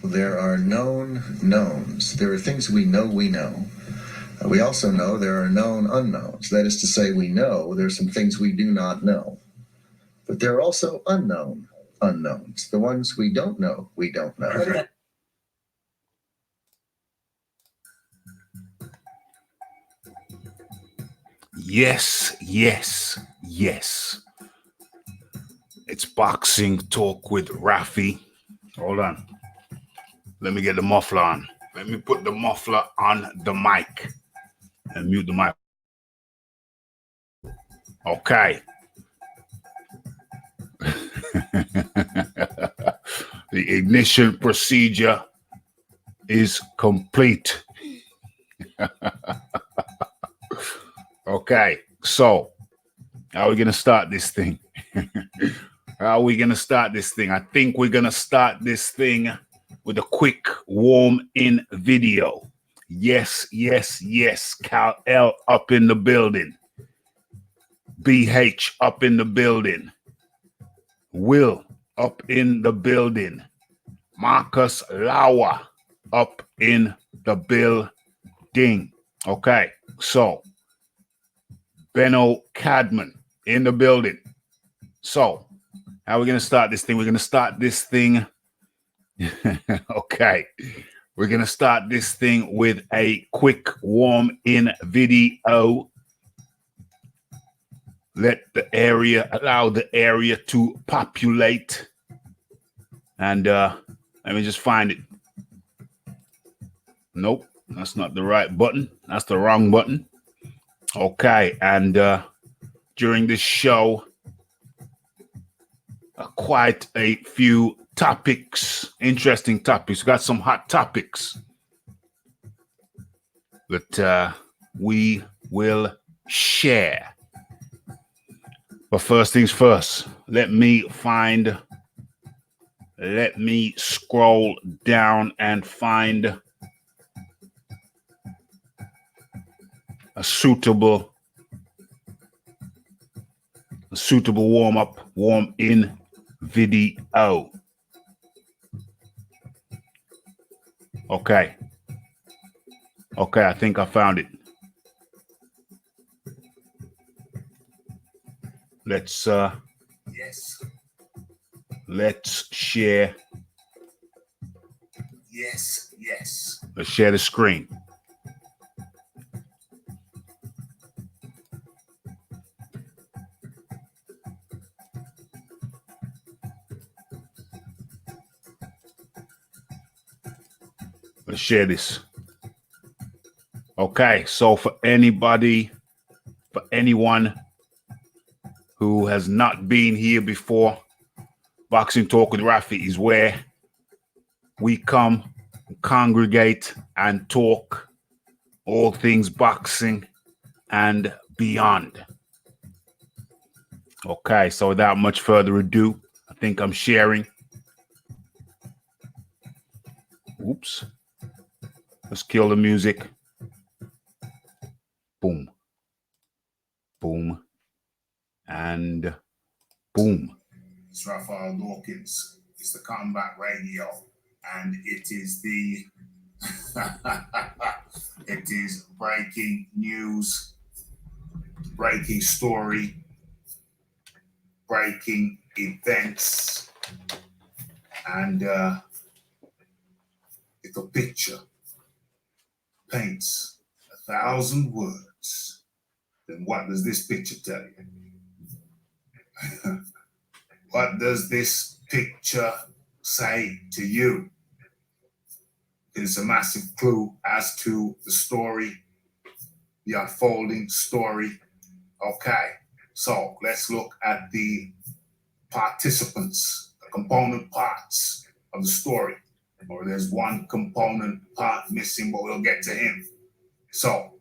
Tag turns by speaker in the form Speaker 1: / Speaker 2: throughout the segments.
Speaker 1: there are known knowns. There are things we know we know. We also know there are known unknowns. That is to say, we know there are some things we do not know. But there are also unknown unknowns. The ones we don't know, we don't know.
Speaker 2: Yes, yes, yes. It's Boxing Talk with Raphie. Hold on. Let me get the muffler on. Let me put the muffler on the mic and mute the mic. Okay. The ignition procedure is complete. Okay, so how are we going to start this thing? How are we going to start this thing? I think we're going to start this thing with a quick warm-in video. Yes, yes, yes. Cal L up in the building. BH up in the building. Will up in the building. Marcus Lauer up in the building. Okay, so Benno Cadman in the building. So, how are we going to start this thing? We're going to start this thing. Okay. We're going to start this thing with a quick warm-in video. Allow the area to populate. And let me just find it. Nope, that's not the right button. That's the wrong button. Okay, and during this show, quite a few topics, interesting topics. We got some hot topics that we will share. But first things first, let me scroll down and find a suitable warm-in video. Okay, I think I found it. Let's share. Yes. Let's share the screen. Let's share this. Okay, so for anyone who has not been here before, Boxing Talk with Raphie is where we come, congregate, and talk all things boxing and beyond. Okay, so without much further ado, I think I'm sharing. Oops. Let's kill the music. Boom. Boom. And boom. It's Raphael Dawkins. It's the Combat Radio. And it is it is breaking news, breaking story, breaking events. And if a picture paints 1,000 words, then what does this picture tell you? What does this picture say to you? It's a massive clue as to the story, the unfolding story. Okay, so let's look at the participants, the component parts of the story. Or there's one component part missing, but we'll get to him. So,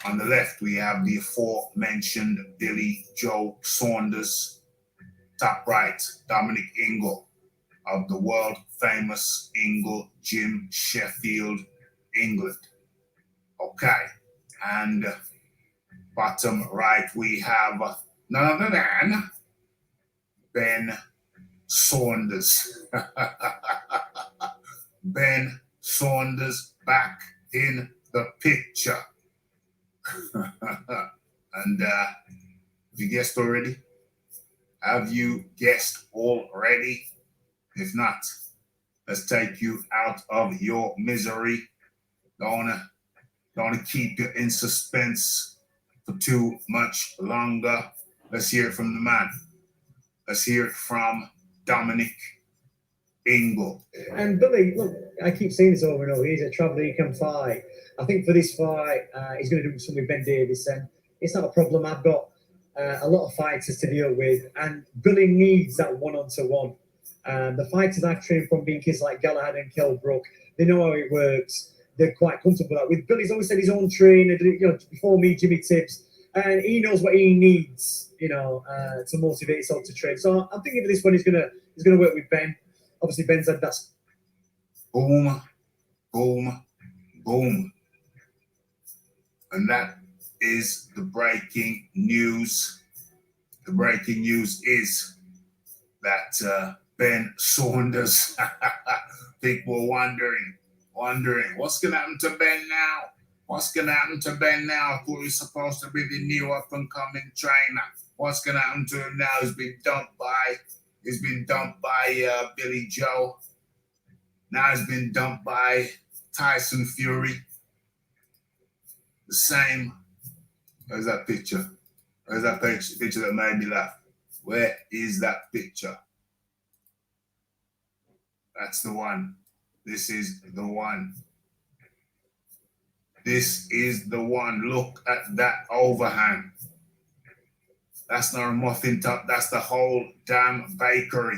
Speaker 2: on the left, we have the aforementioned Billy Joe Saunders. Top right, Dominic Ingle of the world famous Ingle Gym, Sheffield, England. Okay, and bottom right, we have none other than Ben Saunders. Ben Saunders back in the picture. And have you guessed already? Have you guessed already? If not, let's take you out of your misery. Don't wanna keep you in suspense for too much longer. Let's hear it from the man. Let's hear it from Dominic Ingle.
Speaker 3: And Billy, look, I keep saying this over and over. He's a traveller, he can fight. I think for this fight, he's going to do something with Ben Davison. It's not a problem. I've got a lot of fighters to deal with, and Billy needs that one-on-one. The fighters I've trained from being kids like Galahad and Kelbrook, they know how it works. They're quite comfortable with that. With Billy's always had his own trainer, before me, Jimmy Tibbs, and he knows what he needs, to motivate himself to train. So I'm thinking for this one, he's gonna work with Ben. Obviously, Ben's had that.
Speaker 2: Boom, boom, boom. And that is the breaking news. The breaking news is that Ben Saunders, people wondering, what's going to happen to Ben now? What's going to happen to Ben now? I thought he was supposed to be the new up-and-coming trainer. What's going to happen to him now? He's been dumped by Billy Joe. Now he's been dumped by Tyson Fury. The same. Where's that picture? Where's that picture that made me laugh? Where is that picture? That's the one. This is the one. This is the one. Look at that overhang. That's not a muffin top. That's the whole damn bakery.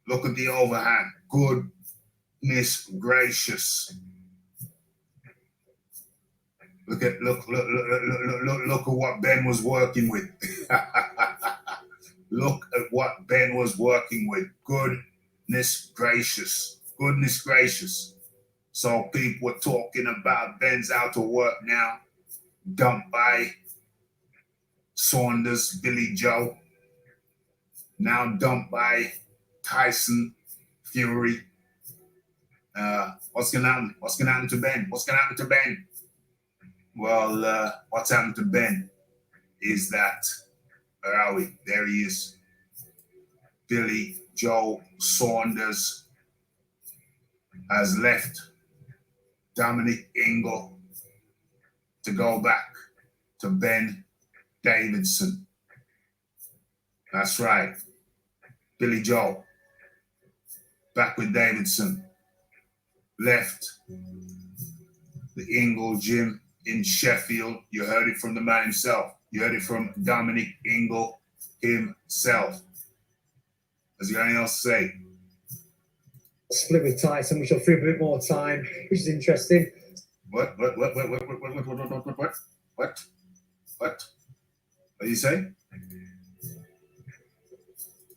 Speaker 2: Look at the overhang. Goodness gracious. Look at what Ben was working with. Look at what Ben was working with. Goodness gracious. Goodness gracious. So people were talking about Ben's out of work now. Dumped by Saunders, Billy Joe. Now dumped by Tyson Fury. What's gonna happen? What's gonna happen to Ben? What's gonna happen to Ben? Well, what's happened to Ben is that, where are we? There he is. Billy Joe Saunders has left Dominic Ingle to go back to Ben Davison. That's right. Billy Joe back with Davison. Left the Ingle gym in Sheffield. You heard it from the man himself. You heard it from Dominic Ingle himself. Has he got anything else to say?
Speaker 3: Split with Tyson, which will free up a bit more time, which is interesting.
Speaker 2: What do you say?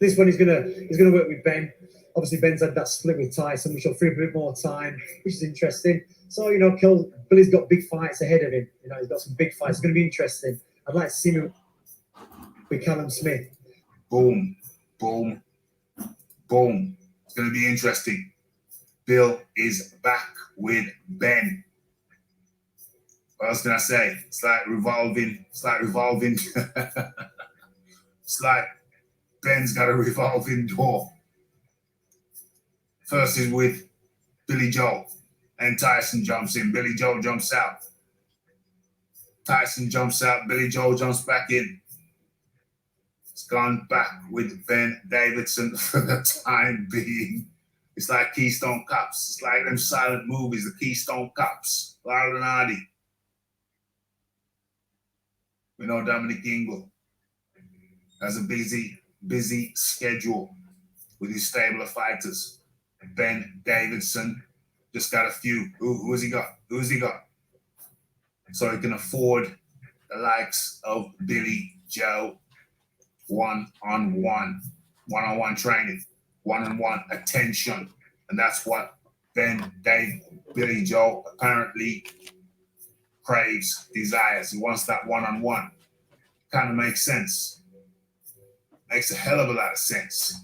Speaker 3: This one he's gonna work with Ben. Obviously, Ben's had that split with Tyson, which will free up a bit more time, which is interesting. So, Billy's got big fights ahead of him. He's got some big fights. It's going to be interesting. I'd like to see him with Callum Smith.
Speaker 2: Boom, boom, boom. It's going to be interesting. Bill is back with Ben. What else can I say? It's like revolving. It's like Ben's got a revolving door. First is with Billy Joe, and Tyson jumps in. Billy Joe jumps out. Tyson jumps out. Billy Joe jumps back in. It's gone back with Ben Davison for the time being. It's like Keystone Cops. It's like them silent movies, the Keystone Cops. Laurel and Hardy. We know Dominic Ingle has a busy schedule with his stable of fighters. Ben Davison just got a few. Who has he got? So he can afford the likes of Billy Joe. One-on-one training, one-on-one attention. And that's what Billy Joe apparently craves, desires. He wants that one-on-one. Kind of makes sense. Makes a hell of a lot of sense.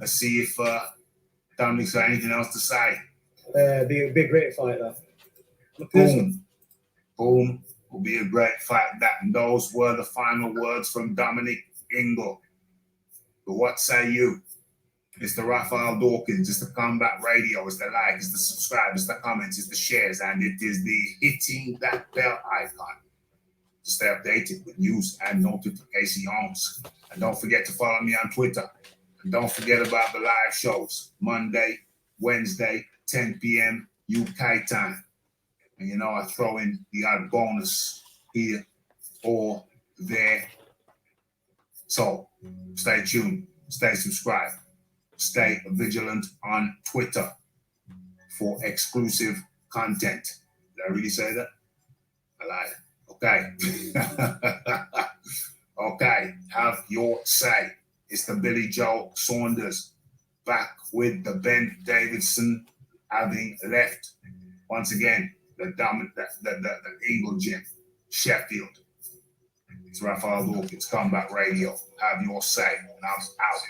Speaker 2: Let's see if Dominic's got anything else to say.
Speaker 3: Be a great fight, though.
Speaker 2: Boom. Boom. Will be a great fight. And those were the final words from Dominic Ingle. But what say you? It's the Raphael Dawkins, it's the Combat Radio, it's the like, it's the subscribe, it's the comments, it's the shares, and it is the hitting that bell icon to stay updated with news and notifications. And don't forget to follow me on Twitter. And don't forget about the live shows, Monday, Wednesday, 10 p.m. UK time. And you know, I throw in the odd bonus here or there. So stay tuned, stay subscribed, stay vigilant on Twitter for exclusive content. Did I really say that? I lied. Okay. Okay, have your say. It's the Billy Joe Saunders back with the Ben Davidson having left. Once again, the Eagle Gym, Sheffield. It's Raphael Dawkins, Combat Radio. Have your say. And I'm out.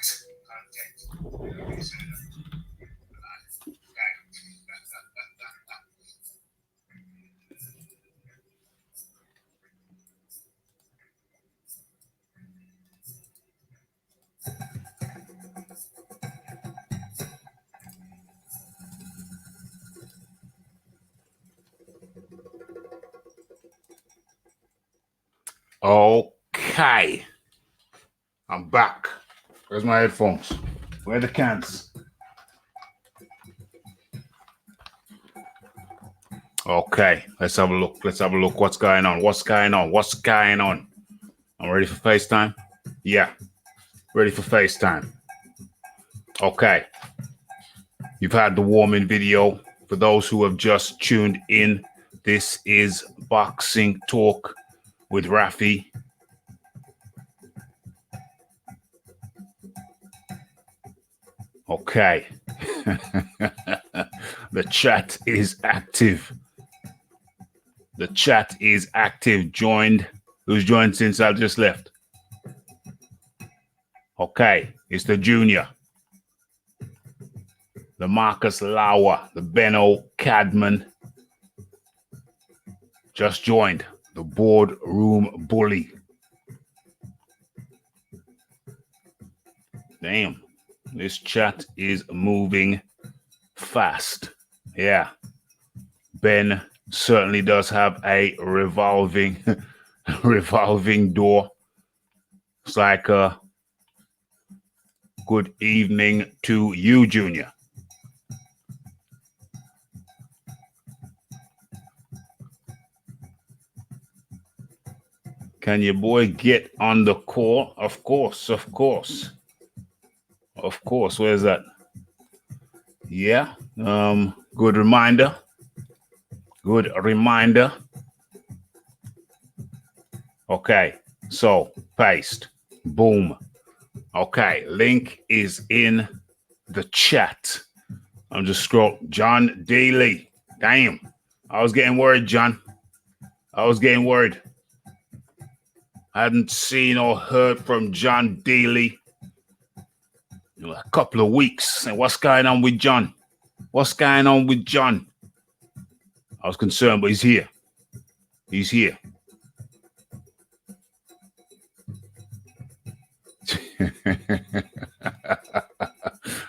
Speaker 4: Okay. I'm back. Where's my headphones? Where are the cans? Okay, let's have a look. Let's have a look. What's going on? What's going on? What's going on? I'm ready for FaceTime. Yeah, ready for FaceTime. Okay. You've had the warming video. For those who have just tuned in, this is Boxing Talk with Raphie. Okay. The chat is active. The chat is active. Joined. Who's joined since I just left? Okay. It's the Junior. The Marcus Lauer. The Benno Cadman. Just joined. The Boardroom Bully. Damn. This chat is moving fast. Yeah. Ben certainly does have a revolving door. It's like a good evening to you, Junior. Can your boy get on the call? Of course, of course. Of course. Where's that? Yeah. Good reminder. Good reminder. Okay. So paste. Boom. Okay. Link is in the chat. I'm just scrolling. John Daly. Damn. I was getting worried, John. I was getting worried. I hadn't seen or heard from John Daly in a couple of weeks. And what's going on with John? What's going on with John? I was concerned, but he's here. He's here.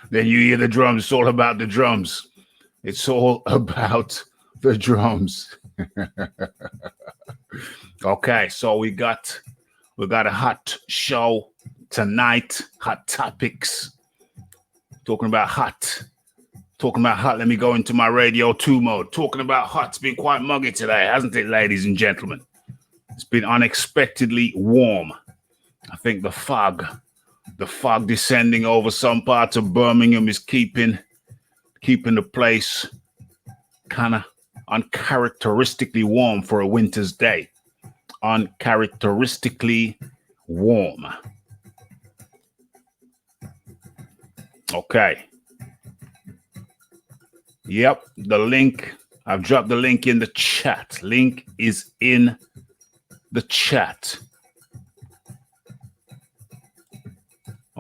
Speaker 4: Then you hear the drums. It's all about the drums. It's all about the drums. Okay, so we got a hot show tonight. Hot topics. Talking about hot. Let me go into my Radio 2 mode. Talking about hot. It's been quite muggy today, hasn't it, ladies and gentlemen? It's been unexpectedly warm. I think the fog descending over some parts of Birmingham is keeping the place kind of uncharacteristically warm for a winter's day. Uncharacteristically warm. Okay. Yep, the link. I've dropped the link in the chat. Link is in the chat.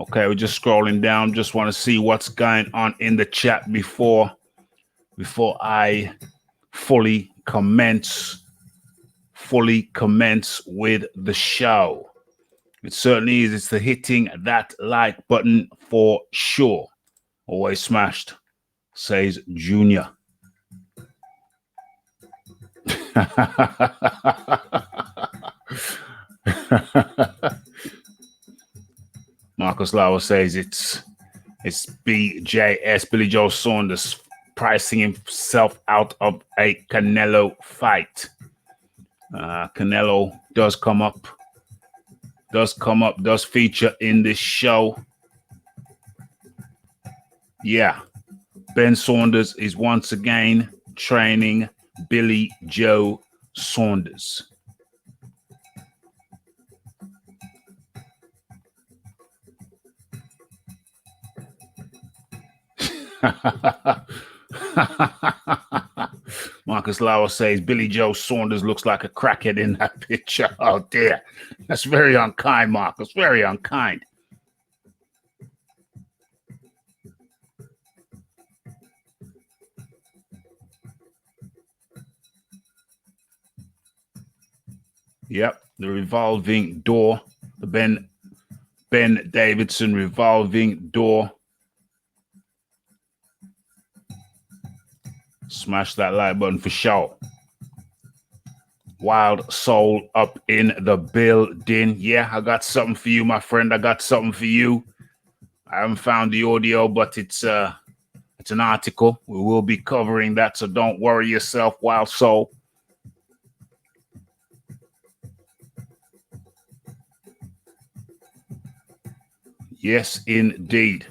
Speaker 4: Okay, we're just scrolling down. Just want to see what's going on in the chat before I fully commence with the show. It certainly is. It's the hitting that like button for sure. Always smashed, says Junior. Marcus Lauer says it's BJS, Billy Joe Saunders, pricing himself out of a Canelo fight. Canelo does feature in this show. Yeah, Ben Saunders is once again training Billy Joe Saunders. Marcus Lauer says Billy Joe Saunders looks like a crackhead in that picture. Oh dear, that's very unkind, Marcus. Very unkind. Yep, the revolving door, the Ben Davidson revolving door. Smash that like button for sure. Wild Soul up in the building. Yeah, I got something for you, my friend. I got something for you. I haven't found the audio, but it's an article. We will be covering that, so don't worry yourself, Wild Soul. Yes, indeed.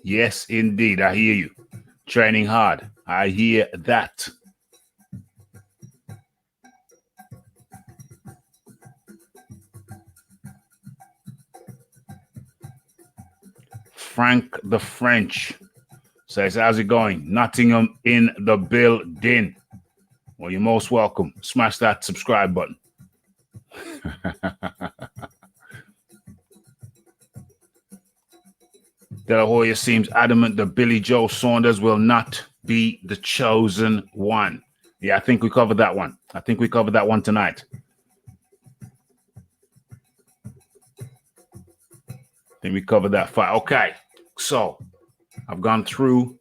Speaker 4: Yes, indeed. I hear you. Training hard. I hear that. Frank the French says, how's it going? Nottingham in the building. Well, you're most welcome. Smash that subscribe button. De La Hoya seems adamant that Billy Joe Saunders will not be the chosen one. Yeah, I think we covered that one. I think we covered that one tonight. I think we covered that fight. Okay, so I've gone through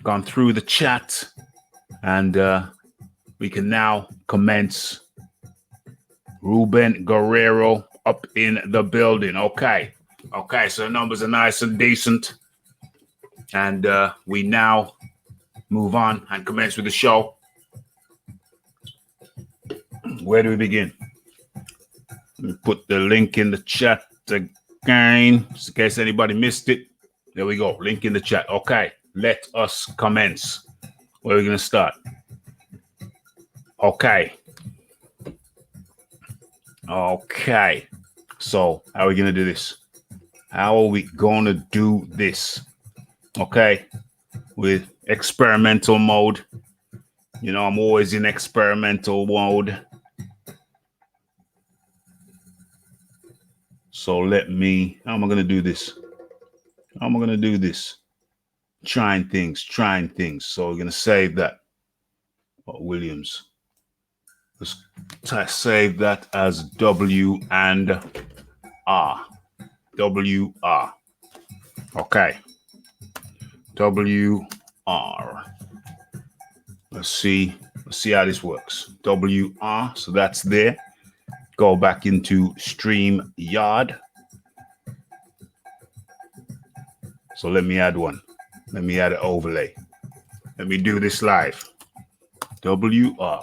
Speaker 4: the chat, and we can now commence. Ruben Guerrero up in the building. Okay, so the numbers are nice and decent, and we now move on and commence with the show. Where do we begin? Let me put the link in the chat again, just in case anybody missed it. There we go. Link in the chat. Okay, let us commence. Where are we going to start? Okay. So how are we going to do this? How are we going to do this? Okay. With experimental mode. You know, I'm always in experimental mode. So how am I going to do this? How am I going to do this? Trying things. So we're going to save that. Williams. Let's save that as W and R. WR. Okay. WR. Let's see how this works. WR. So that's there. Go back into StreamYard. So let me add one. Let me add an overlay. Let me do this live. WR.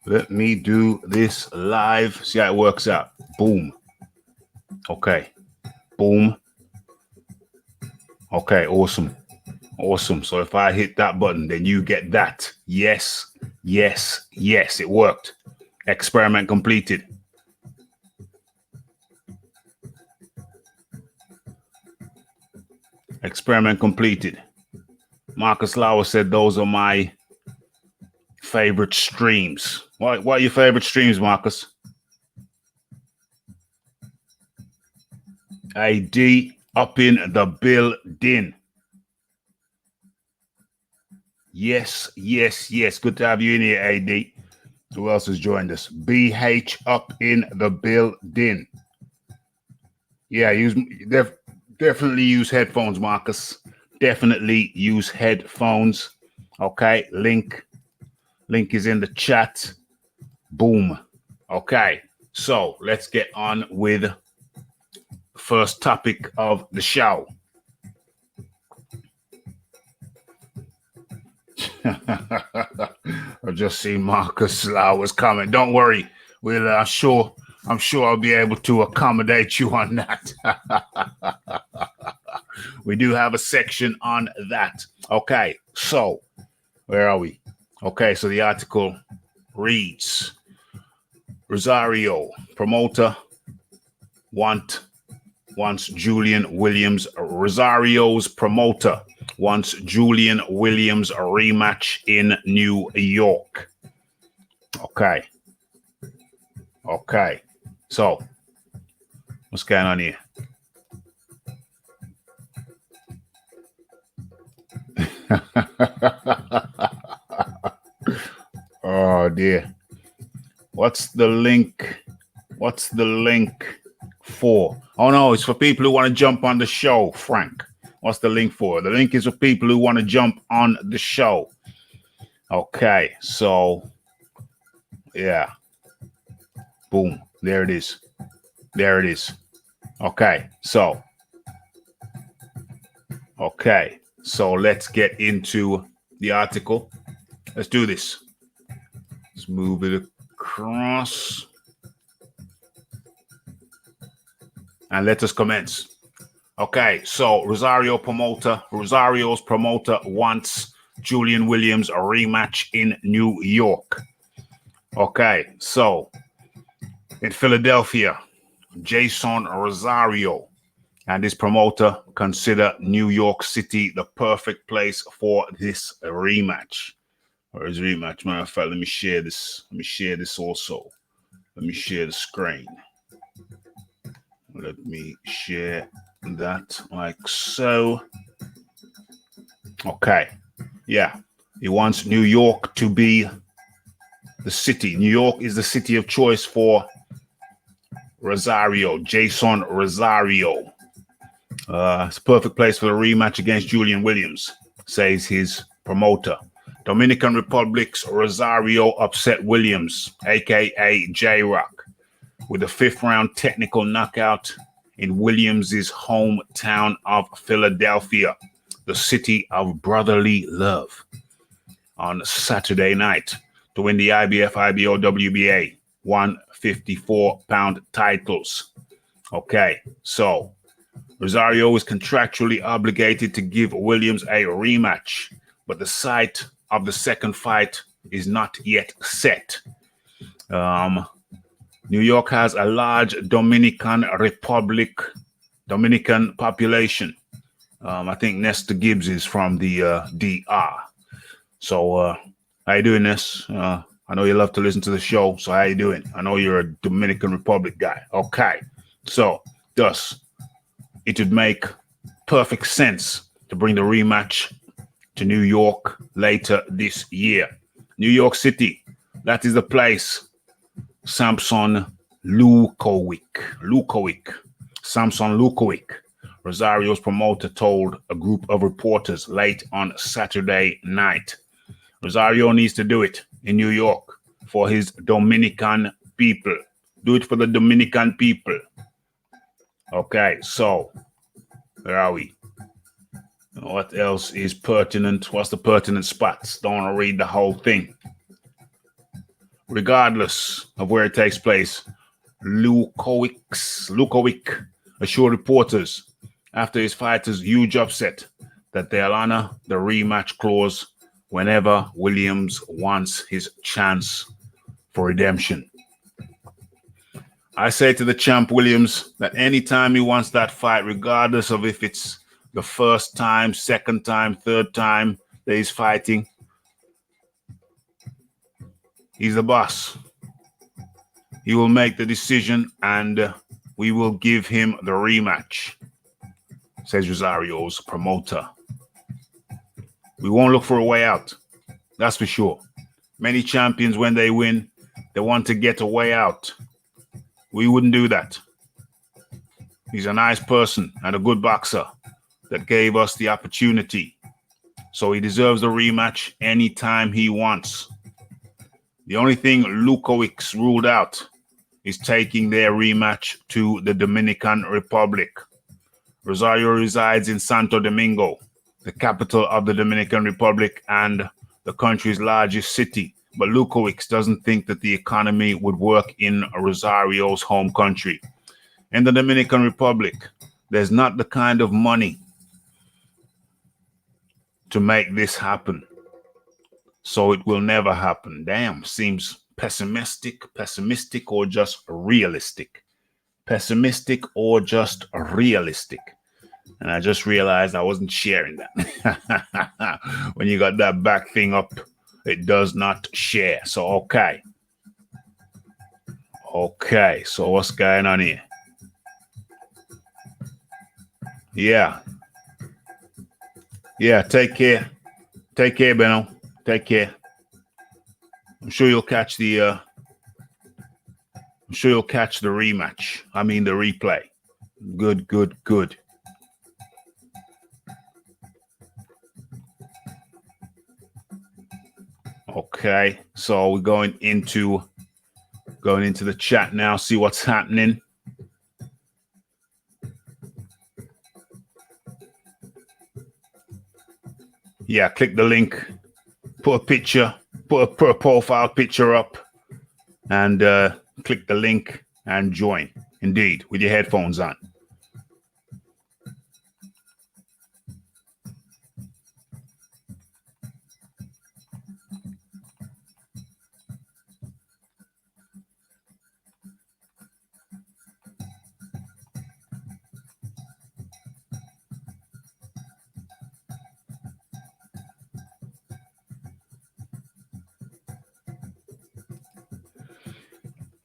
Speaker 4: Let me do this live. See how it works out. Boom. Okay. Boom. Okay, awesome. So if I hit that button, then you get that. Yes. It worked. Experiment completed. Experiment completed. Marcus Lauer said those are my favorite streams. What are your favorite streams, Marcus? AD up in the building. Yes. Good to have you in here, AD. Who else has joined us? BH up in the building. Yeah, definitely use headphones, Marcus. Definitely use headphones. Okay, link is in the chat. Boom. Okay, so let's get on with the first topic of the show. I've just seen Marcus Lauer's comment. Don't worry, I'm sure I'll be able to accommodate you on that. We do have a section on that. Okay, so where are we? Okay, so the article reads: Rosario promoter wants Julian Williams. Rosario's promoter wants Julian Williams a rematch in New York. Okay. So what's going on here? Oh dear. What's the link for? Oh no, it's for people who want to jump on the show, Frank. What's the link for? The link is for people who want to jump on the show. Okay, so yeah. Boom. There it is. Okay, so let's get into the article. Let's do this. Let's move it across. And let us commence. Okay, so Rosario's promoter wants Julian Williams a rematch in New York. Okay, so in Philadelphia, Jason Rosario and his promoter consider New York City the perfect place for this rematch. Or his rematch, matter of fact, let me share this also. Let me share the screen. Let me share that like so. Okay. Yeah. He wants New York to be the city. New York is the city of choice for Rosario, Jason Rosario. It's a perfect place for a rematch against Julian Williams, says his promoter. Dominican Republic's Rosario upset Williams, aka J-Rock, with a 5th-round technical knockout in Williams' hometown of Philadelphia, the city of brotherly love, on Saturday night to win the IBF, IBO, WBA 154-pound titles. Okay, so Rosario is contractually obligated to give Williams a rematch, but the site of the second fight is not yet set. New York has a large Dominican population. I think Nestor Gibbs is from the DR. So how you doing, Ness? I know you love to listen to the show, so how you doing? I know you're a Dominican Republic guy. Okay, so thus it would make perfect sense to bring the rematch to New York later this year. New York City, that is the place. Samson Lukovic, Rosario's promoter, told a group of reporters late on Saturday night. Rosario needs to do it in New York for his Dominican people. Do it for the Dominican people. Okay, so where are we? What else is pertinent? What's the pertinent spots? Don't want to read the whole thing. Regardless of where it takes place, Lukovic assured reporters after his fighter's huge upset that they'll honor the rematch clause whenever Williams wants his chance for redemption. I say to the champ Williams that anytime he wants that fight, regardless of if it's the first time, second time, third time that he's fighting, he's the boss. He will make the decision, and we will give him the rematch, says Rosario's promoter. We won't look for a way out. That's for sure. Many champions, when they win, they want to get a way out. We wouldn't do that. He's a nice person and a good boxer that gave us the opportunity. So he deserves a rematch anytime he wants. The only thing Lukowicz ruled out is taking their rematch to the Dominican Republic. Rosario resides in Santo Domingo, the capital of the Dominican Republic and the country's largest city. But Lukowicz doesn't think that the economy would work in Rosario's home country. In the Dominican Republic, there's not the kind of money to make this happen. So it will never happen. Damn, seems pessimistic or just realistic. Pessimistic or just realistic. And I just realized I wasn't sharing that. When you got that back thing up, it does not share. So, okay. Okay, so what's going on here? Yeah. Yeah, take care. Take care, Benno. Take care. I'm sure you'll catch the rematch. I mean the replay. Good. Okay, so we're going into the chat now, see what's happening. Yeah, click the link, put a picture, put a profile picture up, and click the link and join. Indeed, with your headphones on.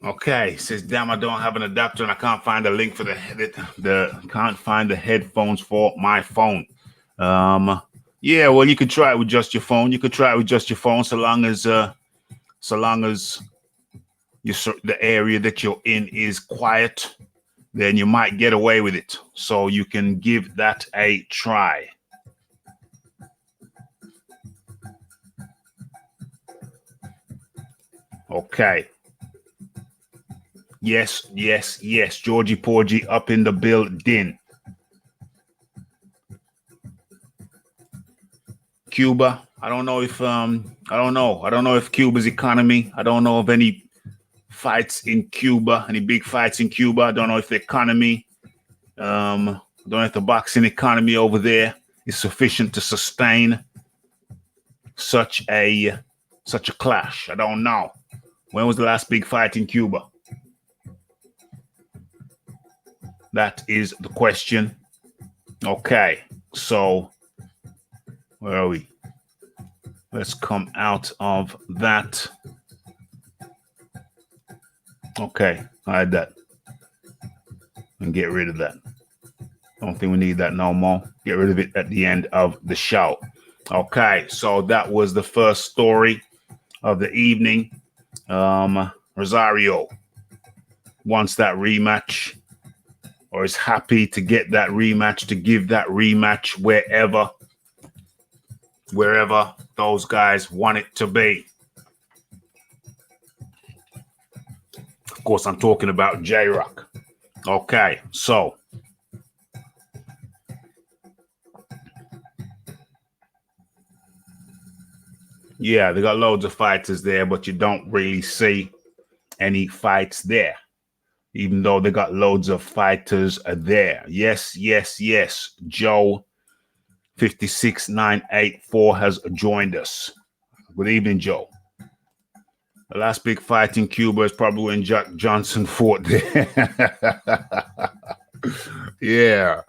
Speaker 4: Okay, says damn, I don't have an adapter and I can't find the link for can't find the headphones for my phone. Yeah, well, you could try it with just your phone. You could try it with just your phone, so long as the area that you're in is quiet, then you might get away with it. So you can give that a try. Okay. Yes. Georgie Porgy up in the building. Cuba. I don't know if Cuba's economy. I don't know of any fights in Cuba, any big fights in Cuba. I don't know if the economy, I don't know if the boxing economy over there is sufficient to sustain such a clash. I don't know. When was the last big fight in Cuba? That is the question. Okay, so where are we? Let's come out of that. Okay, I had that. And get rid of that. Don't think we need that no more. Get rid of it at the end of the show. Okay, so that was the first story of the evening. Rosario wants that rematch, or is happy to get that rematch, to give that rematch wherever those guys want it to be. Of course, I'm talking about J-Rock. Okay, so yeah, they got loads of fighters there, but you don't really see any fights there, even though they got loads of fighters there. Yes. Joe 56984 has joined us. Good evening, Joe. The last big fight in Cuba is probably when Jack Johnson fought there. Yeah.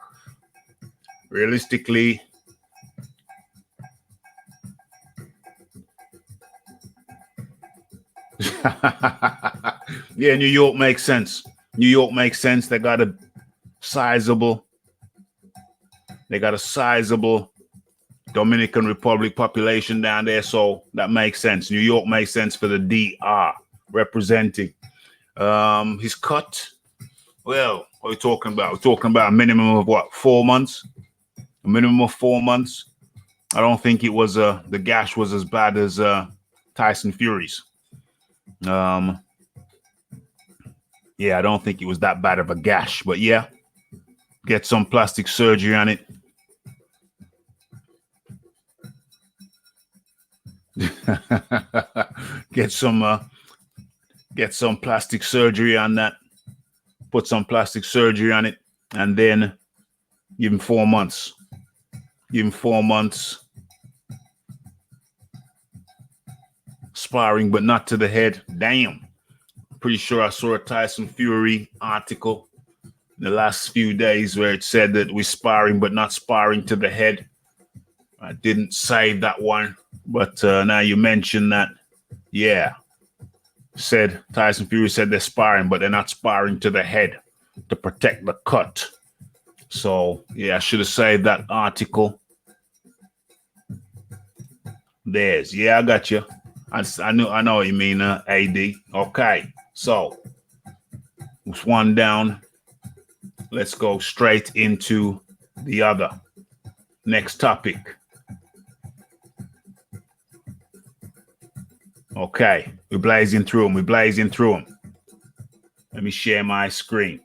Speaker 4: Realistically, yeah, New York makes sense. New York makes sense. They got a sizable Dominican Republic population down there, so that makes sense. New York makes sense for the DR representing. His cut, well, what are we talking about? We're talking about a minimum of what, 4 months? A minimum of 4 months. I don't think it was the gash was as bad as Tyson Fury's. Yeah, I don't think it was that bad of a gash, but yeah, get some plastic surgery on it. Get some plastic surgery on that. Put some plastic surgery on it, and then give him 4 months. Give him 4 months sparring, but not to the head. Damn. Pretty sure I saw a Tyson Fury article in the last few days where it said that we're sparring, but not sparring to the head. I didn't save that one, but now you mention that, yeah. Said Tyson Fury said they're sparring, but they're not sparring to the head to protect the cut. So yeah, I should have saved that article. Yeah, I got you. I know what you mean, AD. Okay, so it's one down. Let's go straight into the other next topic. Okay, we're blazing through them. Let me share my screen.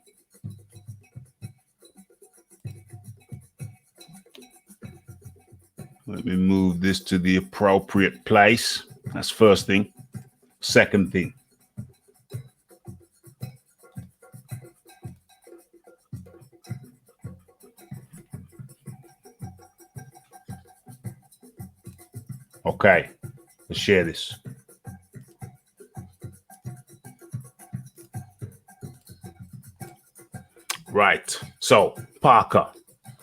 Speaker 4: Let me move this to the appropriate place. That's first thing. Second thing. Okay, let's share this. Right. So, Parker.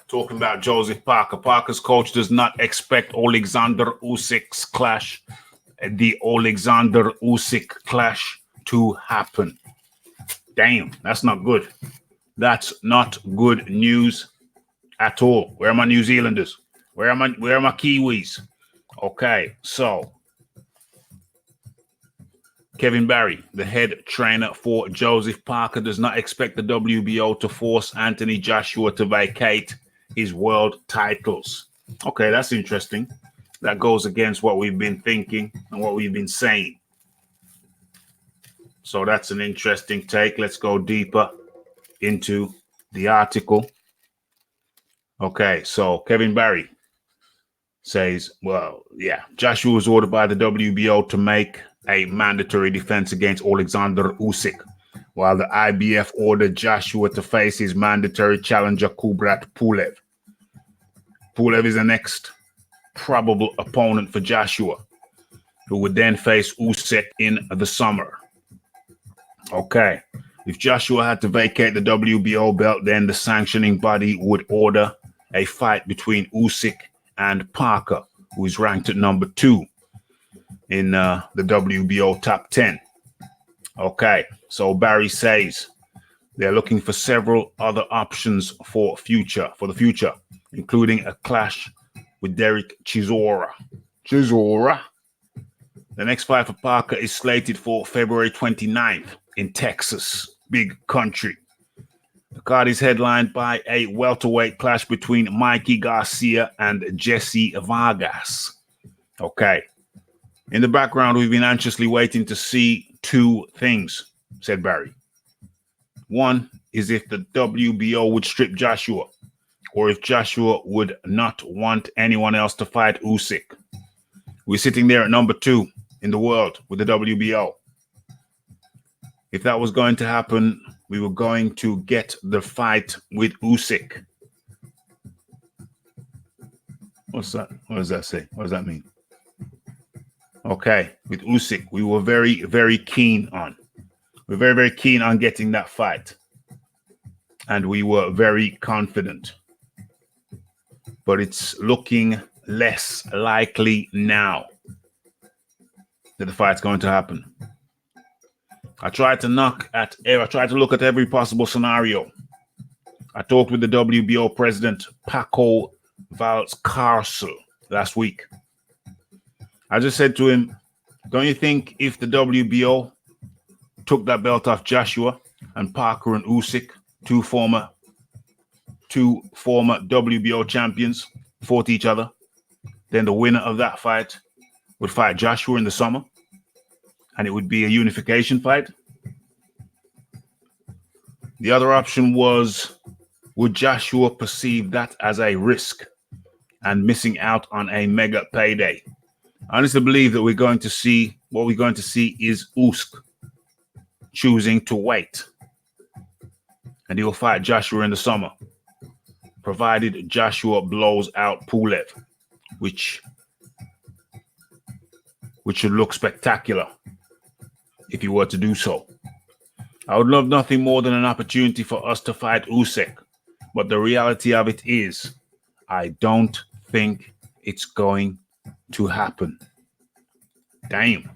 Speaker 4: Talking about Joseph Parker. Parker's coach does not expect Alexander Usyk's clash, the Alexander Usyk clash to happen. Damn, that's not good. That's not good news at all. Where are my New Zealanders? Where are my Kiwis? Okay, so Kevin Barry, the head trainer for Joseph Parker, does not expect the WBO to force Anthony Joshua to vacate his world titles. Okay, that's interesting. That goes against what we've been thinking and what we've been saying. So that's an interesting take. Let's go deeper into the article. Okay, so Kevin Barry says, well, yeah, Joshua was ordered by the WBO to make a mandatory defense against Alexander Usyk, while the IBF ordered Joshua to face his mandatory challenger Kubrat Pulev. Pulev is the next probable opponent for Joshua, who would then face Usyk in the summer. Okay, if Joshua had to vacate the WBO belt, then the sanctioning body would order a fight between Usyk and Parker, who is ranked at number 2 in the WBO top 10. Okay, so Barry says they're looking for several other options for the future, including a clash with Derek Chisora. The next fight for Parker is slated for February 29th in Texas, big country. The card is headlined by a welterweight clash between Mikey Garcia and Jesse Vargas. Okay. In the background, we've been anxiously waiting to see 2 things, said Barry. One is if the WBO would strip Joshua, or if Joshua would not want anyone else to fight Usyk. We're sitting there at number 2 in the world with the WBO. If that was going to happen, we were going to get the fight with Usyk. What's that? What does that say? What does that mean? Okay, with Usyk, we were very, very keen on. We're very, very keen on getting that fight. And we were very confident. But it's looking less likely now that the fight's going to happen. I tried to look at every possible scenario. I talked with the WBO president, Paco Valscarcel, last week. I just said to him, don't you think if the WBO took that belt off Joshua and Parker and Usyk, two former WBO champions, fought each other, then the winner of that fight would fight Joshua in the summer, and it would be a unification fight? The other option was, would Joshua perceive that as a risk and missing out on a mega payday? I honestly believe that what we're going to see is Usyk choosing to wait, and he will fight Joshua in the summer, provided Joshua blows out Pulev, which should look spectacular if he were to do so. I would love nothing more than an opportunity for us to fight Usyk, but the reality of it is, I don't think it's going to happen. Damn.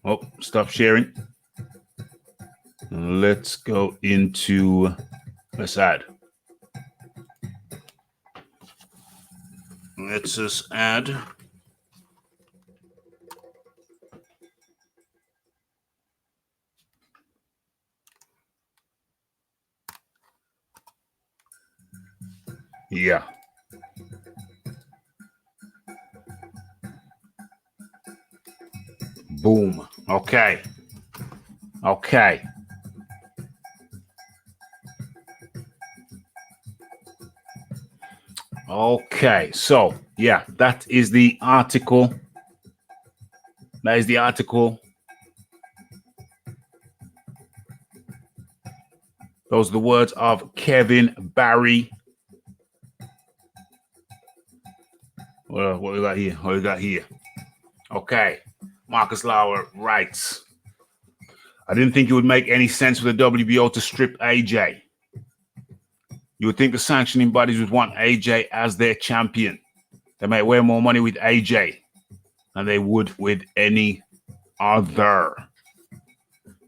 Speaker 4: Oh, stop sharing. Let's go into this ad. Let's just add. Yeah. Boom. Okay. So, yeah, that is the article. Those are the words of Kevin Barry. What we got here? Okay. Marcus Lauer writes, I didn't think it would make any sense for the WBO to strip AJ. You would think the sanctioning bodies would want AJ as their champion. They make way more money with AJ than they would with any other.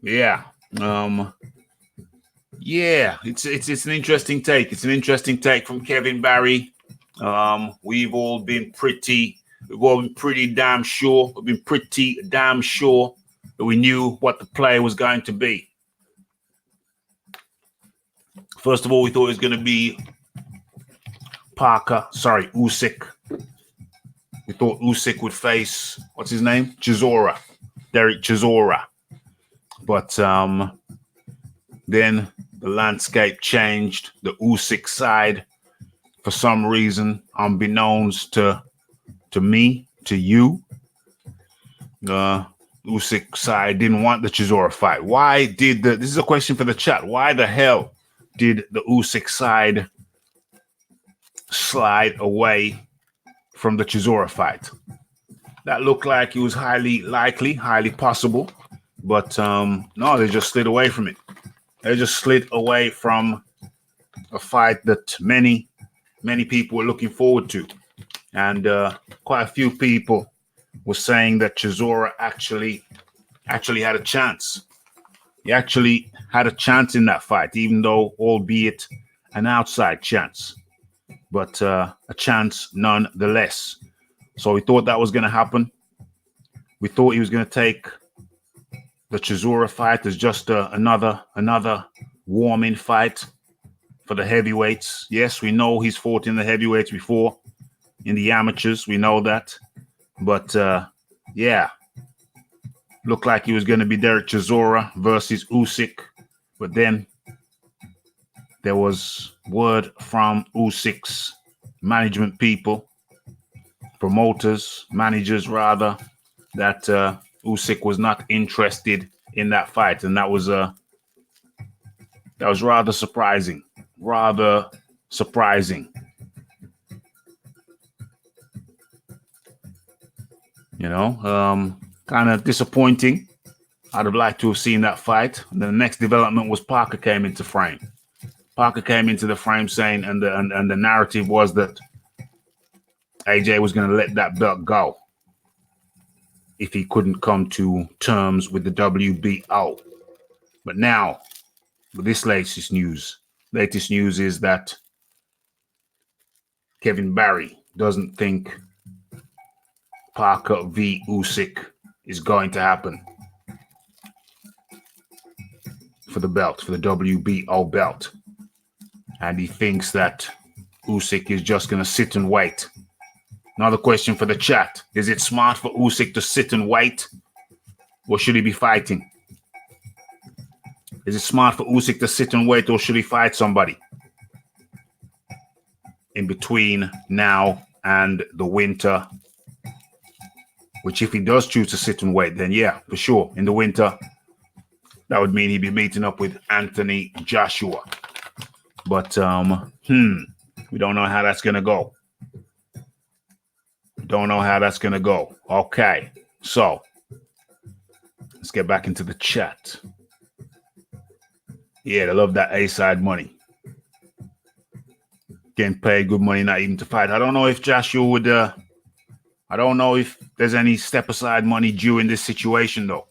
Speaker 4: Yeah. It's an interesting take. It's an interesting take from Kevin Barry. We've all been pretty damn sure. We've been pretty damn sure that we knew what the play was going to be. First of all, we thought it was going to be Usyk. We thought Usyk would face, what's his name? Derek Chisora. But then the landscape changed. The Usyk side, for some reason, unbeknownst to me, to you, Usyk side didn't want the Chisora fight. This is a question for the chat. Why the hell did the Usyk side slide away from the Chisora fight? That looked like it was highly likely, highly possible, but no, they just slid away from it. They just slid away from a fight that many people were looking forward to, and quite a few people were saying that Chisora actually had a chance. He actually had a chance in that fight, even though, albeit an outside chance, but a chance nonetheless. So we thought that was going to happen. We thought he was going to take the Chisora fight as just another warm-in fight for the heavyweights. Yes, we know he's fought in the heavyweights before, in the amateurs. We know that. But, looked like he was going to be Derek Chisora versus Usyk. But then there was word from Usyk's management people, managers rather, that Usyk was not interested in that fight. And that was rather surprising. Kind of disappointing. I'd have liked to have seen that fight. And the next development was Parker came into frame. Parker came into the frame saying, and the narrative was that AJ was going to let that belt go if he couldn't come to terms with the WBO. But now, with this latest news is that Kevin Barry doesn't think Parker v. Usyk is going to happen for the belt, for the WBO belt. And he thinks that Usyk is just going to sit and wait. Another question for the chat. Is it smart for Usyk to sit and wait? Or should he be fighting? Is it smart for Usyk to sit and wait, or should he fight somebody in between now and the winter? Which, if he does choose to sit and wait, then yeah, for sure. In the winter, that would mean he'd be meeting up with Anthony Joshua. But we don't know how that's gonna go. Don't know how that's gonna go. Okay, so let's get back into the chat. Yeah, they love that A-side money. Getting paid good money, not even to fight. I don't know if Joshua would. I don't know if there's any step-aside money due in this situation, though.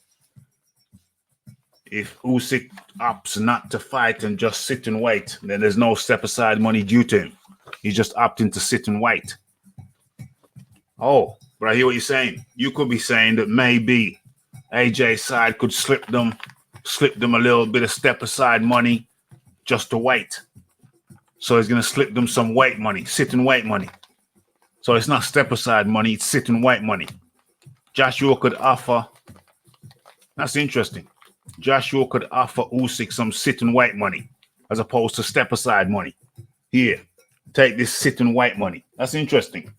Speaker 4: If Usyk opts not to fight and just sit and wait, then there's no step-aside money due to him. He's just opting to sit and wait. Oh, but I hear what you're saying. You could be saying that maybe AJ's side could slip them a little bit of step-aside money just to wait. So he's going to slip them some wait money, sit and wait money. So it's not step-aside money, it's sit and wait money. Joshua could offer, that's interesting. Joshua could offer Usyk some sit and wait money as opposed to step-aside money. Here, take this sit and wait money. That's interesting.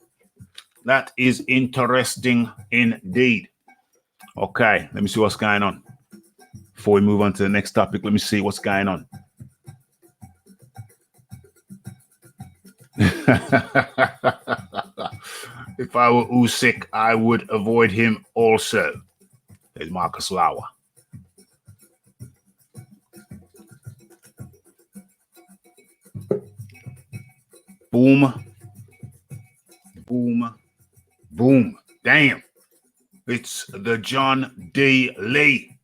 Speaker 4: That is interesting indeed. Okay, let me see what's going on. Before we move on to the next topic, let me see what's going on. If I were Usyk, I would avoid him also. There's Marcus Lauer. Boom. Boom. Boom. Damn. It's the John D. Lee.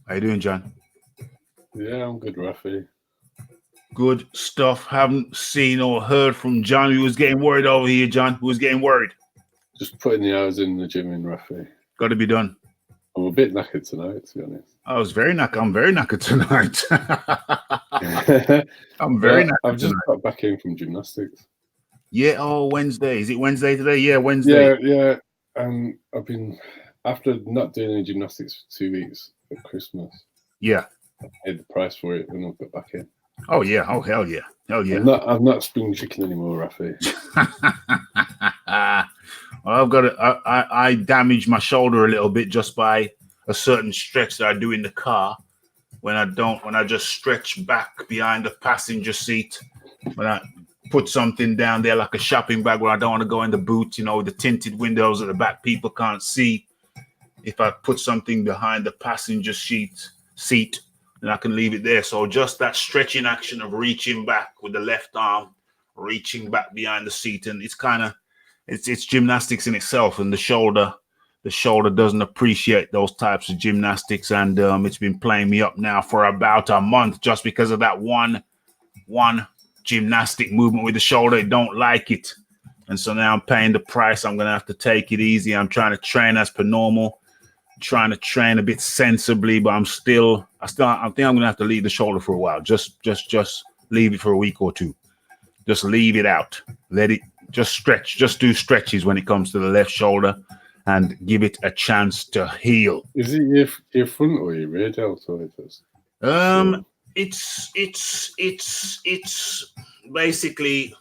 Speaker 4: How you doing, John?
Speaker 5: Yeah, I'm good, Raphie.
Speaker 4: Good stuff. Haven't seen or heard from John. Who was getting worried over here, John? Who was getting worried?
Speaker 5: Just putting the hours in the gym in Raphie.
Speaker 4: Got to be done.
Speaker 5: I'm a bit knackered tonight, to be honest.
Speaker 4: I was very knackered. I'm very knackered tonight. I'm very knackered.
Speaker 5: I've just
Speaker 4: tonight.
Speaker 5: got back in from gymnastics.
Speaker 4: Yeah. Oh, Wednesday. Is it Wednesday today? Yeah, Wednesday.
Speaker 5: Yeah. I've been, after not doing any gymnastics for 2 weeks at Christmas.
Speaker 4: Yeah.
Speaker 5: I paid the price for it when I got back in.
Speaker 4: Oh yeah. Oh hell yeah. Hell yeah.
Speaker 5: I'm not spring chicken anymore, Raphie.
Speaker 4: Well, I've got I damaged my shoulder a little bit just by a certain stretch that I do in the car when I just stretch back behind the passenger seat, when I put something down there like a shopping bag where I don't want to go in the boot, the tinted windows at the back, people can't see. If I put something behind the passenger seat, then I can leave it there. So just that stretching action of reaching back with the left arm, reaching back behind the seat, and it's gymnastics in itself, and the shoulder doesn't appreciate those types of gymnastics, and it's been playing me up now for about a month just because of that one gymnastic movement with the shoulder. I don't like it, and so now I'm paying the price. I'm gonna have to take it easy. I'm trying to train as per normal, trying to train a bit sensibly, but I think I'm gonna have to leave the shoulder for a while. Just leave it for a week or two. Just leave it out. Let it just stretch. Just do stretches when it comes to the left shoulder, and give it a chance to heal.
Speaker 5: Is it your front or your rear deltoids?
Speaker 4: It's basically,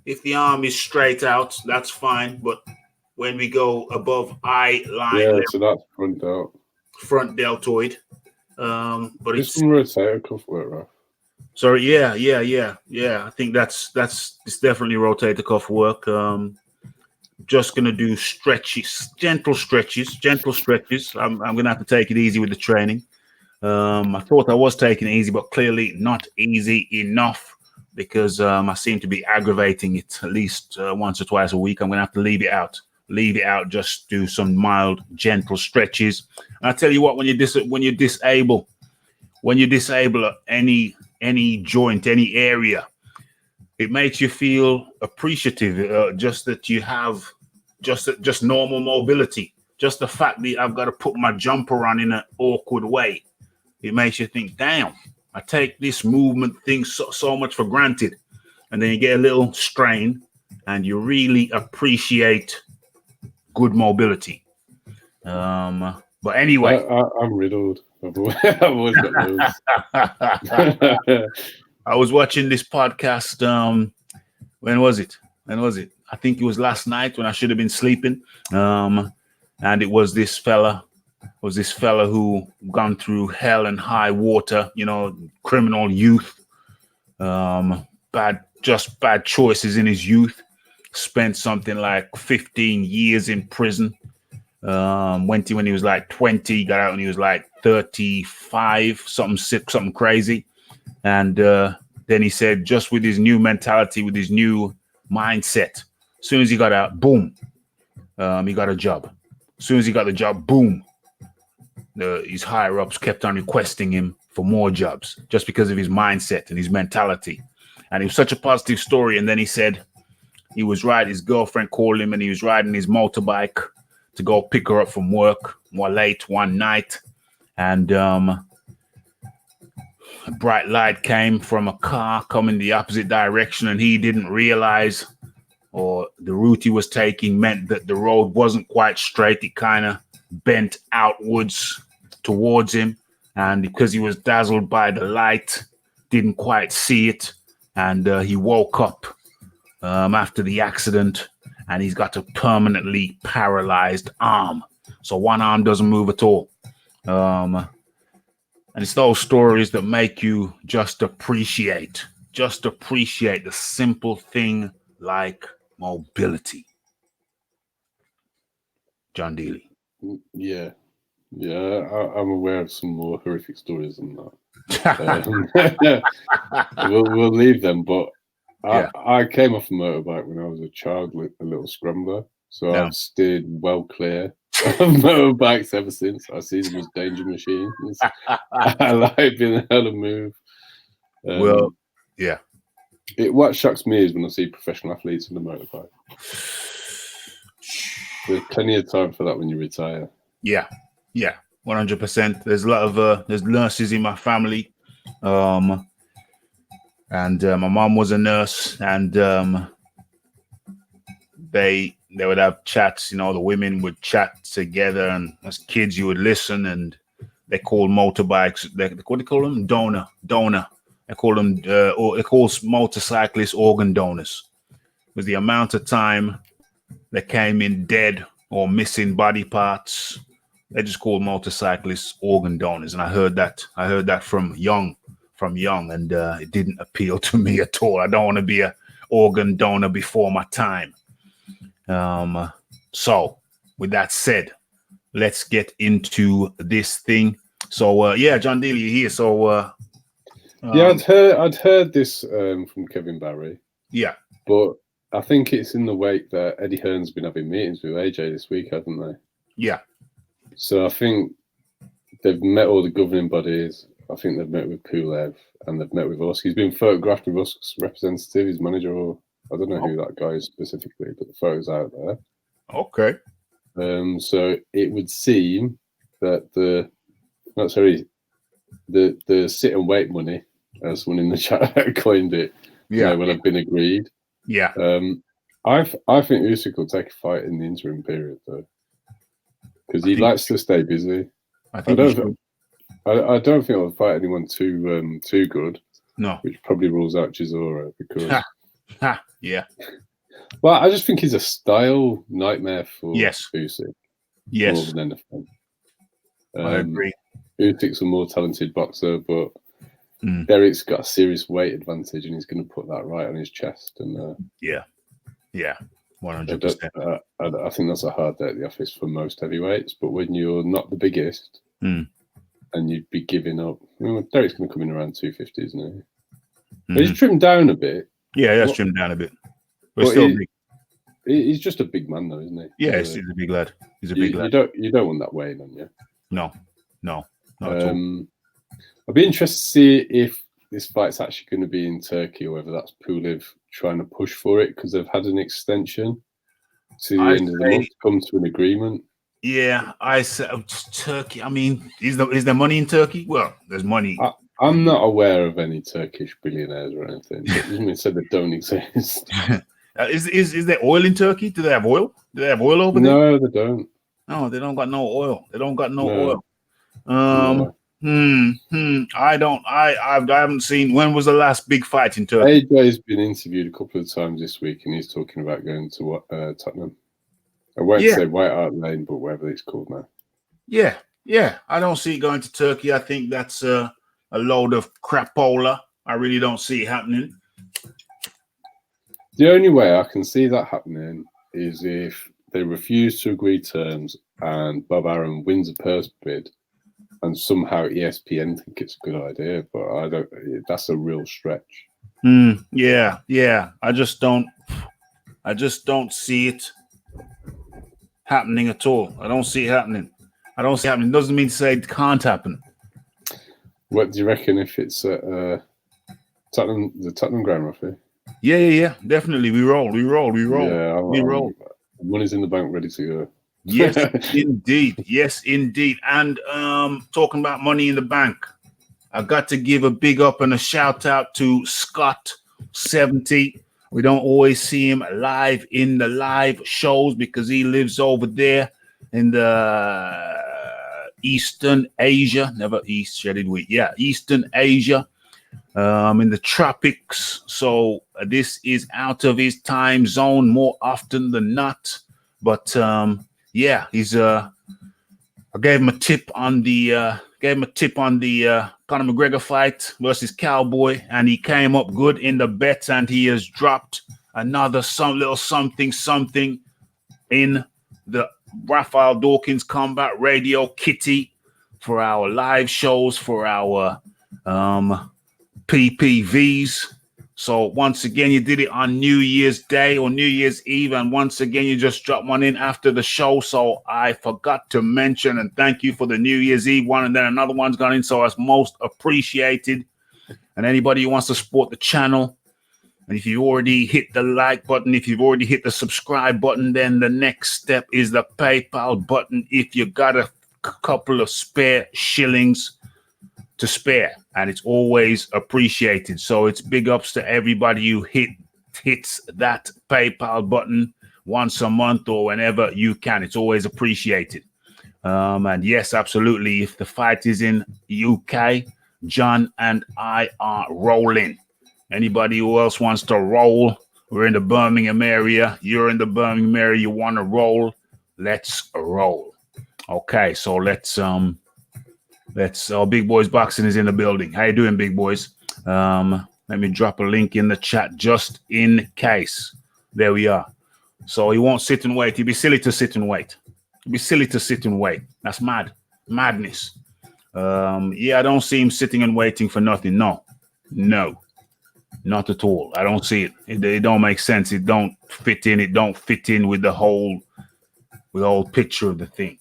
Speaker 4: if the arm is straight out, that's fine. But when we go above eye line,
Speaker 5: so that's front
Speaker 4: deltoid. But
Speaker 5: it's some rotator cuff work, right?
Speaker 4: Sorry, yeah. I think it's definitely rotator cuff work. Just gonna do stretches, gentle stretches. I'm gonna have to take it easy with the training. I thought I was taking it easy, but clearly not easy enough because I seem to be aggravating it at least once or twice a week. I'm going to have to leave it out. Leave it out. Just do some mild, gentle stretches. And I tell you what, when you disable any joint, any area, it makes you feel appreciative. Just that you have just normal mobility. Just the fact that I've got to put my jumper on in an awkward way. It makes you think, damn, I take this movement thing so much for granted. And then you get a little strain and you really appreciate good mobility. But anyway.
Speaker 5: I'm riddled. I've always got those.
Speaker 4: I was watching this podcast. When was it? I think it was last night when I should have been sleeping. And it was this fella who gone through hell and high water, criminal youth, bad choices in his youth, spent something like 15 years in prison. Went when he was like 20, got out when he was like 35, something crazy. And then he said, just with his new mentality, with his new mindset, as soon as he got out, boom, he got a job. As soon as he got the job, boom, his higher ups kept on requesting him for more jobs just because of his mindset and his mentality. And it was such a positive story. And then he said he was riding, his girlfriend called him and he was riding his motorbike to go pick her up from work more late one night. And a bright light came from a car coming the opposite direction, and he didn't realize, or the route he was taking meant that the road wasn't quite straight. It kind of bent outwards towards him. And because he was dazzled by the light, didn't quite see it. And he woke up after the accident, and he's got a permanently paralyzed arm. So one arm doesn't move at all. And it's those stories that make you just appreciate the simple thing like mobility. John Dealey.
Speaker 5: Yeah. I'm aware of some more horrific stories than that. We'll leave them, but I came off a motorbike when I was a child, with a little scrambler. So I've steered well clear of motorbikes ever since. I see them as danger machines. I like being able to move. What shocks me is when I see professional athletes on a motorbike. There's plenty of time for that when you retire. Yeah,
Speaker 4: 100%. There's a lot of there's nurses in my family, and my mom was a nurse, and they would have chats. The women would chat together, and as kids, you would listen. And they call motorbikes. What do they call them? Donor. They call them. Or they call motorcyclists organ donors. With the amount of time they came in dead or missing body parts, they just called motorcyclists organ donors. And I heard that from young, and it didn't appeal to me at all. I don't want to be an organ donor before my time. So with that said, let's get into this thing. So John Dealey, you're here. So
Speaker 5: I'd heard this from Kevin Barry.
Speaker 4: Yeah,
Speaker 5: but I think it's in the wake that Eddie Hearn's been having meetings with AJ this week, haven't they?
Speaker 4: Yeah.
Speaker 5: So I think they've met all the governing bodies. I think they've met with Pulev and they've met with Usk. He's been photographed with Usk's representative, his manager, or I don't know who that guy is specifically, but the photo's out there.
Speaker 4: Okay.
Speaker 5: So it would seem that the sit and wait money, as someone in the chat coined it, will have been agreed.
Speaker 4: Yeah.
Speaker 5: I think Usyk will take a fight in the interim period though, because he likes to stay busy. I don't think he'll fight anyone too good.
Speaker 4: No.
Speaker 5: Which probably rules out Chisora because.
Speaker 4: Yeah.
Speaker 5: Well, I just think he's a style nightmare for Usyk.
Speaker 4: Yes.
Speaker 5: More than anything.
Speaker 4: I agree.
Speaker 5: Usyk's a more talented boxer, but Derek's got a serious weight advantage, and he's going to put that right on his chest. And
Speaker 4: 100%.
Speaker 5: I think that's a hard day at the office for most heavyweights. But when you're not the biggest and and you'd be giving up. Derek's going to come in around 250, isn't he? But
Speaker 4: Mhm.
Speaker 5: he's trimmed down a bit.
Speaker 4: Yeah, that's trimmed down a bit. But
Speaker 5: But
Speaker 4: still big.
Speaker 5: He's just a big man, though, isn't he?
Speaker 4: Yeah, he's a big lad. He's a big lad.
Speaker 5: You don't want that weighing on you.
Speaker 4: No, not at all.
Speaker 5: I'd be interested to see if this fight's actually going to be in Turkey or whether that's Pulev trying to push for it because they've had an extension to the end of the month to come to an agreement.
Speaker 4: Yeah, I said Turkey. I mean, is there money in Turkey? Well, there's money.
Speaker 5: I'm not aware of any Turkish billionaires or anything. But doesn't mean say they don't exist.
Speaker 4: Is there oil in Turkey? Do they have oil? Do they have oil over there?
Speaker 5: No, they don't.
Speaker 4: No, they don't got no oil. They don't got no
Speaker 5: No.
Speaker 4: oil. I haven't seen. When was the last big fight in Turkey?
Speaker 5: AJ's been interviewed a couple of times this week, and he's talking about going to Tottenham. I won't say White Hart Lane, but whatever it's called now.
Speaker 4: Yeah. I don't see it going to Turkey. I think that's a load of crapola. I really don't see it happening.
Speaker 5: The only way I can see that happening is if they refuse to agree terms and Bob Arum wins a purse bid, and somehow ESPN think it's a good idea. But I don't. That's a real stretch.
Speaker 4: Yeah. I just don't see it happening at all. I don't see it happening. Doesn't mean to say it can't happen.
Speaker 5: What do you reckon if it's at Tottenham, the Tottenham ground, Raphie?
Speaker 4: Yeah. Definitely. We roll.
Speaker 5: Yeah,
Speaker 4: we roll.
Speaker 5: Money's in the bank, ready to go.
Speaker 4: Yes, indeed. Yes, indeed. And talking about money in the bank, I got to give a big up and a shout out to Scott 70. We don't always see him live in the live shows because he lives over there in the Eastern Asia. Never East, shaded we. Yeah, Eastern Asia. In the tropics. So this is out of his time zone more often than not. But he's I gave him a tip on the Conor McGregor fight versus Cowboy, and he came up good in the bets, and he has dropped another little something in the Raphael Dawkins Combat Radio kitty for our live shows, for our PPVs. So once again, you did it on New Year's Day or New Year's Eve, and once again, you just dropped one in after the show. So I forgot to mention and thank you for the New Year's Eve one, and then another one's gone in. So it's most appreciated. And anybody who wants to support the channel, and if you've already hit the like button, if you've already hit the subscribe button, then the next step is the PayPal button. If you got a couple of spare shillings to spare, and it's always appreciated. So it's big ups to everybody who hits that PayPal button once a month or whenever you can. It's always appreciated. And yes, absolutely. If the fight is in UK, John and I are rolling. Anybody who else wants to roll, we're in the Birmingham area. You're in the Birmingham area. You want to roll? Let's roll. Okay, so let's Big Boys Boxing is in the building. How you doing, Big Boys? Let me drop a link in the chat just in case. There we are. So he won't sit and wait. He'd be silly to sit and wait. That's madness. I don't see him sitting and waiting for nothing. No, not at all. I don't see it. It don't make sense. It don't fit in. It don't fit in with the whole picture of the thing.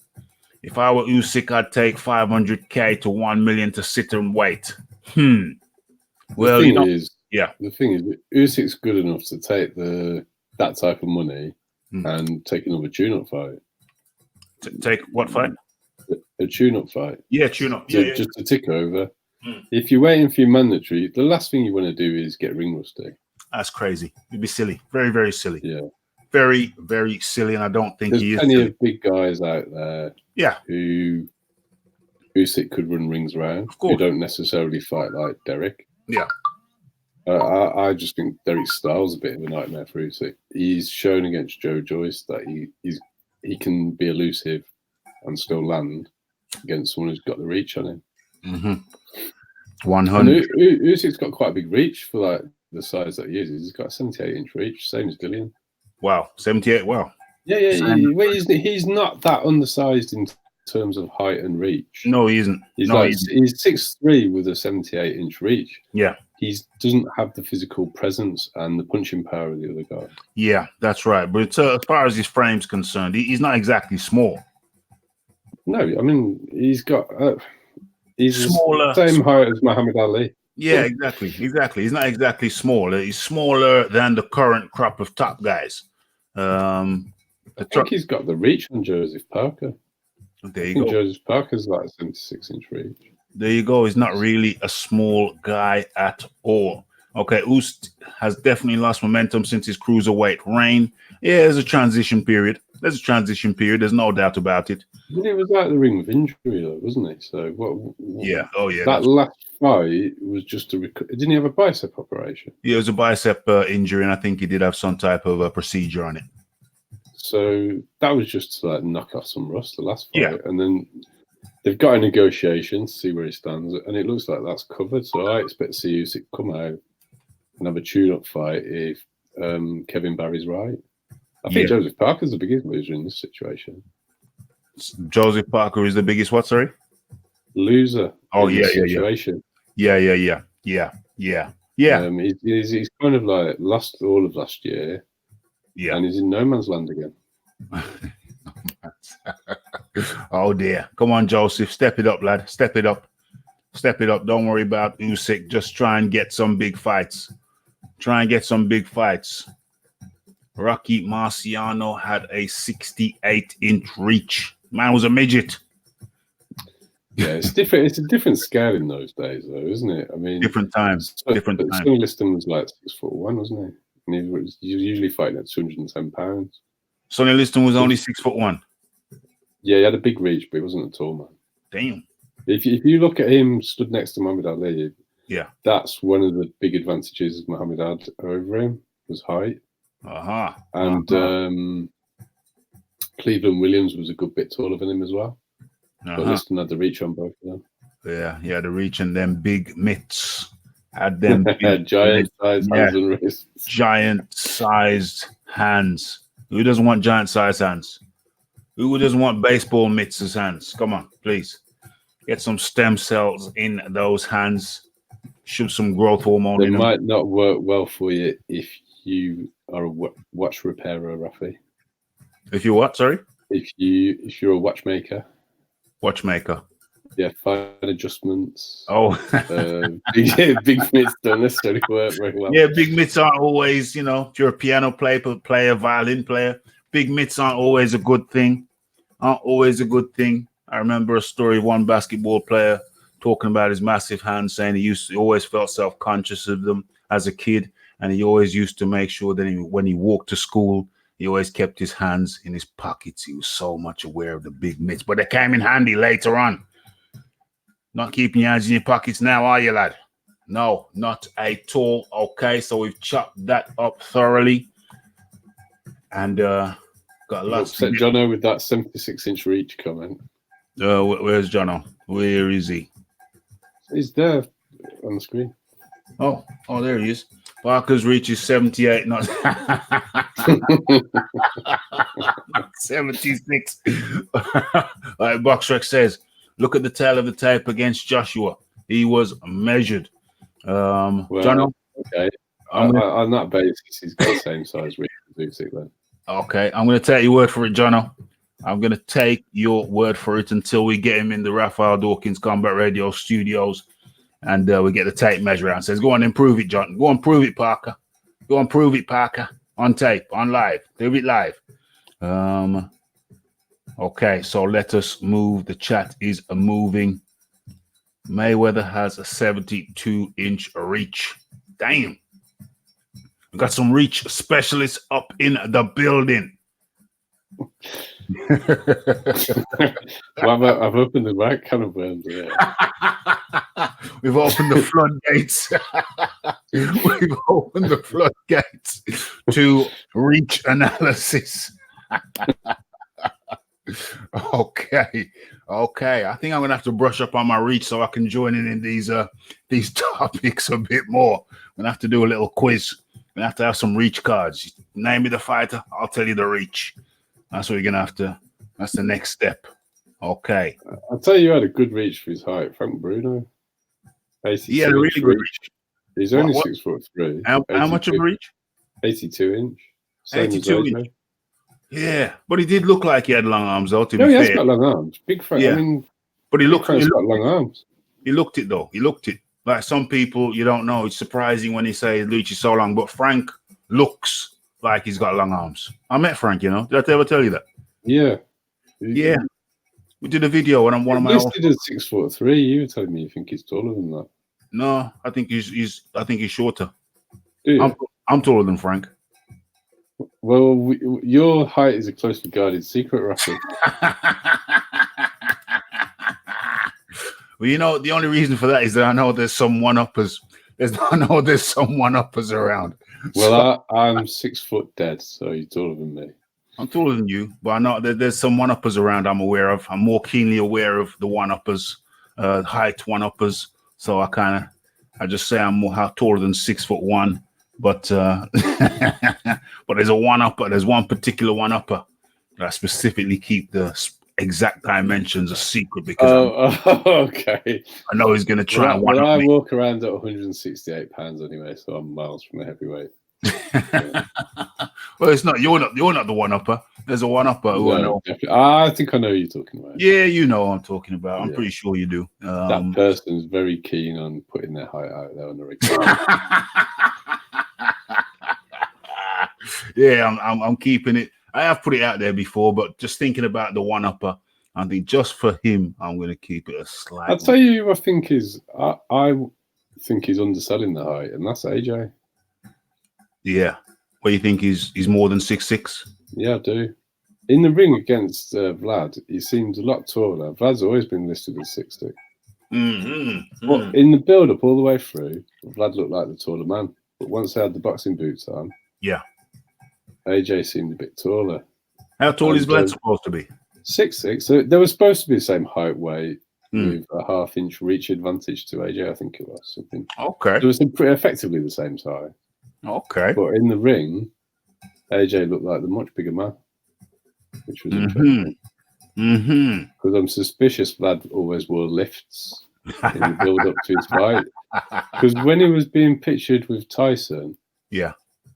Speaker 4: If I were Usyk, I'd take 500K to 1 million to sit and wait. Well,
Speaker 5: the thing is, Usyk's good enough to take that type of money and take another tune-up fight.
Speaker 4: Take what fight?
Speaker 5: A tune-up fight.
Speaker 4: Yeah, tune-up.
Speaker 5: Just to tick over. If you're waiting for your mandatory, the last thing you want to do is get ring rusty.
Speaker 4: That's crazy. It'd be silly. Very, very silly.
Speaker 5: Yeah.
Speaker 4: Very, very silly, and I don't think
Speaker 5: There's
Speaker 4: he is.
Speaker 5: There's plenty of big guys out there.
Speaker 4: Yeah.
Speaker 5: Who Usyk could run rings around.
Speaker 4: Of course.
Speaker 5: Who don't necessarily fight like Derek.
Speaker 4: Yeah.
Speaker 5: I just think Derek's style's a bit of a nightmare for Usyk. He's shown against Joe Joyce that he can be elusive and still land against someone who's got the reach on him.
Speaker 4: 100.
Speaker 5: Usyk's got quite a big reach for like the size that he is. He's got a 78-inch reach, same as Dillian.
Speaker 4: Wow, 78. Wow.
Speaker 5: Yeah. He's not that undersized in terms of height and reach.
Speaker 4: No, he isn't.
Speaker 5: He's
Speaker 4: no,
Speaker 5: like he's 6'3" with a 78-inch reach.
Speaker 4: Yeah.
Speaker 5: He doesn't have the physical presence and the punching power of the other guy.
Speaker 4: Yeah, that's right. But as far as his frame's concerned, he's not exactly small.
Speaker 5: No, I mean he's got he's
Speaker 4: Smaller,
Speaker 5: the same height as Muhammad Ali.
Speaker 4: Yeah, exactly. He's not exactly small. He's smaller than the current crop of top guys.
Speaker 5: I think he's got the reach on Joseph Parker.
Speaker 4: There you go.
Speaker 5: Joseph Parker's like 76-inch reach.
Speaker 4: There you go. He's not really a small guy at all. Okay, Oost has definitely lost momentum since his cruiserweight reign. Yeah, there's a transition period. There's no doubt about it.
Speaker 5: It was out of the ring with injury, though, wasn't he? So what?
Speaker 4: Yeah. Oh, yeah.
Speaker 5: That last fight was just a. Didn't he have a bicep operation?
Speaker 4: Yeah, it was a bicep injury, and I think he did have some type of a procedure on it.
Speaker 5: So that was just to like knock off some rust the last fight,
Speaker 4: Yeah.
Speaker 5: and then they've got a negotiation to see where he stands, and it looks like that's covered. So I expect to see Usyk come out and have a tune-up fight if Kevin Barry's right. I think Joseph Parker's the biggest loser in this situation.
Speaker 4: Joseph Parker is the biggest what? Sorry,
Speaker 5: loser.
Speaker 4: Oh
Speaker 5: in
Speaker 4: yeah,
Speaker 5: this situation.
Speaker 4: Yeah.
Speaker 5: He's kind of like lost all of last year.
Speaker 4: Yeah,
Speaker 5: and he's in no man's land again.
Speaker 4: Oh dear. Come on, Joseph. Step it up, lad. Step it up. Don't worry about Usyk. Just try and get some big fights. Rocky Marciano had a 68-inch reach. Man was a midget.
Speaker 5: Yeah, it's different. It's a different scale in those days, though, isn't it? I mean,
Speaker 4: different times.
Speaker 5: Sonny Liston was like 6'1", wasn't he? And he was usually fighting at 210 pounds.
Speaker 4: Sonny Liston was only 6'1".
Speaker 5: Yeah, he had a big reach, but he wasn't a tall man.
Speaker 4: Damn.
Speaker 5: If you look at him stood next to Muhammad Ali,
Speaker 4: yeah,
Speaker 5: that's one of the big advantages Muhammad had over him was height. And Cleveland Williams was a good bit taller than him as well. But Liston had the reach on both of them.
Speaker 4: Yeah, the reach and them big mitts. Had them
Speaker 5: giant-sized hands and wrists.
Speaker 4: Giant-sized hands. Who doesn't want giant-sized hands? Who doesn't want baseball mitts as hands? Come on, please. Get some stem cells in those hands. Shoot some growth hormone in them.
Speaker 5: It might not work well for you if you are a watch repairer, Raphie.
Speaker 4: If you what? Sorry?
Speaker 5: If you're a watchmaker.
Speaker 4: Watchmaker.
Speaker 5: Yeah, fine adjustments.
Speaker 4: Oh,
Speaker 5: big mitts don't necessarily work very well.
Speaker 4: Yeah, big mitts aren't always, if you're a piano player, violin player, big mitts aren't always a good thing. I remember a story of one basketball player talking about his massive hands, saying he always felt self-conscious of them as a kid, and he always used to make sure that when he walked to school, he always kept his hands in his pockets. He was so much aware of the big mitts, but they came in handy later on. Not keeping your hands in your pockets now, are you, lad? No, not at all. Okay, so we've chopped that up thoroughly. And got lots.
Speaker 5: Upset Jono with that 76-inch reach comment.
Speaker 4: Where's Jono? Where is he?
Speaker 5: He's there on the screen.
Speaker 4: Oh, there he is. Parker's reach is 78, not 76. Like Boxrec says, look at the tail of the tape against Joshua. He was measured. Jono,
Speaker 5: okay. On that basis, he's got the same size reach as Usyk then. Okay,
Speaker 4: I'm going to take your word for it, Jono. I'm going to take your word for it until we get him in the Raphael Dawkins Combat Radio studios and we get the tape measure out. Says, go on and prove it, John. Go on, prove it, Parker. Go on, prove it, Parker. On tape, on live. Do it live. Okay, so let us move. The chat is moving. Mayweather has a 72-inch reach. Damn. We got some reach specialists up in the building.
Speaker 5: Well, I've opened the right kind of worms here.
Speaker 4: We've opened the floodgates. We've opened the floodgates to reach analysis. Okay. I think I'm gonna have to brush up on my reach so I can join in these topics a bit more. I'm gonna have to do a little quiz. I'm gonna have to have some reach cards. Name me the fighter, I'll tell you the reach. That's what you're gonna have to. That's the next step. Okay.
Speaker 5: I'll tell you, had a good reach for his height. Frank Bruno, 82
Speaker 4: He had a really
Speaker 5: inch
Speaker 4: good
Speaker 5: reach. He's only
Speaker 4: What?
Speaker 5: 6'3".
Speaker 4: How much of a reach?
Speaker 5: 82 inch. Same
Speaker 4: 82
Speaker 5: as AJ.
Speaker 4: inch. Yeah, but he did look like he had long arms, though. To
Speaker 5: No,
Speaker 4: be
Speaker 5: he has
Speaker 4: fair,
Speaker 5: got long arms. Big Frank.
Speaker 4: Yeah.
Speaker 5: I mean,
Speaker 4: but he
Speaker 5: Big
Speaker 4: looked.
Speaker 5: Frank's got long arms.
Speaker 4: He looked it though. He looked it. Like some people, you don't know. It's surprising when they say Luch is so long, but Frank looks like he's got long arms. I met Frank. You know, did I ever tell you that?
Speaker 5: Yeah.
Speaker 4: Yeah. We did a video and I'm one of my.
Speaker 5: Listed as 6'3". You were telling me you think he's taller than that.
Speaker 4: No, I think he's shorter.
Speaker 5: Do you?
Speaker 4: I'm taller than Frank.
Speaker 5: Well, your height is a closely guarded secret, Raphie.
Speaker 4: Well, you know, the only reason for that is that I know there's some one-uppers. I know there's some one-uppers around.
Speaker 5: Well, I'm 6 foot dead, so you're taller than me.
Speaker 4: I'm taller than you, but I know that there's some one-uppers around I'm aware of. I'm more keenly aware of the one-uppers, height one-uppers. So I just say I'm more taller than 6'1", but but there's a one-upper. There's one particular one-upper that I specifically keep the exact dimensions a secret because
Speaker 5: okay.
Speaker 4: I know he's going to try and
Speaker 5: one-up
Speaker 4: me.
Speaker 5: I walk around at 168 pounds anyway, so I'm miles from a heavyweight. Yeah.
Speaker 4: Well, it's not. You're not the one-upper. There's a one-upper who I know.
Speaker 5: I think I know who you're talking about.
Speaker 4: Yeah, you know what I'm talking about. I'm pretty sure you do.
Speaker 5: That person is very keen on putting their height out there on the regular.
Speaker 4: Yeah, I'm keeping it. I have put it out there before, but just thinking about the one-upper, I think just for him, I'm going to keep it a slight.
Speaker 5: I'll tell you who I think is. I think he's underselling the height, and that's AJ.
Speaker 4: Yeah. What do you think? He's more than 6'6"?
Speaker 5: Yeah, I do. In the ring against Vlad, he seems a lot taller. Vlad's always been listed as 6'6". But in the build-up all the way through, Vlad looked like the taller man. But once they had the boxing boots on,
Speaker 4: yeah,
Speaker 5: AJ seemed a bit taller.
Speaker 4: How tall is Vlad supposed to be?
Speaker 5: 6'6". So they were supposed to be the same height, weight, with a half-inch reach advantage to AJ. I think it was something.
Speaker 4: Okay.
Speaker 5: It was pretty effectively the same size.
Speaker 4: Okay.
Speaker 5: But in the ring, AJ looked like the much bigger man, which was interesting. Because I'm suspicious Vlad always wore lifts in the build-up to his fight. Because when he was being pictured with Tyson,
Speaker 4: yeah,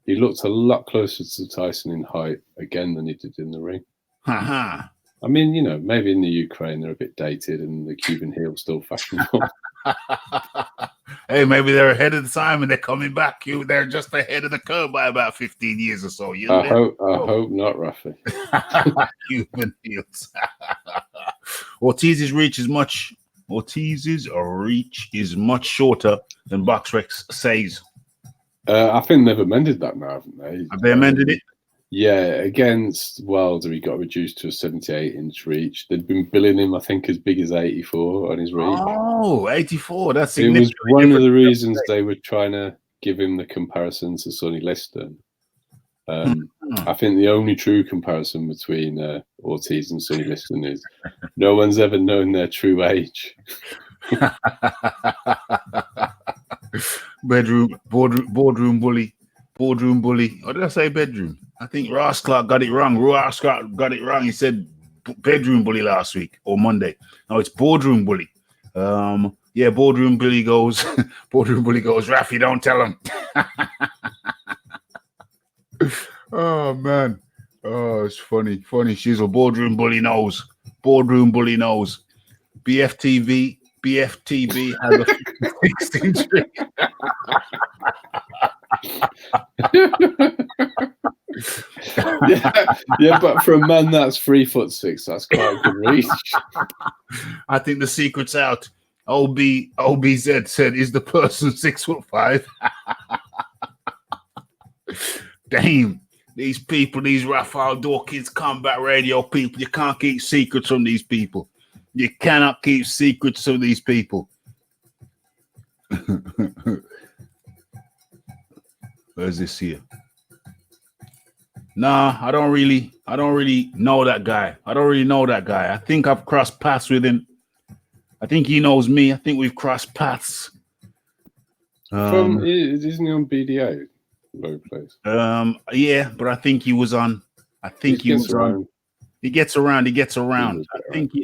Speaker 5: he looked a lot closer to Tyson in height again than he did in the ring. I mean, you know, maybe in the Ukraine they're a bit dated and the Cuban heel's still fashionable.
Speaker 4: Hey, maybe they're ahead of the time and they're coming back. They're just ahead of the curve by about 15 years or so.
Speaker 5: I hope not, Raphie.
Speaker 4: Cuban heels. Ortiz's reach is much shorter than BoxRec says.
Speaker 5: I think they've amended that now, haven't they?
Speaker 4: Have they amended it?
Speaker 5: Yeah, against Wilder, he got reduced to a 78-inch reach. They'd been billing him, I think, as big as 84 on his reach.
Speaker 4: Oh, 84. That's
Speaker 5: it was one of the reasons they were trying to give him the comparison to Sonny Liston. I think the only true comparison between Ortiz and Sonny Liston is no one's ever known their true age.
Speaker 4: Boardroom bully. Or did I say bedroom? I think Ross Clark got it wrong. He said bedroom bully last week or Monday. No, it's boardroom bully. Yeah, boardroom bully goes. Raphie, don't tell him. Oh man. Oh, it's funny. Shizzle. Boardroom bully knows. BFTV has a 16 inch.
Speaker 5: yeah, but for a man that's 3'6", that's quite a good reach.
Speaker 4: I think the secret's out. OBZ said, "Is the person 6'5"?" Damn, these people, these Raphie Dawkins Combat Radio people, you can't keep secrets from these people. You cannot keep secrets from these people. Where's this here? Nah, I don't really know that guy. I think I've crossed paths with him. I think he knows me. I think we've crossed paths.
Speaker 5: Isn't he on BDA? Low place.
Speaker 4: Yeah, but I think he was on. He gets around.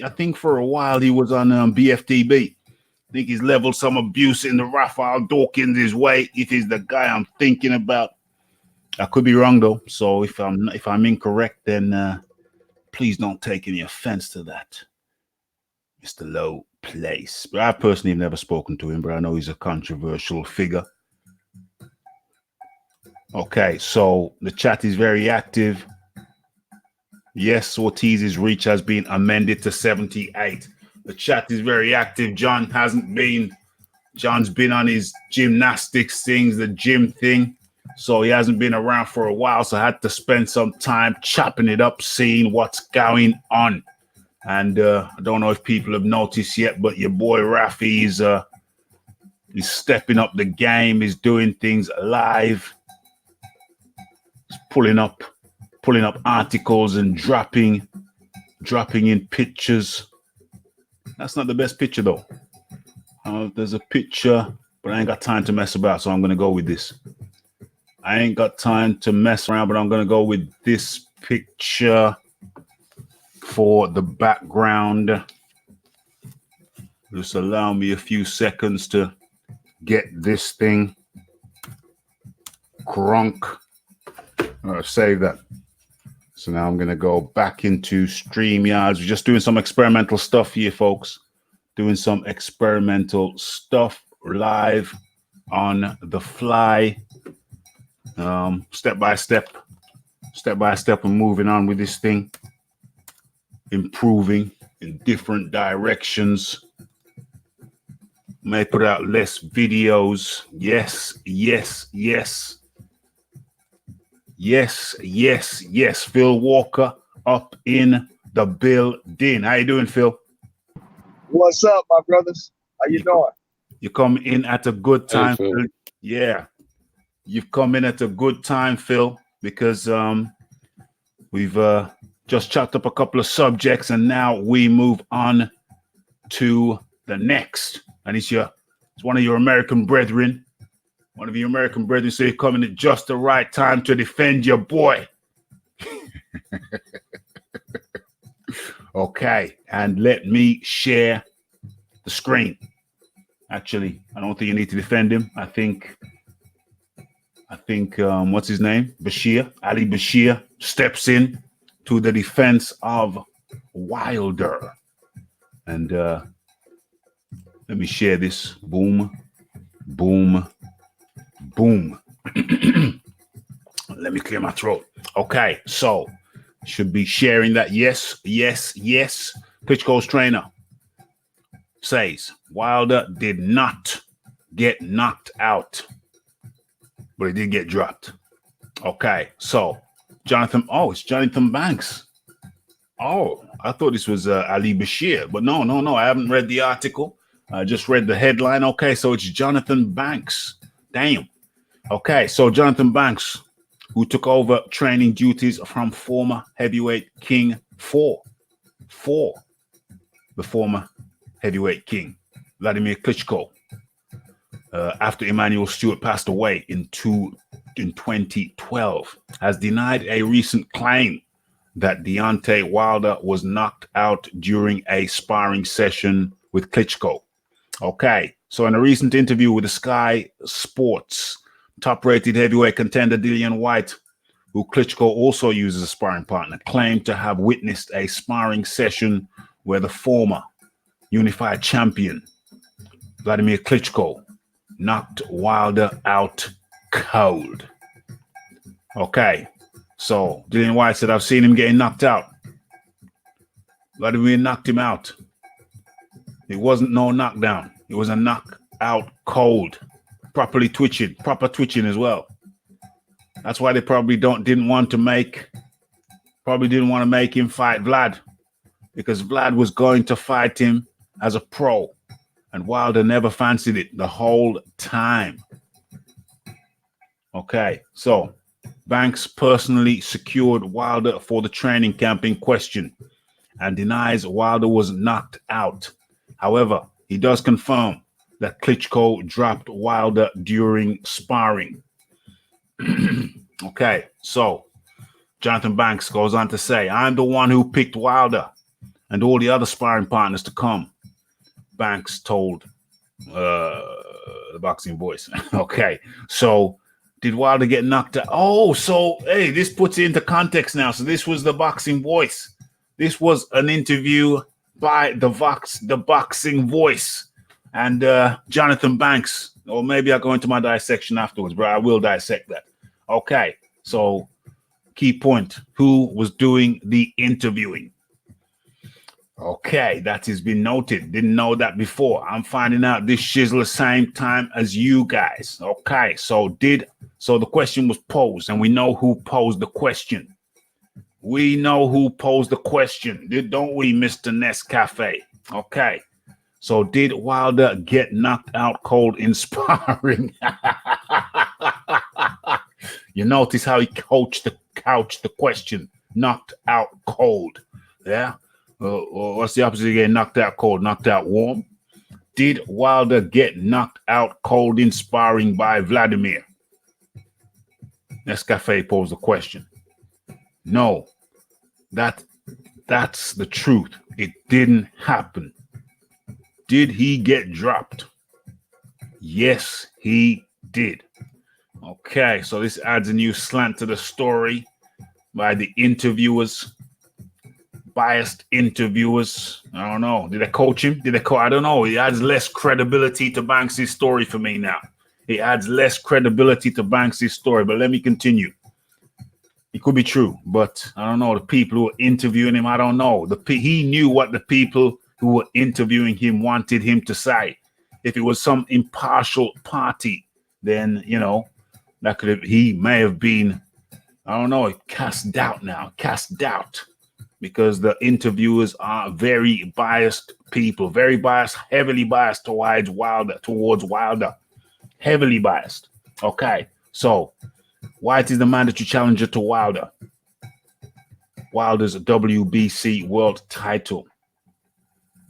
Speaker 4: I think for a while he was on BFTB. I think he's leveled some abuse in the Raphie Dawkins' way. If he's the guy I'm thinking about, I could be wrong though. So if I'm incorrect, then please don't take any offense to that, Mr. Low Place. But I personally have never spoken to him, but I know he's a controversial figure. Okay, so the chat is very active. Yes, Ortiz's reach has been amended to 78. The chat is very active. John's been on his gymnastics things, the gym thing. So he hasn't been around for a while. So I had to spend some time chopping it up, seeing what's going on. And I don't know if people have noticed yet, but your boy Raphie is stepping up the game. He's doing things live. He's pulling up articles and dropping in pictures. That's not the best picture though. There's a picture, but I ain't got time to mess about, so I'm gonna go with this. I ain't got time to mess around, but I'm gonna go with this picture for the background. Just allow me a few seconds to get this thing crunk. Save that. So now I'm going to go back into StreamYards. We're just doing some experimental stuff here, folks. Doing some experimental stuff live on the fly. Step by step, we're moving on with this thing. Improving in different directions. May put out less videos. Yes. Yes. Phil Walker up in the building. How you doing, Phil?
Speaker 6: What's up, my brothers? How you doing?
Speaker 4: You come in at a good time,
Speaker 5: Hey, Phil.
Speaker 4: Phil. Yeah. You've come in at a good time, Phil, because we've just chopped up a couple of subjects and now we move on to the next. And it's one of your American brethren. One of your American brethren say you're coming at just the right time to defend your boy. Okay, and let me share the screen. Actually, I don't think you need to defend him. I think what's his name? Ali Bashir steps in to the defense of Wilder. And let me share this. Boom. Let me clear my throat. Okay, so should be sharing that. Yes. Klitschko's trainer says Wilder did not get knocked out, but he did get dropped. Okay, so it's Jonathan Banks. Oh, I thought this was Ali Bashir, but no. I haven't read the article. I just read the headline. Okay, so it's Jonathan Banks. Damn. Okay, so Jonathan Banks, who took over training duties from former heavyweight king for the former heavyweight king, Vladimir Klitschko, after Emmanuel Stewart passed away in 2012, has denied a recent claim that Deontay Wilder was knocked out during a sparring session with Klitschko. Okay, so in a recent interview with the Sky Sports, top-rated heavyweight contender Dillian Whyte, who Klitschko also uses as a sparring partner, claimed to have witnessed a sparring session where the former unified champion, Vladimir Klitschko, knocked Wilder out cold. Okay, so Dillian Whyte said, I've seen him getting knocked out. Vladimir knocked him out. It wasn't no knockdown. It was a knockout cold. Proper twitching as well. That's why they probably didn't want to make him fight Vlad, because Vlad was going to fight him as a pro, and Wilder never fancied it the whole time. Okay, so Banks personally secured Wilder for the training camp in question and denies Wilder was knocked out. However, he does confirm that Klitschko dropped Wilder during sparring. Okay, so Jonathan Banks goes on to say, I'm the one who picked Wilder and all the other sparring partners to come. Banks told the Boxing Voice. Okay, so did Wilder get knocked out? Oh, so hey, this puts it into context now. So this was the Boxing Voice. This was an interview by the Boxing Voice and Jonathan Banks. Or maybe I'll go into my dissection afterwards, but I will dissect that. Okay, so key point: who was doing the interviewing? Okay, that has been noted. Didn't know that before. I'm finding out this shizzle the same time as you guys. Okay, so the question was posed, and we know who posed the question. We know who posed the question, don't we, Mr. Nescafe? Okay, so did Wilder get knocked out cold in sparring? You notice how he couched the question, knocked out cold. Yeah. What's the opposite of getting knocked out cold? Knocked out warm? Did Wilder get knocked out cold in sparring by Vladimir? Nescafe posed the question. No, that's the truth. It didn't happen. Did he get dropped? Yes, he did. Okay, so this adds a new slant to the story by the interviewers. Biased interviewers. I don't know. Did they coach him? I don't know. It adds less credibility to Banks' story for me now. It adds less credibility to Banks' story. But let me continue. It could be true, but I don't know. The people who were interviewing him, I don't know. He knew what the people who were interviewing him wanted him to say. If it was some impartial party, then, you know, he may have been, I don't know, cast doubt now. Cast doubt. Because the interviewers are very biased people, very biased, heavily biased towards Wilder, heavily biased. Okay, so White is the mandatory challenger to Wilder. Wilder's WBC world title.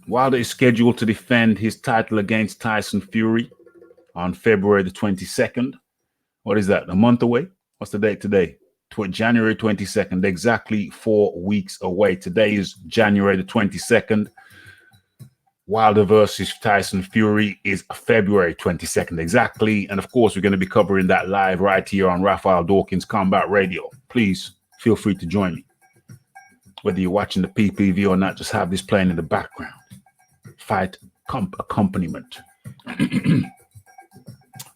Speaker 4: Wilder is scheduled to defend his title against Tyson Fury on February the 22nd. What is that, a month away? What's the date today? January 22nd, exactly 4 weeks away. Today is January the 22nd. Wilder versus Tyson Fury is February 22nd, exactly. And of course, we're going to be covering that live right here on Raphael Dawkins Combat Radio. Please feel free to join me. Whether you're watching the PPV or not, just have this playing in the background. Fight accompaniment.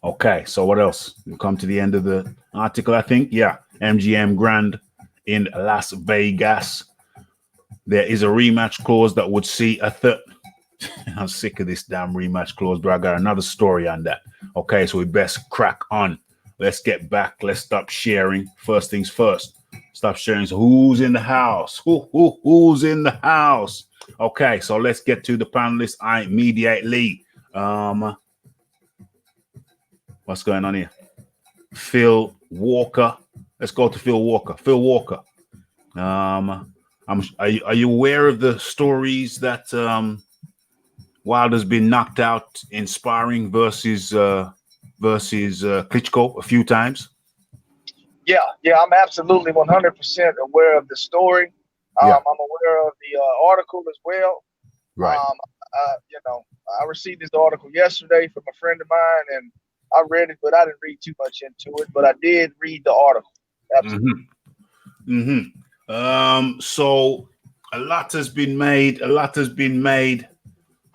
Speaker 4: Okay, so what else? We'll come to the end of the article, I think. Yeah. MGM Grand in Las Vegas. There is a rematch clause that would see a third. I'm sick of this damn rematch clause, but I got another story on that. Okay, so we best crack on. Let's get back. Let's stop sharing. First things first. Stop sharing. So who's in the house? Who's in the house? Okay, so let's get to the panelists immediately. What's going on here? Phil Walker. Let's go to Phil Walker. Phil Walker. Are you aware of the stories that Wilder's been knocked out in sparring versus Klitschko a few times?
Speaker 6: Yeah, I'm absolutely 100% aware of the story. I'm aware of the article as well.
Speaker 4: Right.
Speaker 6: I received this article yesterday from a friend of mine, and I read it, but I didn't read too much into it. But I did read the article. Absolutely.
Speaker 4: So a lot has been made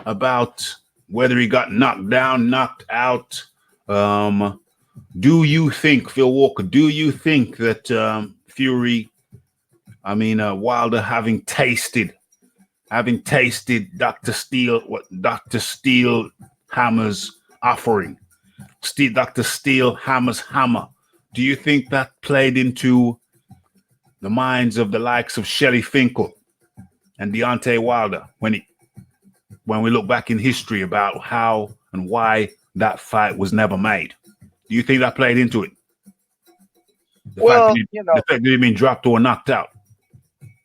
Speaker 4: about whether he got knocked down, knocked out. Do you think, Phil Walker, that Wilder having tasted Dr. Steel Hammer's offering, Dr. Steel Hammer's hammer, do you think that played into the minds of the likes of Shelley Finkel and Deontay Wilder when we look back in history about how and why that fight was never made? Do you think that played into it? The fact that he'd been dropped or knocked out.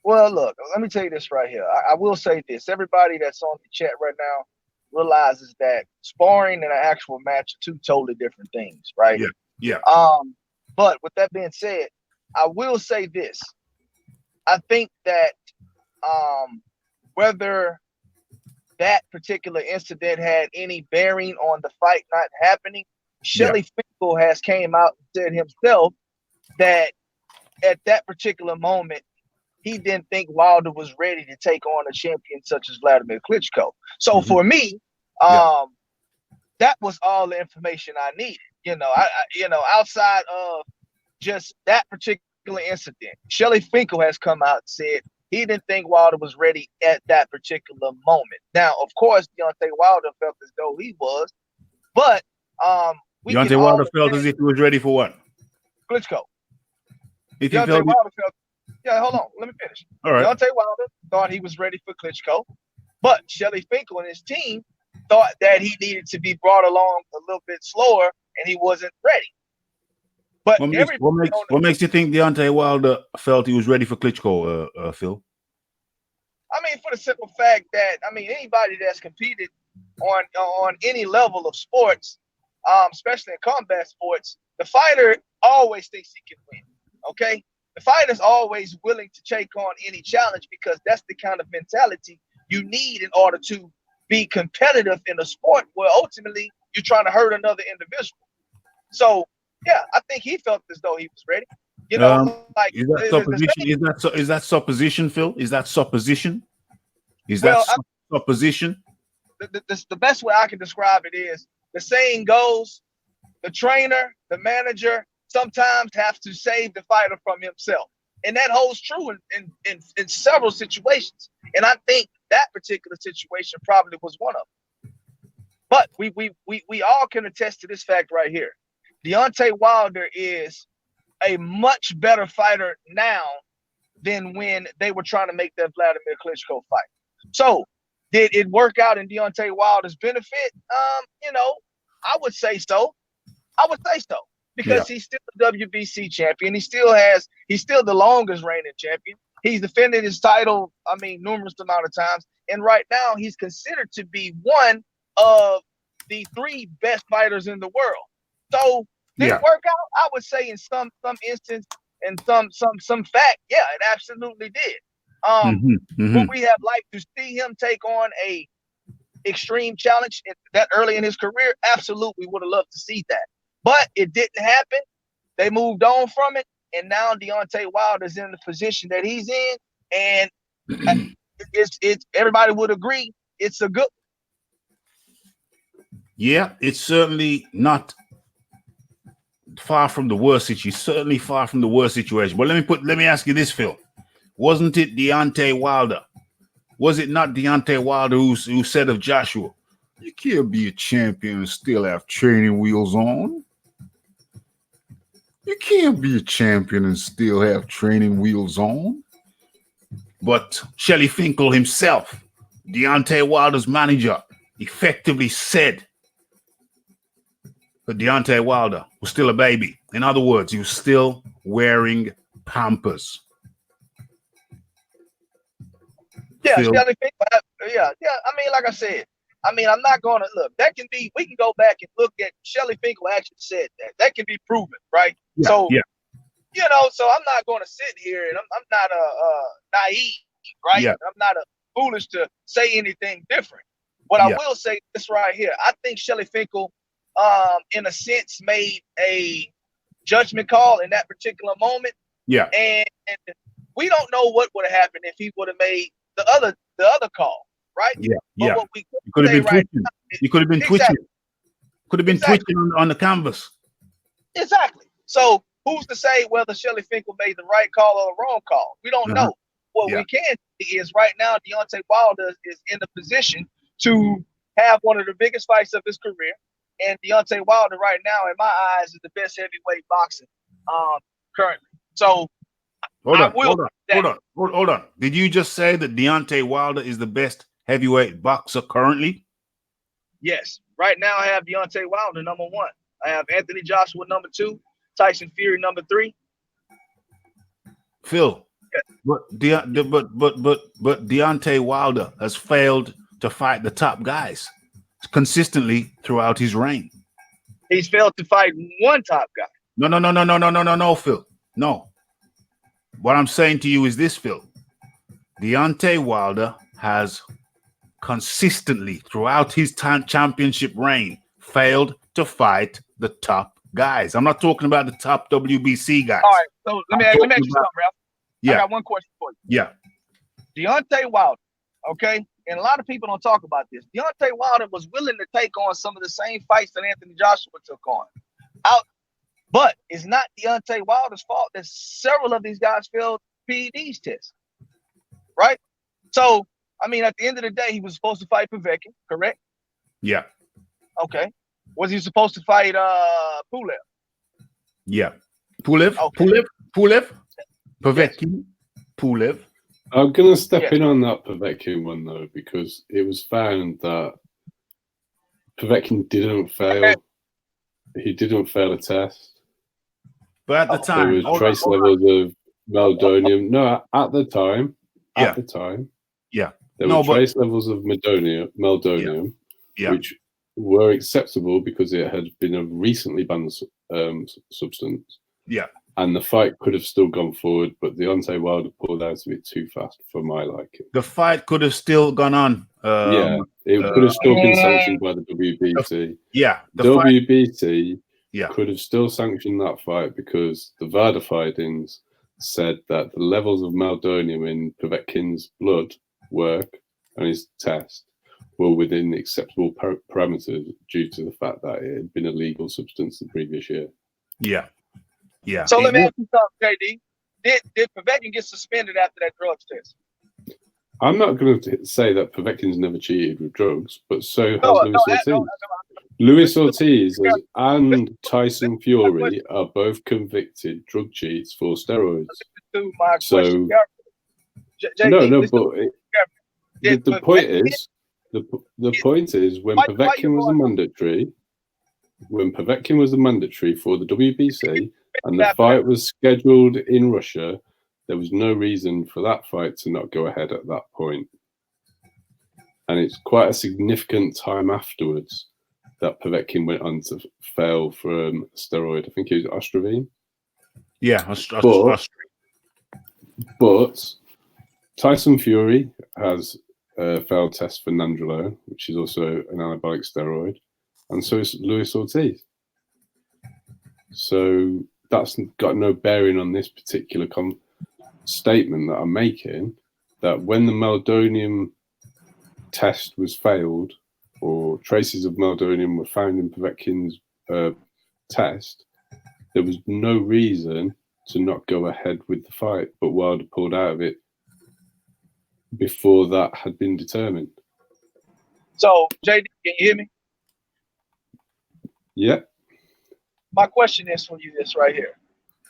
Speaker 6: Well, look, let me tell you this right here. I will say this. Everybody that's on the chat right now realizes that sparring and an actual match are two totally different things, right?
Speaker 4: Yeah.
Speaker 6: But with that being said, I will say this. I think that whether that particular incident had any bearing on the fight not happening, Shelly Finkel has came out and said himself that at that particular moment, he didn't think Wilder was ready to take on a champion such as Vladimir Klitschko. So for me, that was all the information I needed. Outside of just that particular incident, Shelly Finkel has come out and said he didn't think Wilder was ready at that particular moment. Now, of course, Deontay Wilder felt as though he was, but
Speaker 4: Deontay Wilder felt as if he was ready for what?
Speaker 6: Klitschko.
Speaker 4: Deontay
Speaker 6: Wilder felt. Yeah, hold on. Let me finish.
Speaker 4: All right.
Speaker 6: Deontay Wilder thought he was ready for Klitschko, but Shelly Finkel and his team thought that he needed to be brought along a little bit slower, and he wasn't ready. But
Speaker 4: what makes you think Deontay Wilder felt he was ready for Klitschko, Phil?
Speaker 6: I mean, for the simple fact that anybody that's competed on any level of sports, especially in combat sports, the fighter always thinks he can win. Okay, the fighter's always willing to take on any challenge because that's the kind of mentality you need in order to be competitive in a sport where ultimately you're trying to hurt another individual. So yeah, I think he felt as though he was ready. Is
Speaker 4: that supposition? Is that supposition, Phil? Is that supposition? Supposition?
Speaker 6: The best way I can describe it is the saying goes: the trainer, the manager, sometimes have to save the fighter from himself, and that holds true in several situations. And I think that particular situation probably was one of them. But we all can attest to this fact right here. Deontay Wilder is a much better fighter now than when they were trying to make that Vladimir Klitschko fight. So did it work out in Deontay Wilder's benefit? I would say so. Because he's still the WBC champion. He's still the longest reigning champion. He's defended his title, numerous amount of times. And right now he's considered to be one of the 3 best fighters in the world. So did it work out? I would say in some instance and some fact, yeah, it absolutely did. Would we have liked to see him take on a extreme challenge that early in his career? Absolutely would have loved to see that. But it didn't happen. They moved on from it, and now Deontay Wilder is in the position that he's in, and it's everybody would agree it's a good.
Speaker 4: Yeah, it's certainly not far from the worst situation. Certainly far from the worst situation. But let me ask you this, Phil. Wasn't it Deontay Wilder? Was it not Deontay Wilder who said of Joshua, "You can't be a champion and still have training wheels on"? You can't be a champion and still have training wheels on. But Shelly Finkel himself, Deontay Wilder's manager, effectively said that Deontay Wilder was still a baby. In other words, he was still wearing Pampers.
Speaker 6: Yeah, Shelly Finkel. Yeah. Like I said, I'm not going to look. We can go back and look at Shelly Finkel actually said that. That can be proven, right?
Speaker 4: Yeah,
Speaker 6: so I'm not going to sit here and I'm not naive, right?
Speaker 4: Yeah.
Speaker 6: I'm not foolish to say anything different. What I will say is right here. I think Shelly Finkel, in a sense, made a judgment call in that particular moment.
Speaker 4: Yeah.
Speaker 6: And we don't know what would have happened if he would have made the other call, right?
Speaker 4: Yeah.
Speaker 6: But what we
Speaker 4: could have been
Speaker 6: right
Speaker 4: twitching.
Speaker 6: now,
Speaker 4: You could have been twitching. Could have been twitching on the canvas.
Speaker 6: Exactly. So who's to say whether Shelly Finkel made the right call or the wrong call? We don't know. What we can see is right now Deontay Wilder is in a position to have one of the biggest fights of his career. And Deontay Wilder right now, in my eyes, is the best heavyweight boxer currently. So
Speaker 4: Hold on. Did you just say that Deontay Wilder is the best heavyweight boxer currently?
Speaker 6: Yes. Right now I have Deontay Wilder number 1. I have Anthony Joshua number 2, Tyson Fury number 3.
Speaker 4: Phil, but Deontay Wilder has failed to fight the top guys consistently throughout his reign.
Speaker 6: He's failed to fight one top guy.
Speaker 4: No, Phil. No. what I'm saying to you is this, Phil. Deontay Wilder has consistently, throughout his championship reign, failed to fight the top guys. I'm not talking about the top WBC guys.
Speaker 6: All right, so let me ask you something, Ralph.
Speaker 4: Yeah.
Speaker 6: I got one question for you.
Speaker 4: Yeah.
Speaker 6: Deontay Wilder, okay? And a lot of people don't talk about this. Deontay Wilder was willing to take on some of the same fights that Anthony Joshua took on. But it's not Deontay Wilder's fault that several of these guys failed PEDs tests, right? So, I mean, at the end of the day, he was supposed to fight Povetkin, correct?
Speaker 4: Yeah.
Speaker 6: Okay. Was he supposed to fight Pulev?
Speaker 4: Yeah. Pulev?
Speaker 6: Okay.
Speaker 4: Pulev? Povetkin? Pulev?
Speaker 5: I'm going to step in on that Povetkin one, though, because it was found that Povetkin didn't fail. He didn't fail a test.
Speaker 4: But at the time,
Speaker 5: there was trace levels of meldonium. No, at the time,
Speaker 4: yeah.
Speaker 5: There were trace levels of meldonium, which were acceptable because it had been a recently banned substance.
Speaker 4: Yeah.
Speaker 5: And the fight could have still gone forward, but Deontay Wilder pulled out of it too fast for my liking.
Speaker 4: The fight could have still gone on.
Speaker 5: It could have still been sanctioned by the WBC.
Speaker 4: The
Speaker 5: WBC
Speaker 4: fight,
Speaker 5: could have still sanctioned that fight because the VADA findings said that the levels of meldonium in Povetkin's blood work and his test were within acceptable parameters due to the fact that it had been a legal substance the previous year.
Speaker 4: Yeah.
Speaker 6: So let me ask you something, JD. Did Povetkin get suspended after that drugs test?
Speaker 5: I'm not going to say that Povetkin's never cheated with drugs, but so has Luis Ortiz. Luis Ortiz and Tyson Fury are both convicted drug cheats for steroids. So, the point is when Povetkin was a mandatory for the WBC and the fight was scheduled in Russia, there was no reason for that fight to not go ahead at that point. And it's quite a significant time afterwards that Povetkin went on to fail from steroid. I think it was Ostrovine.
Speaker 4: Yeah,
Speaker 5: but Tyson Fury has failed tests for nandrolone, which is also an anabolic steroid, and so is Luis Ortiz. So that's got no bearing on this particular statement that I'm making, that when the meldonium test was failed or traces of meldonium were found in Povetkin's test, there was no reason to not go ahead with the fight, but Wilder pulled out of it before that had been determined.
Speaker 6: So, JD, can you hear me?
Speaker 5: Yeah.
Speaker 6: My question is for you this right here.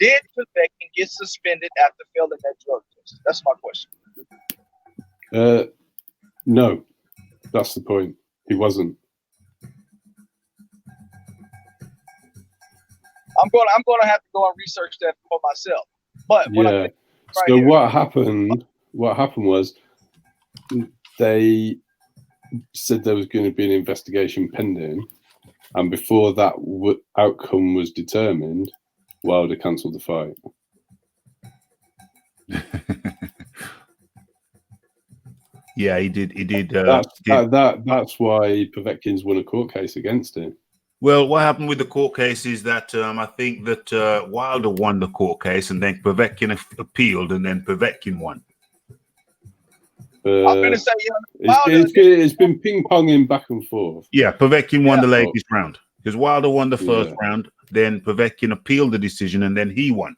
Speaker 6: Did Povetkin get suspended after failing that drug test? That's my question.
Speaker 5: No, that's the point. He wasn't.
Speaker 6: I'm gonna have to go and research that for myself. But
Speaker 5: what happened was they said there was going to be an investigation pending, and before that outcome was determined, Wilder cancelled the fight.
Speaker 4: Yeah, he did.
Speaker 5: That's why Povetkin's won a court case against him.
Speaker 4: Well, what happened with the court case is that I think that Wilder won the court case, and then Povetkin appealed, and then Povetkin won.
Speaker 6: I'm going to say,
Speaker 5: it's been ping-ponging back and forth.
Speaker 4: Yeah, Povetkin won the latest round because Wilder won the first round. Then Povetkin appealed the decision, and then he won.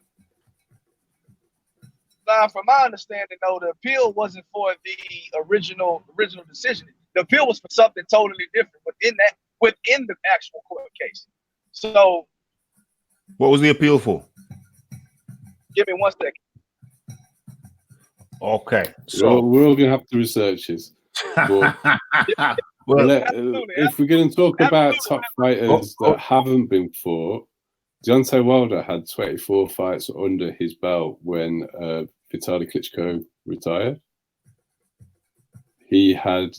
Speaker 6: Now, from my understanding, though, the appeal wasn't for the original decision. The appeal was for something totally different within the actual court case. So,
Speaker 4: what was the appeal for?
Speaker 6: Give me 1 second.
Speaker 4: Okay, so
Speaker 5: we're all going to have to research this. Well, if we're going to talk about top fighters that haven't been fought, Deontay Wilder had 24 fights under his belt when Vitaly Klitschko retired. He had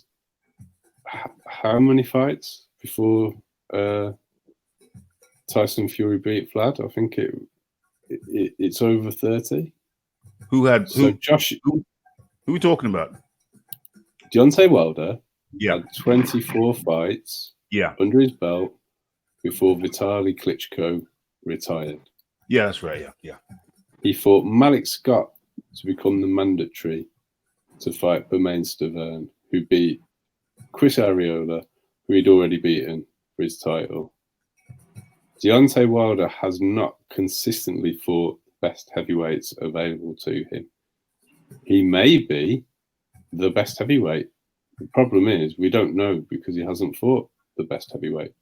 Speaker 5: how many fights before Tyson Fury beat Vlad? I think it's over 30.
Speaker 4: Who had
Speaker 5: So
Speaker 4: who?
Speaker 5: Josh,
Speaker 4: Who we talking about?
Speaker 5: Deontay Wilder
Speaker 4: Yeah,
Speaker 5: had 24 fights
Speaker 4: yeah,
Speaker 5: under his belt before Vitaly Klitschko retired.
Speaker 4: yeah. That's right. Yeah, yeah.
Speaker 5: He fought Malik Scott to become the mandatory to fight Bermain Stavern, who beat Chris Arreola, who he'd already beaten for his title. Deontay Wilder has not consistently fought the best heavyweights available to him. He may be the best heavyweight. The problem is we don't know because he hasn't fought the best heavyweight.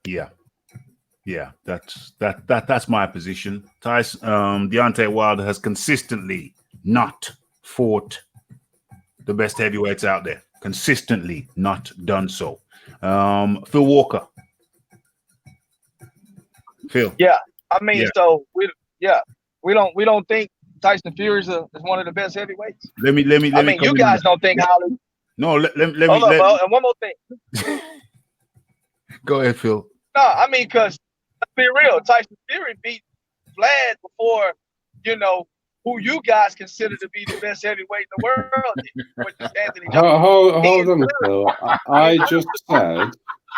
Speaker 4: Yeah, yeah. That's my position. Deontay Wilder has consistently not fought the best heavyweights out there. Consistently not done so. Phil Walker. Phil.
Speaker 6: Yeah, I mean,
Speaker 4: Yeah.
Speaker 6: so we don't think Tyson Fury is one of the best heavyweights.
Speaker 4: Let me
Speaker 6: I mean,
Speaker 4: come
Speaker 6: you
Speaker 4: in
Speaker 6: guys
Speaker 4: on
Speaker 6: don't think highly.
Speaker 4: No, let me
Speaker 6: Hold up, and one more thing.
Speaker 4: go ahead, Phil.
Speaker 6: No, I mean, because let's be real, Tyson Fury beat Vlad before, who you guys consider to be the best heavyweight in the world, which is Anthony Johnson.
Speaker 5: Hold on, Phil. I just said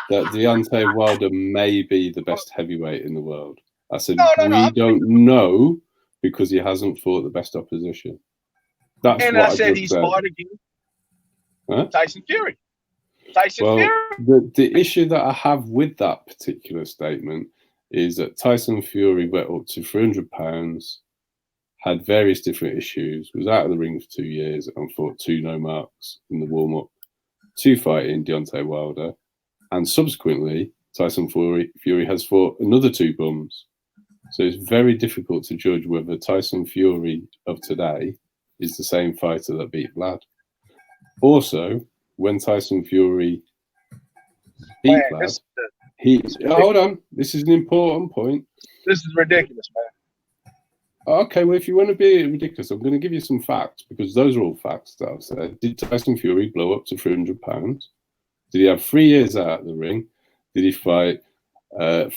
Speaker 5: that Deontay Wilder may be the best heavyweight in the world. I said we don't know because he hasn't fought the best opposition. That's
Speaker 6: and
Speaker 5: what
Speaker 6: I said
Speaker 5: just
Speaker 6: he's
Speaker 5: said.
Speaker 6: fought against Tyson Fury. Fury.
Speaker 5: The issue that I have with that particular statement is that Tyson Fury went up to 300 pounds, had various different issues, was out of the ring for 2 years and fought 2 no marks in the warm-up to fighting Deontay Wilder. And subsequently, Tyson Fury has fought another 2 bums. So it's very difficult to judge whether Tyson Fury of today is the same fighter that beat Vlad. Also, when Tyson Fury beat Vlad, hold on, this is an important point.
Speaker 6: This is ridiculous, man.
Speaker 5: Okay, well, if you want to be ridiculous, I'm going to give you some facts because those are all facts that I've said. Did Tyson Fury blow up to 300 pounds? Did he have 3 years out of the ring? Did he fight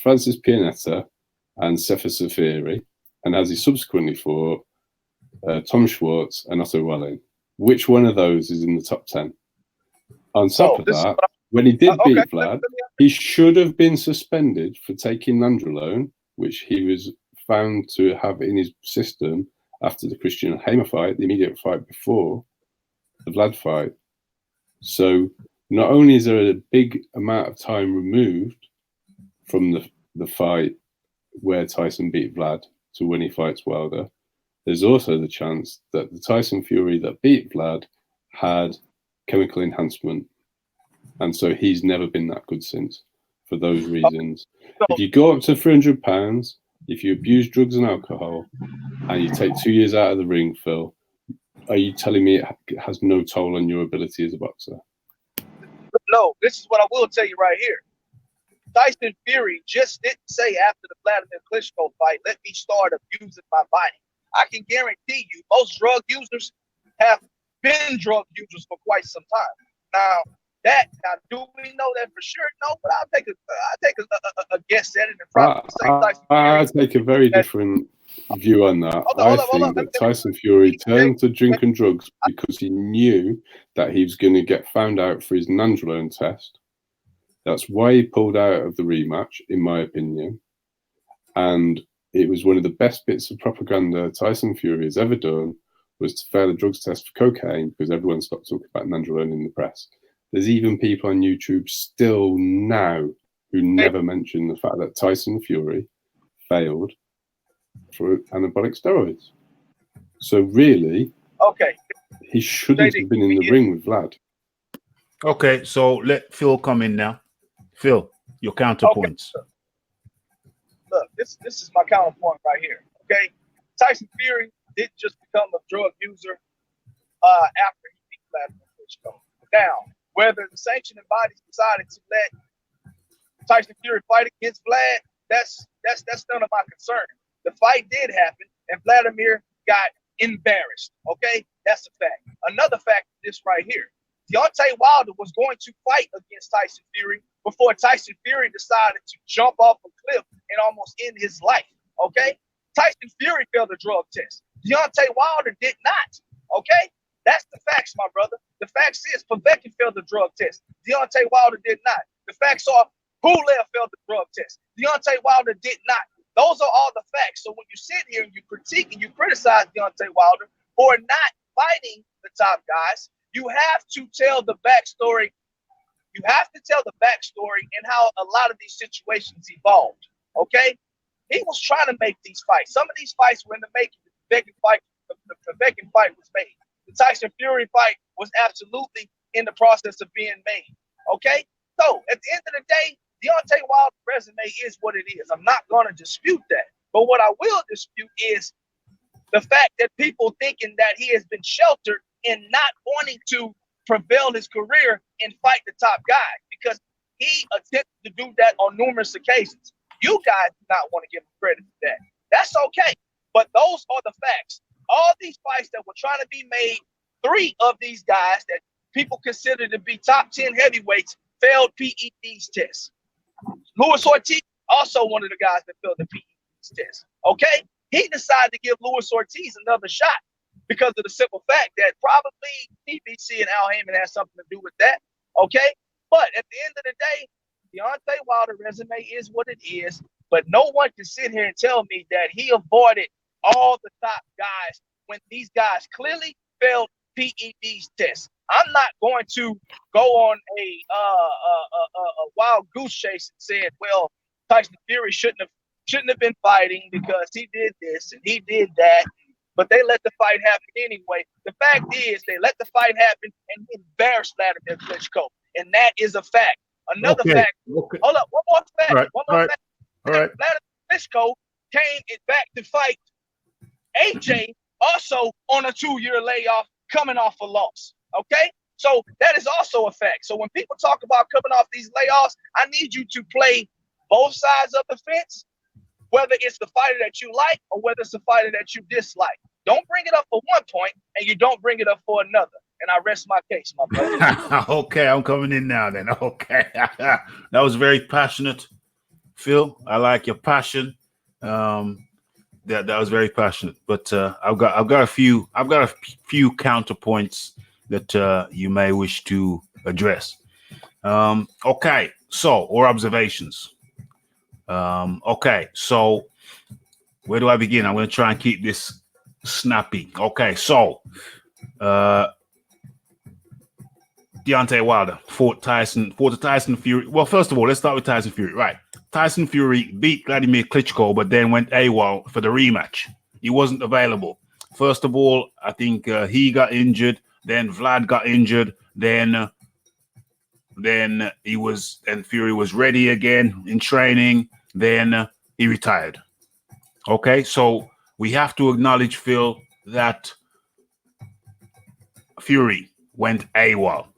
Speaker 5: Francis Pianetta and Sefa Safiri? And has he subsequently fought Tom Schwartz and Otto Welling? Which one of those is in the top 10? On top of that, when he did beat Vlad, he should have been suspended for taking nandrolone, which he was found to have in his system after the Christian Hamer fight, the immediate fight before the Vlad fight. So not only is there a big amount of time removed from the fight where Tyson beat Vlad to when he fights Wilder, there's also the chance that the Tyson Fury that beat Vlad had chemical enhancement. And so he's never been that good since for those reasons. If you go up to 300 pounds, if you abuse drugs and alcohol, and you take 2 years out of the ring, Phil, are you telling me it has no toll on your ability as a boxer?
Speaker 6: No, this is what I will tell you right here. Tyson Fury just didn't say after the Vladimir Klitschko fight, let me start abusing my body. I can guarantee you most drug users have been drug users for quite some time. Now, do we know that for sure? No, but I'll take a guess at it and probably say Tyson Fury.
Speaker 5: I take a very different view on that. I think that Tyson Fury turned to drink and drugs because he knew that he was going to get found out for his nandrolone test. That's why he pulled out of the rematch, in my opinion. And it was one of the best bits of propaganda Tyson Fury has ever done was to fail a drugs test for cocaine because everyone stopped talking about nandrolone in the press. There's even people on YouTube still now who never mention the fact that Tyson Fury failed for anabolic steroids. So really, he shouldn't have been in the ring with Vlad.
Speaker 4: Okay, so let Phil come in now. Phil, your counterpoints.
Speaker 6: Okay. Look, this is my counterpoint right here. Okay, Tyson Fury didn't just become a drug user after he beat Vladimir Klitschko. Now, whether the sanctioning bodies decided to let Tyson Fury fight against Vlad, that's none of my concern. The fight did happen, and Vladimir got embarrassed. Okay, that's a fact. Another fact is this right here. Deontay Wilder was going to fight against Tyson Fury before Tyson Fury decided to jump off a cliff and almost end his life. Okay, Tyson Fury failed a drug test. Deontay Wilder did not. Okay? That's the facts, my brother. The facts is Povetkin failed the drug test. Deontay Wilder did not. The facts are Pulev failed the drug test. Deontay Wilder did not. Those are all the facts. So when you sit here and you critique and you criticize Deontay Wilder for not fighting the top guys, you have to tell the backstory. You have to tell the backstory and how a lot of these situations evolved. Okay? He was trying to make these fights. Some of these fights were in the making. The Povetkin fight was made. The Tyson Fury fight was absolutely in the process of being made. Okay? So at the end of the day, Deontay Wilder's resume is what it is. I'm not going to dispute that. But what I will dispute is the fact that people thinking that he has been sheltered and not wanting to prevail his career and fight the top guy, because he attempted to do that on numerous occasions. You guys do not want to give him credit for that. That's okay. But those are the facts. All these fights that were trying to be made, 3 of these guys that people consider to be top 10 heavyweights failed PED's test. Luis Ortiz, also one of the guys that failed the PED's test. Okay? He decided to give Luis Ortiz another shot because of the simple fact that probably PBC and Al Heyman had something to do with that. Okay? But at the end of the day, Deontay Wilder's resume is what it is. But no one can sit here and tell me that he avoided all the top guys when these guys clearly failed PED's test. I'm not going to go on a wild goose chase and say, well, Tyson Fury shouldn't have been fighting because he did this and he did that, but they let the fight happen anyway. The fact is they let the fight happen and embarrassed Vladimir Klitschko, and that is a fact. Another fact. Okay. Hold up, one more fact. Right. One more fact.
Speaker 4: All right.
Speaker 6: Vladimir Klitschko came back to fight AJ also on a 2-year layoff, coming off a loss. Okay? So that is also a fact. So when people talk about coming off these layoffs, I need you to play both sides of the fence, whether it's the fighter that you like or whether it's the fighter that you dislike. Don't bring it up for one point and you don't bring it up for another. And I rest my case, my brother.
Speaker 4: Okay, I'm coming in now then. Okay. That was very passionate, Phil. I like your passion. That was very passionate. But I've got a few counterpoints that you may wish to address. Okay, so or observations. Okay, so where do I begin? I'm going to try and keep this snappy. Okay, so Deontay Wilder fought Tyson Fury. Well, first of all, let's start with Tyson Fury. Right. Tyson Fury beat Vladimir Klitschko, but then went AWOL for the rematch. He wasn't available. First of all, I think he got injured. Then Vlad got injured. Then Fury was ready again in training. Then he retired. Okay, so we have to acknowledge, Phil, that Fury went AWOL.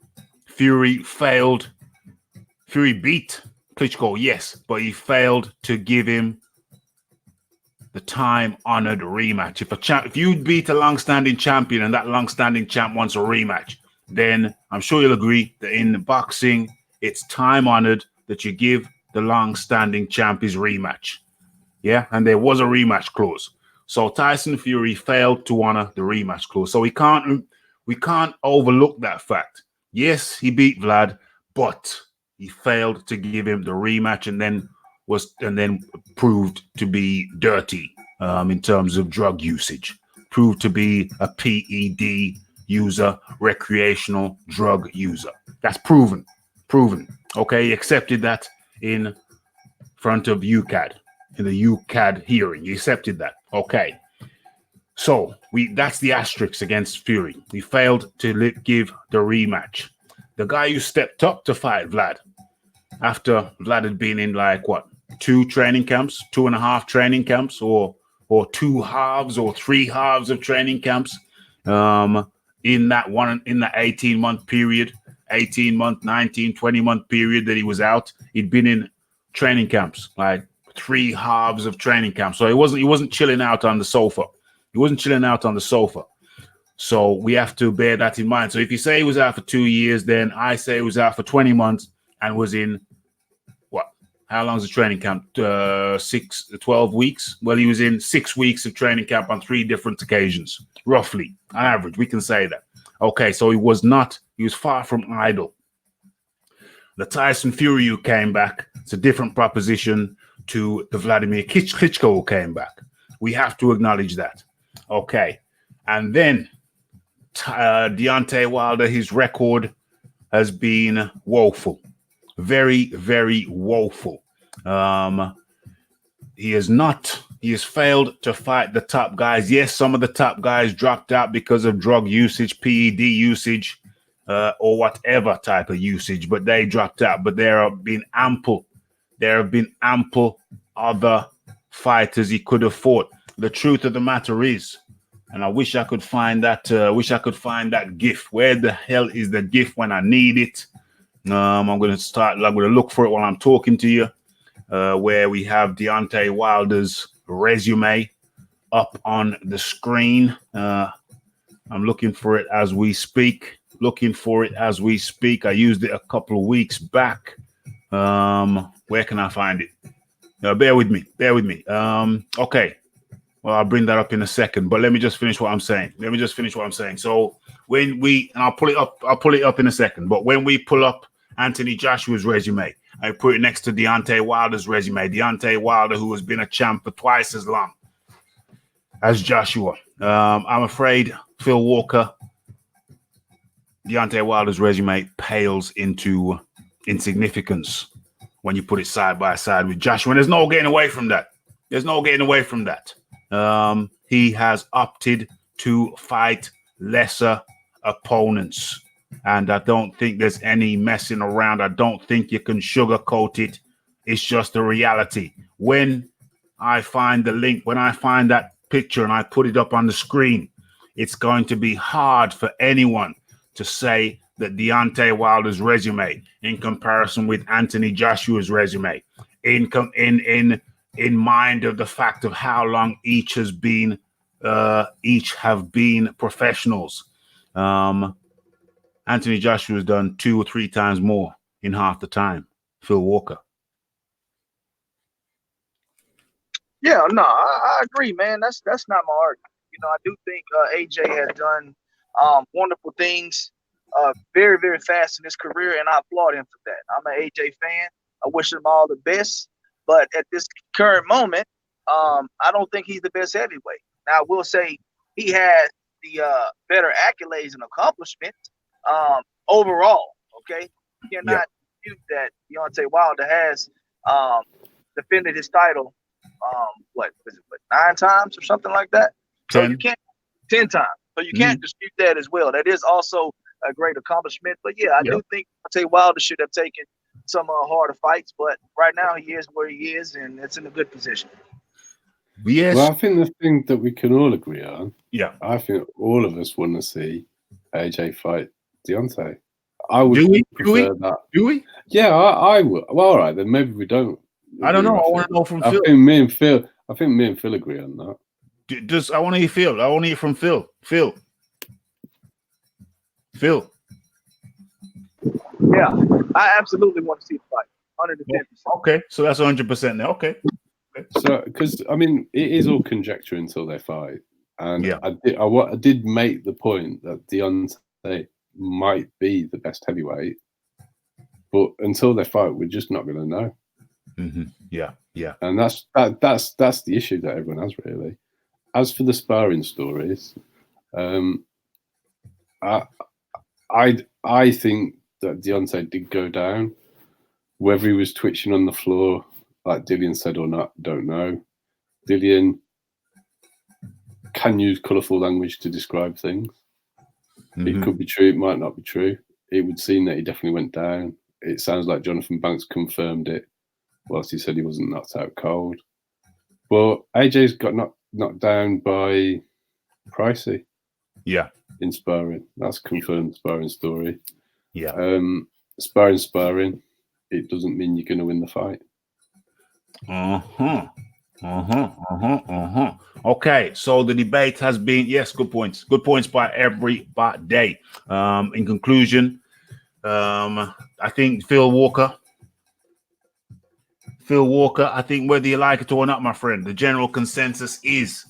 Speaker 4: Fury failed. Fury beat Klitschko, yes, but he failed to give him the time-honored rematch. If you beat a long-standing champion and that long-standing champ wants a rematch, then I'm sure you'll agree that in boxing, it's time-honored that you give the long-standing champ his rematch. Yeah, and there was a rematch clause. So Tyson Fury failed to honor the rematch clause. So we can't overlook that fact. Yes, he beat Vlad, but he failed to give him the rematch, and then proved to be dirty in terms of drug usage. Proved to be a PED user, recreational drug user. That's proven. Okay, he accepted that in front of UCAD, in the UCAD hearing. He accepted that. Okay. So that's the asterisk against Fury. He failed to give the rematch. The guy who stepped up to fight Vlad after Vlad had been in 2 training camps, 2.5 training camps, or 2 halves or 3 halves of training camps in that 18-month period, 18-month, 19, 20-month period that he was out. He'd been in training camps, 3 halves of training camps. So he wasn't chilling out on the sofa. So we have to bear that in mind. So if you say he was out for 2 years, then I say he was out for 20 months and was in How long is the training camp? 12 weeks. Well, he was in 6 weeks of training camp on 3 different occasions, roughly, on average. We can say that. Okay, so he was far from idle. The Tyson Fury who came back, it's a different proposition to the Vladimir Klitschko who came back. We have to acknowledge that. Okay, and then Deontay Wilder, his record has been woeful. Very, very woeful. He has failed to fight the top guys. Yes, some of the top guys dropped out because of drug usage, PED usage, or whatever type of usage, but they dropped out. But there have been ample other fighters he could have fought. The truth of the matter is, and I wish I could find that GIF. Where the hell is the GIF when I need it? I'm going to look for it while I'm talking to you, where we have Deontay Wilder's resume up on the screen. I'm looking for it as we speak. I used it a couple of weeks back. Where can I find it? Bear with me. Okay. Well, I'll bring that up in a second, but let me just finish what I'm saying. So I'll pull it up in a second, but when we pull up Anthony Joshua's resume, I put it next to Deontay Wilder's resume. Deontay Wilder, who has been a champ for twice as long as Joshua. I'm afraid Phil Walker, Deontay Wilder's resume pales into insignificance when you put it side by side with Joshua. And there's no getting away from that. He has opted to fight lesser opponents. And I don't think there's any messing around. I don't think you can sugarcoat it. It's just a reality. When I find the link, when I find that picture and I put it up on the screen, it's going to be hard for anyone to say that Deontay Wilder's resume in comparison with Anthony Joshua's resume, in mind of the fact of how long each have been professionals. Anthony Joshua has done 2 or 3 times more in half the time. Phil Walker.
Speaker 6: Yeah, no, I agree, man. That's not my argument. I do think AJ has done wonderful things very, very fast in his career, and I applaud him for that. I'm an AJ fan. I wish him all the best. But at this current moment, I don't think he's the best heavyweight. Now, I will say he has the better accolades and accomplishments overall. Okay, you cannot dispute that Deontay Wilder has defended his title. 9 times or something like that?
Speaker 4: 10.
Speaker 6: So you can't 10 times. So you can't dispute that as well. That is also a great accomplishment. But yeah, I do think Deontay Wilder should have taken some harder fights, but right now he is where he is, and it's in a good position.
Speaker 4: Yes.
Speaker 5: Well, I think the thing that we can all agree on,
Speaker 4: I
Speaker 5: think all of us want to see AJ fight Deontay. I would prefer that.
Speaker 4: Do we?
Speaker 5: Yeah, I would. Well, all right, then maybe we don't.
Speaker 4: I don't know. I want to know from Phil.
Speaker 5: I think me and Phil agree on that.
Speaker 4: I want to hear Phil. I want to hear from Phil. Phil.
Speaker 6: Yeah, I absolutely want to see the fight. 110%.
Speaker 4: Okay, so that's 100% now. Okay.
Speaker 5: So, because I mean, it is all conjecture until they fight, and I did make the point that Deontay might be the best heavyweight, but until they fight, we're just not going to know.
Speaker 4: Mm-hmm. Yeah.
Speaker 5: And that's the issue that everyone has, really. As for the sparring stories, I think that Deontay did go down. Whether he was twitching on the floor, like Dillian said or not, don't know. Dillian can use colourful language to describe things. Mm-hmm. It could be true, it might not be true. It would seem that he definitely went down. It sounds like Jonathan Banks confirmed it, whilst he said he wasn't knocked out cold. But AJ's got knocked down by Pricey.
Speaker 4: Yeah.
Speaker 5: In sparring. That's confirmed sparring story.
Speaker 4: Yeah.
Speaker 5: Sparring. It doesn't mean you're going to win the fight.
Speaker 4: Okay, so the debate has been, yes, good points by everybody. In conclusion, I think Phil Walker Phil Walker, I think whether you like it or not, my friend, the general consensus is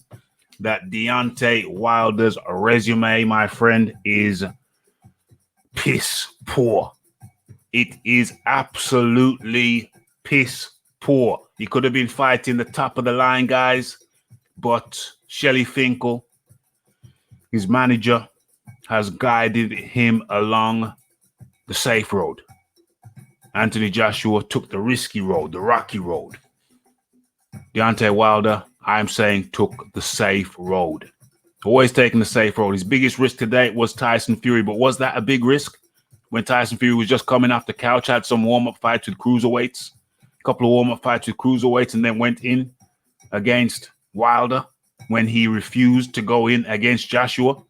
Speaker 4: that Deontay Wilder's resume, my friend, is piss poor. It is absolutely piss poor. He could have been fighting the top of the line guys, but Shelly Finkel, his manager, has guided him along the safe road. Anthony Joshua took the risky road, the rocky road. Deontay Wilder, I'm saying, took the safe road. Always taking the safe road. His biggest risk to date was Tyson Fury, but was that a big risk? When Tyson Fury was just coming off the couch, had some warm-up fights with cruiserweights, a couple of warm-up fights with cruiserweights, and then went in against Wilder when he refused to go in against Joshua.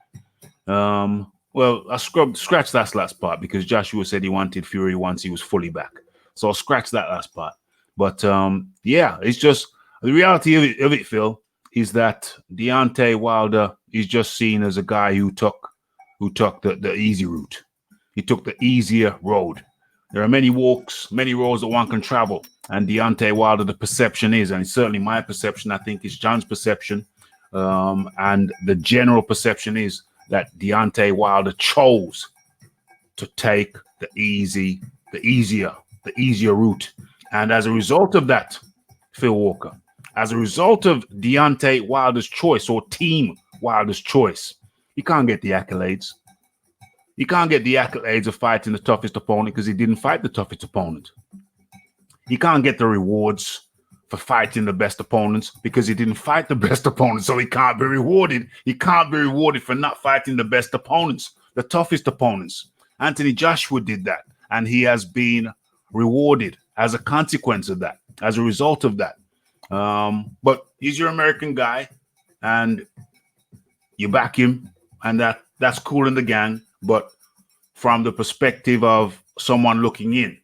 Speaker 4: Well, I scratch that last part because Joshua said he wanted Fury once he was fully back. So I'll scratch that last part. But yeah, it's just the reality of it, Phil, is that Deontay Wilder is just seen as a guy who took the easy route. He took the easier road. There are many walks, many roads that one can travel. And Deontay Wilder, the perception is, and it's certainly my perception, I think it's John's perception, and the general perception is that Deontay Wilder chose to take the easier route. And as a result of that, Phil Walker, as a result of Deontay Wilder's choice or Team Wilder's choice, he can't get the accolades. He can't get the accolades of fighting the toughest opponent because he didn't fight the toughest opponent. He can't get the rewards for fighting the best opponents because he didn't fight the best opponents, so he can't be rewarded. He can't be rewarded for not fighting the best opponents, the toughest opponents. Anthony Joshua did that, and he has been rewarded as a consequence of that, as a result of that. But he's your American guy, and you back him, and that's cool in the gang. But from the perspective of someone looking in,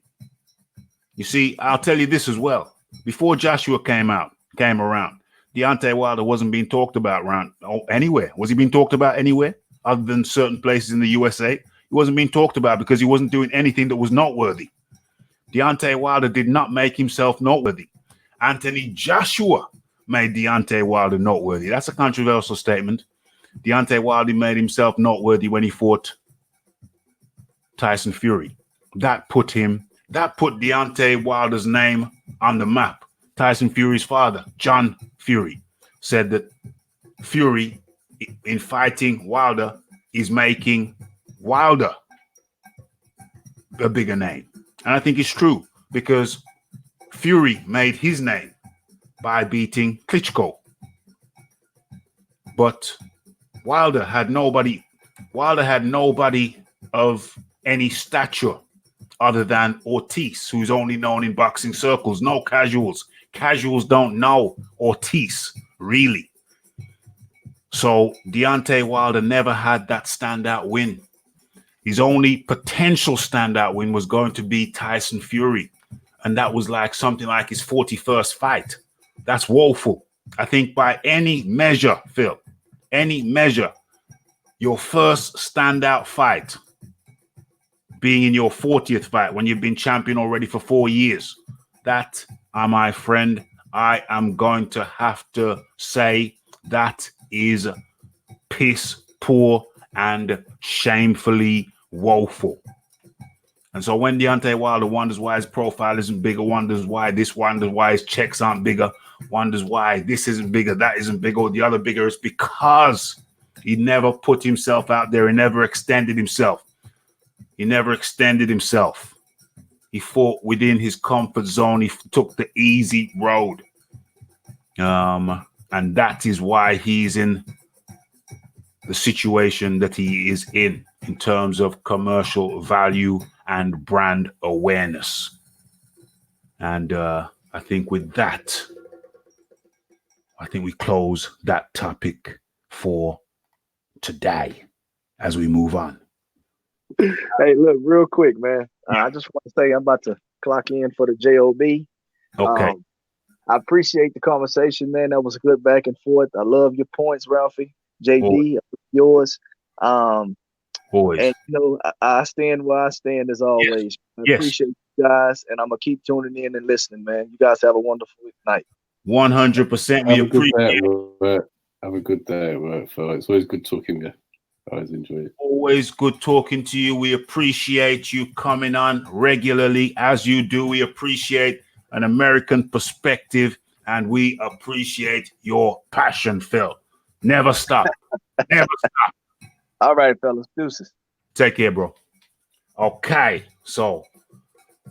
Speaker 4: you see, I'll tell you this as well. Before Joshua came around, Deontay Wilder wasn't being talked about anywhere. Was he being talked about anywhere other than certain places in the USA? He wasn't being talked about because he wasn't doing anything that was noteworthy. Deontay Wilder did not make himself noteworthy. Anthony Joshua made Deontay Wilder noteworthy. That's a controversial statement. Deontay Wilder made himself noteworthy when he fought Tyson Fury. That put Deontay Wilder's name on the map. Tyson Fury's father, John Fury, said that Fury, in fighting Wilder, is making Wilder a bigger name. And I think it's true because Fury made his name by beating Klitschko. But Wilder had nobody of any stature other than Ortiz, who's only known in boxing circles. No casuals. Casuals don't know Ortiz, really. So Deontay Wilder never had that standout win. His only potential standout win was going to be Tyson Fury. And that was like something like his 41st fight. That's woeful. I think by any measure, Phil, any measure, your first standout fight being in your 40th fight when you've been champion already for 4 years, that, my friend, I am going to have to say that is piss poor and shamefully woeful. And so when Deontay Wilder wonders why his profile isn't bigger, wonders why his checks aren't bigger, wonders why this isn't bigger, that isn't bigger, or the other bigger, it's because he never put himself out there. He never extended himself. He fought within his comfort zone. He took the easy road. And that is why he's in the situation that he is in terms of commercial value and brand awareness. And I think with that, we close that topic for today as we move on.
Speaker 7: Hey, look, real quick, man. I just want to say I'm about to clock in for the JOB.
Speaker 4: Okay.
Speaker 7: I appreciate the conversation, man. That was a good back and forth. I love your points, Raphie. JD, yours.
Speaker 4: Always.
Speaker 7: And, I stand where I stand as always.
Speaker 4: Yes.
Speaker 7: I appreciate you guys, and I'm gonna keep tuning in and listening, man. You guys have a wonderful night.
Speaker 4: 100%. We
Speaker 5: Have a good day
Speaker 4: appreciate
Speaker 5: at
Speaker 4: it.
Speaker 5: work. Have a good day at work, Phil. It's always good talking to you. I always enjoy it.
Speaker 4: Always good talking to you. We appreciate you coming on regularly as you do. We appreciate an American perspective, and we appreciate your passion, Phil. Never stop. Never stop.
Speaker 7: All right, fellas. Deuces.
Speaker 4: Take care, bro. Okay, so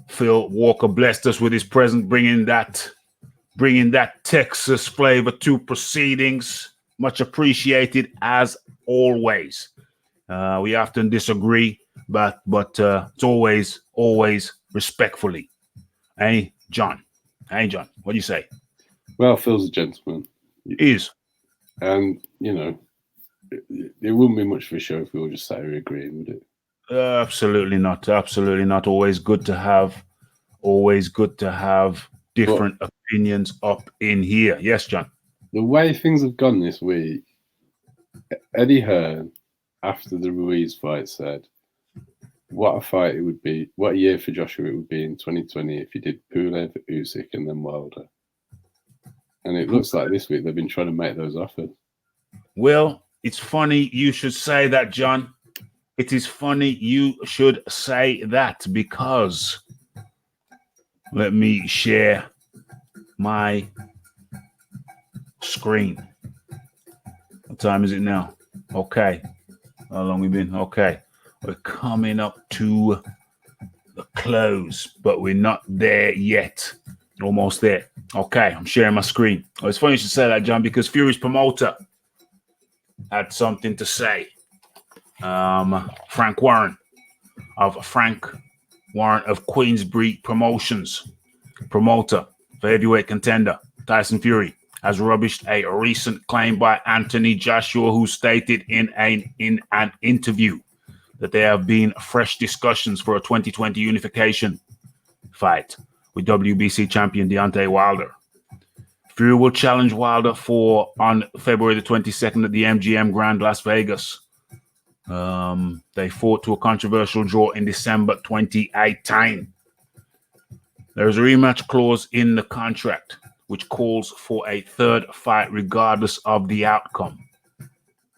Speaker 4: Phil Walker blessed us with his presence, bringing that Texas flavor to proceedings. Much appreciated as always. We often disagree, but it's always respectfully. Hey, John. What do you say?
Speaker 5: Well, Phil's a gentleman.
Speaker 4: He is.
Speaker 5: And, you know, it wouldn't be much of a show if we all just sat here agreeing, would it?
Speaker 4: Absolutely not. Absolutely not. Always good to have different opinions up in here. Yes, John.
Speaker 5: The way things have gone this week, Eddie Hearn, after the Ruiz fight, said, what a fight it would be, what a year for Joshua it would be in 2020 if he did Pulev, Usyk, and then Wilder. And it looks like this week they've been trying to make those offers.
Speaker 4: Well, it's funny you should say that, John. It is funny you should say that, because let me share my screen. What time is it now? Okay. How long we been? Okay. We're coming up to the close, but we're not there yet. Almost there. Okay, I'm sharing my screen. Oh, it's funny you should say that, John, because Fury's promoter had something to say. Frank Warren of Queensbury Promotions, promoter for heavyweight contender Tyson Fury, has rubbished a recent claim by Anthony Joshua, who stated in an interview that there have been fresh discussions for a 2020 unification fight with WBC champion Deontay Wilder. Fury will challenge Wilder on February the 22nd at the MGM Grand Las Vegas. They fought to a controversial draw in December 2018. There is a rematch clause in the contract which calls for a third fight regardless of the outcome.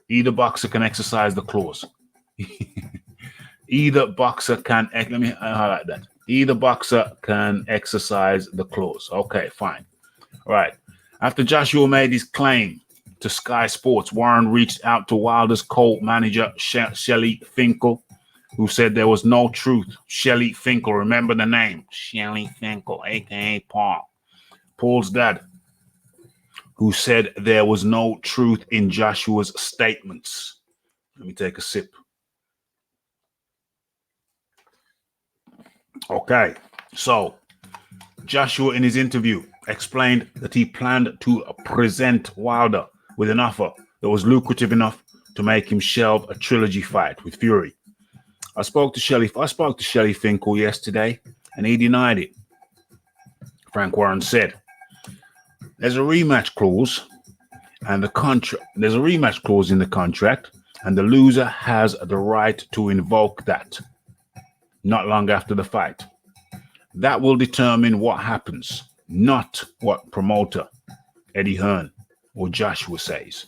Speaker 4: Either boxer can exercise the clause. Either boxer can, let me highlight that. Either boxer can exercise the clause. Okay, fine. All right. After Joshua made his claim to Sky Sports, Warren reached out to Wilder's co-manager, Shelly Finkel, who said there was no truth. Shelly Finkel, remember the name. Shelly Finkel, a.k.a. Paul's dad, who said there was no truth in Joshua's statements. Let me take a sip. Okay, so Joshua in his interview explained that he planned to present Wilder with an offer that was lucrative enough to make him shelve a trilogy fight with Fury. I spoke to Shelly Finkel yesterday, and he denied it. Frank Warren said, "There's a rematch clause, and there's a rematch clause in the contract, and the loser has the right to invoke that not long after the fight. That will determine what happens, not what promoter Eddie Hearn or Joshua says.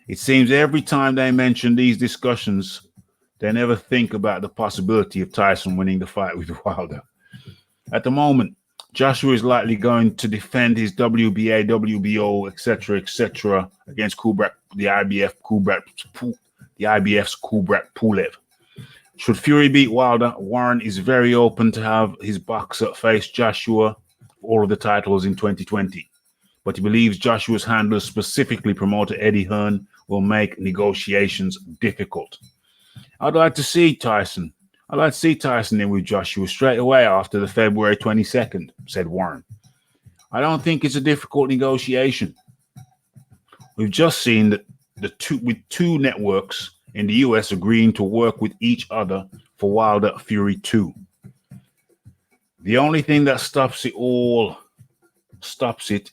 Speaker 4: It seems every time they mention these discussions, they never think about the possibility of Tyson winning the fight with Wilder. At the moment, Joshua is likely going to defend his WBA, WBO, etc., against Kubrat, the IBF's Kubrat Pulev. Should Fury beat Wilder, Warren is very open to have his boxer face Joshua for all of the titles in 2020. But he believes Joshua's handler, specifically promoter Eddie Hearn, will make negotiations difficult. I'd like to see Tyson in with Joshua straight away after the February 22nd, said Warren. I don't think it's a difficult negotiation. We've just seen that with two networks in the US agreeing to work with each other for Wilder Fury 2. The only thing that stops it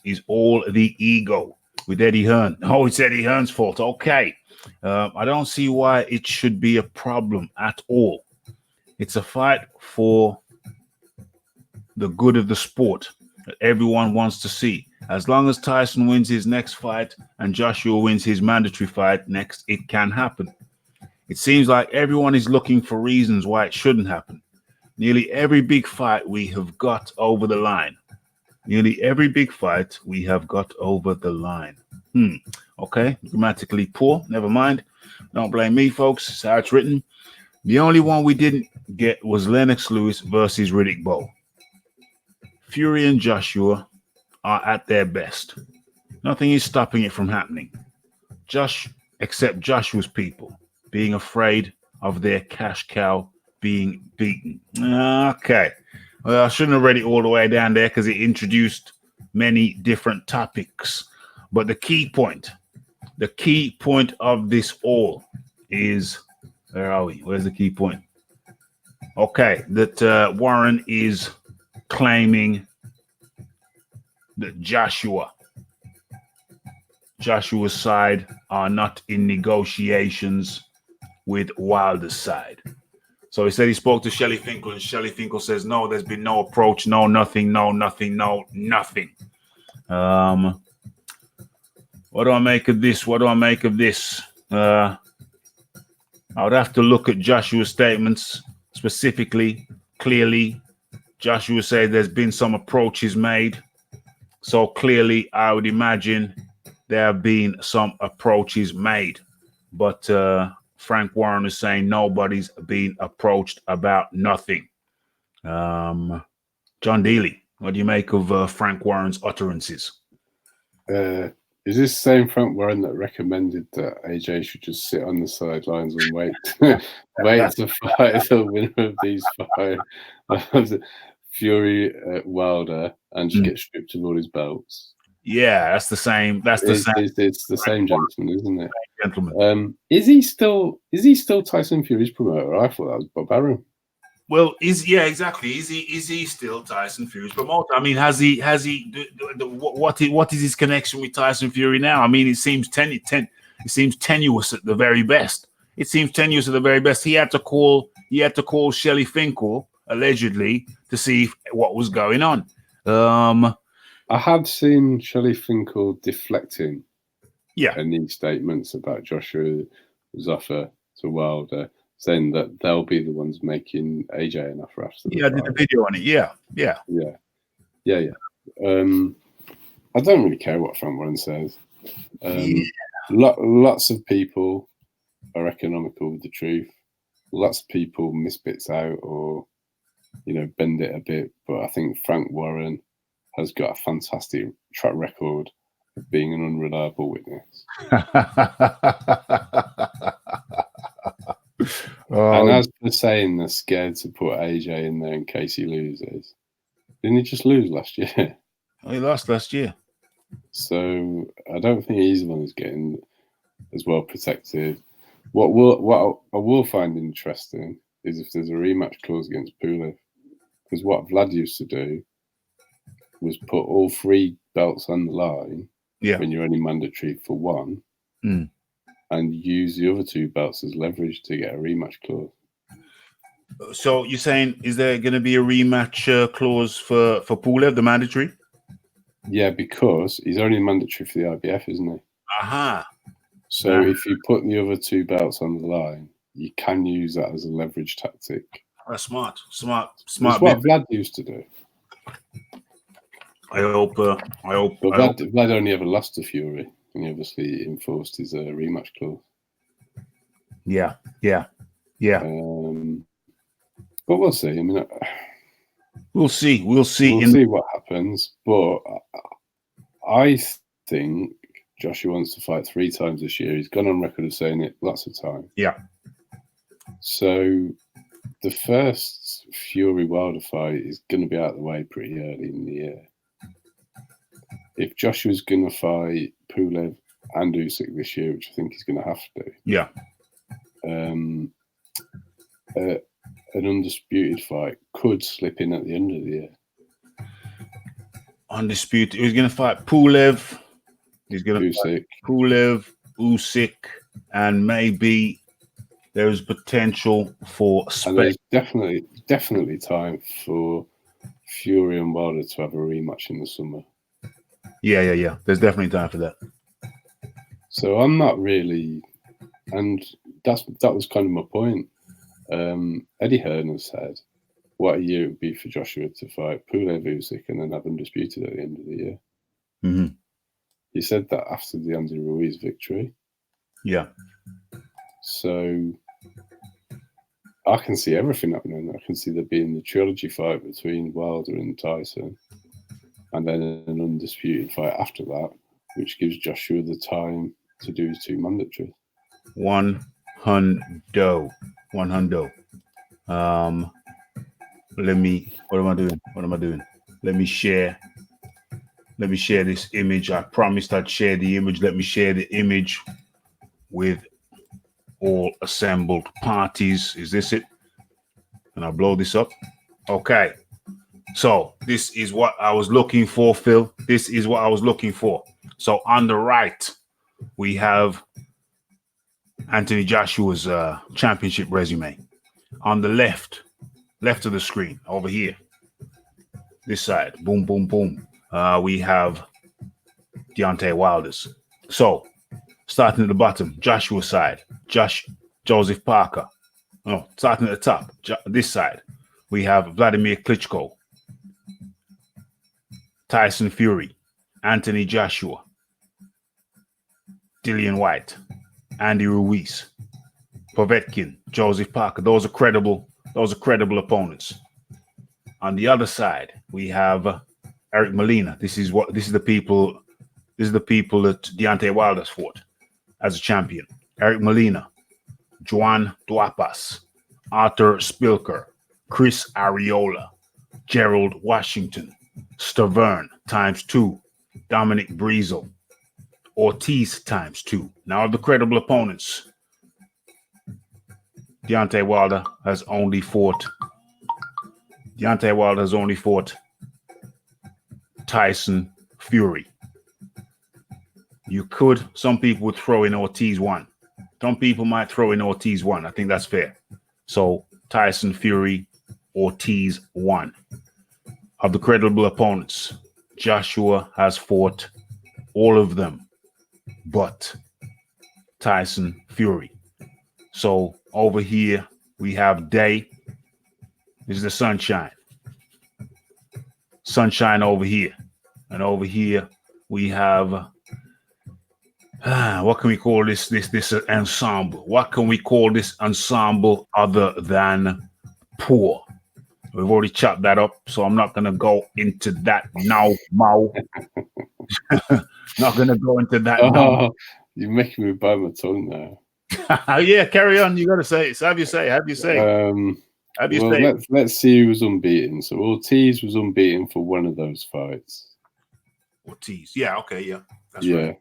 Speaker 4: is all the ego with Eddie Hearn. Oh, it's Eddie Hearn's fault. Okay. I don't see why it should be a problem at all. It's a fight for the good of the sport that everyone wants to see. As long as Tyson wins his next fight and Joshua wins his mandatory fight next, it can happen. It seems like everyone is looking for reasons why it shouldn't happen. Nearly every big fight we have got over the line. Nearly every big fight we have got over the line. Okay, grammatically poor. Never mind. Don't blame me, folks. It's how it's written. The only one we didn't get was Lennox Lewis versus Riddick Bowe. Fury and Joshua are at their best. Nothing is stopping it from happening. Except Joshua's people being afraid of their cash cow being beaten. Okay. Well, I shouldn't have read it all the way down there because it introduced many different topics. But the key point of this all is, where are we? Where's the key point? Okay, that Warren is claiming that Joshua's side are not in negotiations with Wilder's side. So he said he spoke to Shelly Finkel, and Shelly Finkel says, no, there's been no approach, no nothing, no nothing, no nothing. What do I make of this? What do I make of this? I would have to look at Joshua's statements specifically, clearly. Joshua said there's been some approaches made. So clearly, I would imagine there have been some approaches made. But Frank Warren is saying nobody's been approached about nothing. John Dealey, what do you make of Frank Warren's utterances?
Speaker 5: Is this the same Frank Warren that recommended that AJ should just sit on the sidelines and wait to fight the winner of these fights? Fury Wilder and just get stripped of all his belts.
Speaker 4: Yeah, that's the same.
Speaker 5: It's the same gentleman, isn't it?
Speaker 4: Gentleman.
Speaker 5: Is he still Tyson Fury's promoter? I thought that was Bob Arum.
Speaker 4: Well, exactly. Is he still Tyson Fury's promoter? I mean, what is his connection with Tyson Fury now? I mean, it seems tenuous at the very best. He had to call Shelly Finkel allegedly to see what was going on.
Speaker 5: I had seen Shelly Finkel deflecting any statements about Joshua's offer to Wilder, saying that they'll be the ones making AJ an offer after the
Speaker 4: fight. I did a video on it. Yeah.
Speaker 5: I don't really care what Frank Warren says. Lots of people are economical with the truth. Lots of people miss bits out or, bend it a bit. But I think Frank Warren has got a fantastic track record of being an unreliable witness. And as for saying they're scared to put AJ in there in case he loses, didn't he just lose last year?
Speaker 4: He lost last year.
Speaker 5: So I don't think he's the one who's getting as well protected. What I will find interesting is if there's a rematch clause against Pulev, because what Vlad used to do was put all 3 belts on the line when you're only mandatory for one, and use the other 2 belts as leverage to get a rematch clause.
Speaker 4: So you're saying, is there going to be a rematch clause for Pulev, the mandatory?
Speaker 5: Yeah, because he's only mandatory for the IBF, isn't he?
Speaker 4: Aha.
Speaker 5: So if you put the other 2 belts on the line, you can use that as a leverage tactic.
Speaker 4: That's smart.
Speaker 5: It's what Vlad used to do.
Speaker 4: I hope.
Speaker 5: But Vlad only ever lost to Fury, and he obviously enforced his rematch clause. Yeah. But we'll see. I mean,
Speaker 4: we'll see.
Speaker 5: We'll see what happens. But I think Joshua wants to fight 3 times this year. He's gone on record of saying it lots of time.
Speaker 4: Yeah.
Speaker 5: So the first Fury Wilder fight is going to be out of the way pretty early in the year. If Joshua's going to fight Pulev and Usyk this year, which I think he's going to have to, an undisputed fight could slip in at the end of the year.
Speaker 4: Undisputed. He's going to fight Pulev. He's going to fight Pulev, Usyk, and maybe there's potential for.
Speaker 5: And there's definitely time for Fury and Wilder to have a rematch in the summer.
Speaker 4: Yeah. There's definitely time for that.
Speaker 5: So I'm not really, and that was kind of my point. Eddie Hearn has said, what a year it would be for Joshua to fight Pulev Usyk and then have them disputed at the end of the year.
Speaker 4: Mm-hmm.
Speaker 5: He said that after the Andy Ruiz victory.
Speaker 4: Yeah.
Speaker 5: So I can see everything happening. I can see there being the trilogy fight between Wilder and Tyson, and then an undisputed fight after that, which gives Joshua the time to do his 2 mandatories.
Speaker 4: 100. What am I doing? Let me share this image. I promised I'd share the image. Let me share the image with all assembled parties. Is this it? And I'll blow this up. Okay. So this is what I was looking for, Phil. This is what I was looking for. So on the right, we have Anthony Joshua's championship resume. On the left of the screen, over here, this side, boom, boom, boom. We have Deontay Wilder's. So starting at the bottom, Joshua side, Joseph Parker. No, starting at the top, this side, we have Vladimir Klitschko, Tyson Fury, Anthony Joshua, Dillian White, Andy Ruiz, Povetkin, Joseph Parker. Those are credible opponents. On the other side, we have Eric Molina. This is the people that Deontay Wilder's fought as a champion. Eric Molina, Juan Duapas, Arthur Spilker, Chris Arreola, Gerald Washington, Stavern ×2, Dominic Breezel, Ortiz ×2. Now the credible opponents. Deontay Wilder has only fought Tyson Fury. Some people would throw in Ortiz 1. Some people might throw in Ortiz 1. I think that's fair. So Tyson Fury, Ortiz 1. Of the credible opponents, Joshua has fought all of them but Tyson Fury. So over here we have Day. This is the sunshine. Sunshine over here. And over here we have what can we call this ensemble? What can we call this ensemble other than poor? We've already chopped that up, so I'm not gonna go into that now, Mo. Not gonna go into that now.
Speaker 5: You're making me bite my tongue now.
Speaker 4: Yeah, carry on. You gotta say it. So have you say.
Speaker 5: Let's see who was unbeaten. So Ortiz was unbeaten for one of those fights.
Speaker 4: Ortiz, yeah, okay, yeah, that's right.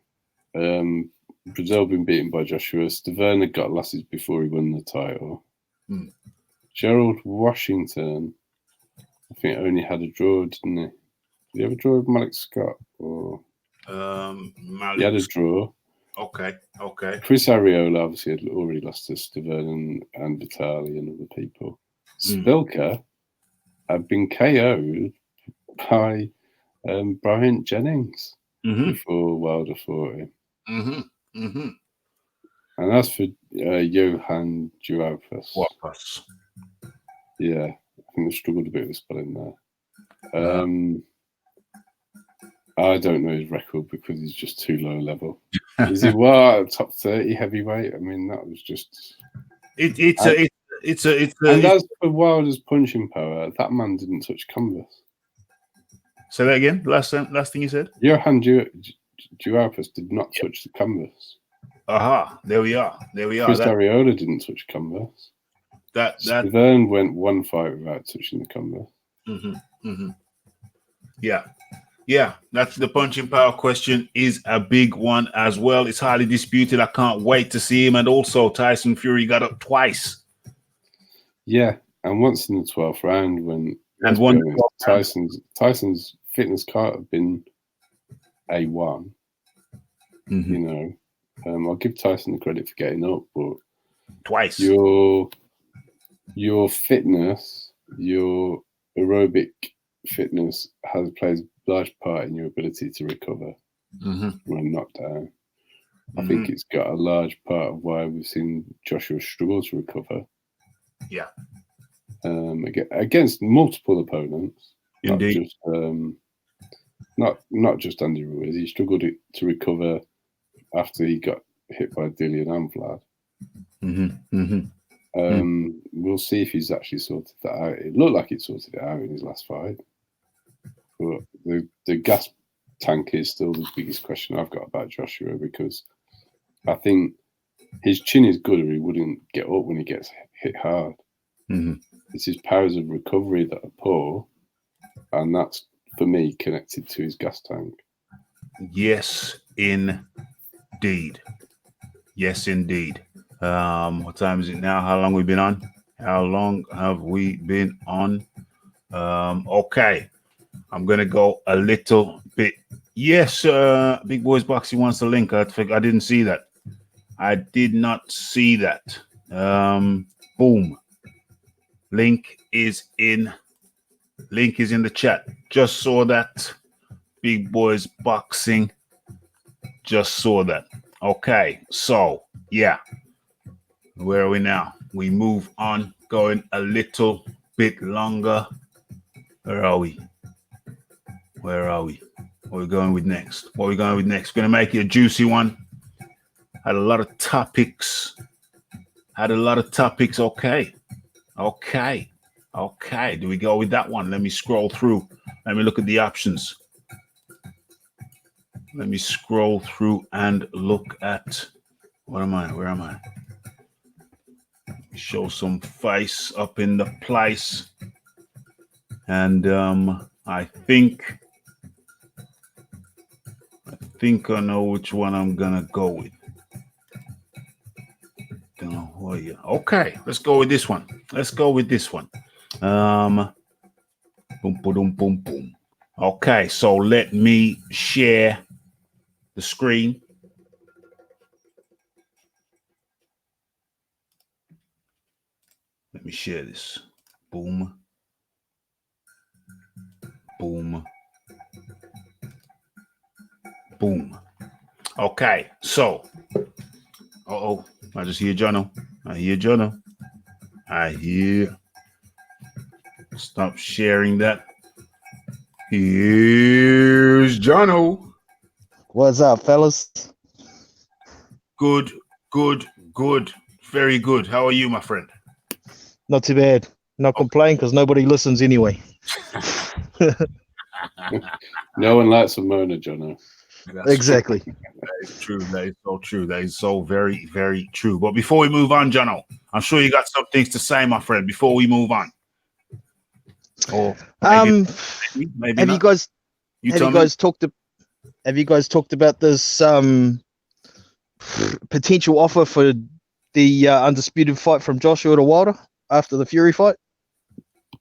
Speaker 5: Brazil been beaten by Joshua. Stavern got losses before he won the title. Gerald Washington, I think, only had a draw, didn't he? Did he have a draw with Malik Scott? Or he had a draw.
Speaker 4: Okay.
Speaker 5: Chris Arreola obviously had already lost to Stavern and Vitali and other people. Spilker had been KO'd by Bryant Jennings before Wilder fought him. And as for Johan Duhaupas, yeah, I think they struggled a bit with spelling there. I don't know his record because he's just too low level. Is he top 30 heavyweight? I mean, that was just.
Speaker 4: It's
Speaker 5: And as for Wilder's punching power, that man didn't touch canvas.
Speaker 4: Say that again. Last thing you said.
Speaker 5: Johan Duhaupas did not touch the canvas.
Speaker 4: There we are.
Speaker 5: Chris Arreola didn't touch canvas. Stavern went one fight without touching the canvas.
Speaker 4: Yeah. That's the punching power question is a big one as well. It's highly disputed. I can't wait to see him. And also Tyson Fury got up twice.
Speaker 5: Yeah, and once in the 12th round when Tyson's fitness can't have been A1. You know, I'll give Tyson the credit for getting up, but
Speaker 4: twice.
Speaker 5: Your fitness, your aerobic fitness plays a large part in your ability to recover when knocked down. I think it's got a large part of why we've seen Joshua struggle to recover.
Speaker 4: Yeah.
Speaker 5: Against multiple opponents.
Speaker 4: Indeed.
Speaker 5: Not just Andy Ruiz. He struggled to recover after he got hit by Dillian and Vlad. We'll see if he's actually sorted that out. It looked like he sorted it out in his last fight. But the gas tank is still the biggest question I've got about Joshua, because I think his chin is good or he wouldn't get up when he gets hit hard. It's his powers of recovery that are poor, and that's, for me, connected to his gas tank.
Speaker 4: Yes, indeed. Yes, indeed. What time is it now? How long have we been on? How long have we been on? Okay. I'm going to go a little bit. Yes, Big Boys Boxing wants a link. I didn't see that. I did not see that. Boom. Link is in the chat. Just saw that. Big Boys Boxing. Just saw that. Okay, so yeah. Where are we now? We move on, going a little bit longer. Where are we? What are we going with next? We're going to make it a juicy one. Had a lot of topics. Okay. Do we go with that one? Let me scroll through. Let me look at the options. Let me scroll through and look at, where am I? Show some face up in the place. And I think I know which one I'm gonna go with. Okay, let's go with this one. Boom. Okay, so let me share the screen. Let me share this. Boom. Okay, so. I just hear Jono. Stop sharing that. Here's Jono.
Speaker 8: What's up, fellas?
Speaker 4: Good. Very good. How are you, my friend?
Speaker 8: Not too bad. Not complaining because nobody listens anyway.
Speaker 5: No one likes a moaner, Jono.
Speaker 8: Exactly.
Speaker 4: That is true. That is so true. That is so very, very true. But before we move on, Jono, I'm sure you got some things to say, my friend, before we move on. Or maybe
Speaker 8: have
Speaker 4: not.
Speaker 8: you guys talked about this potential offer for the undisputed fight from Joshua to Wilder after the Fury fight?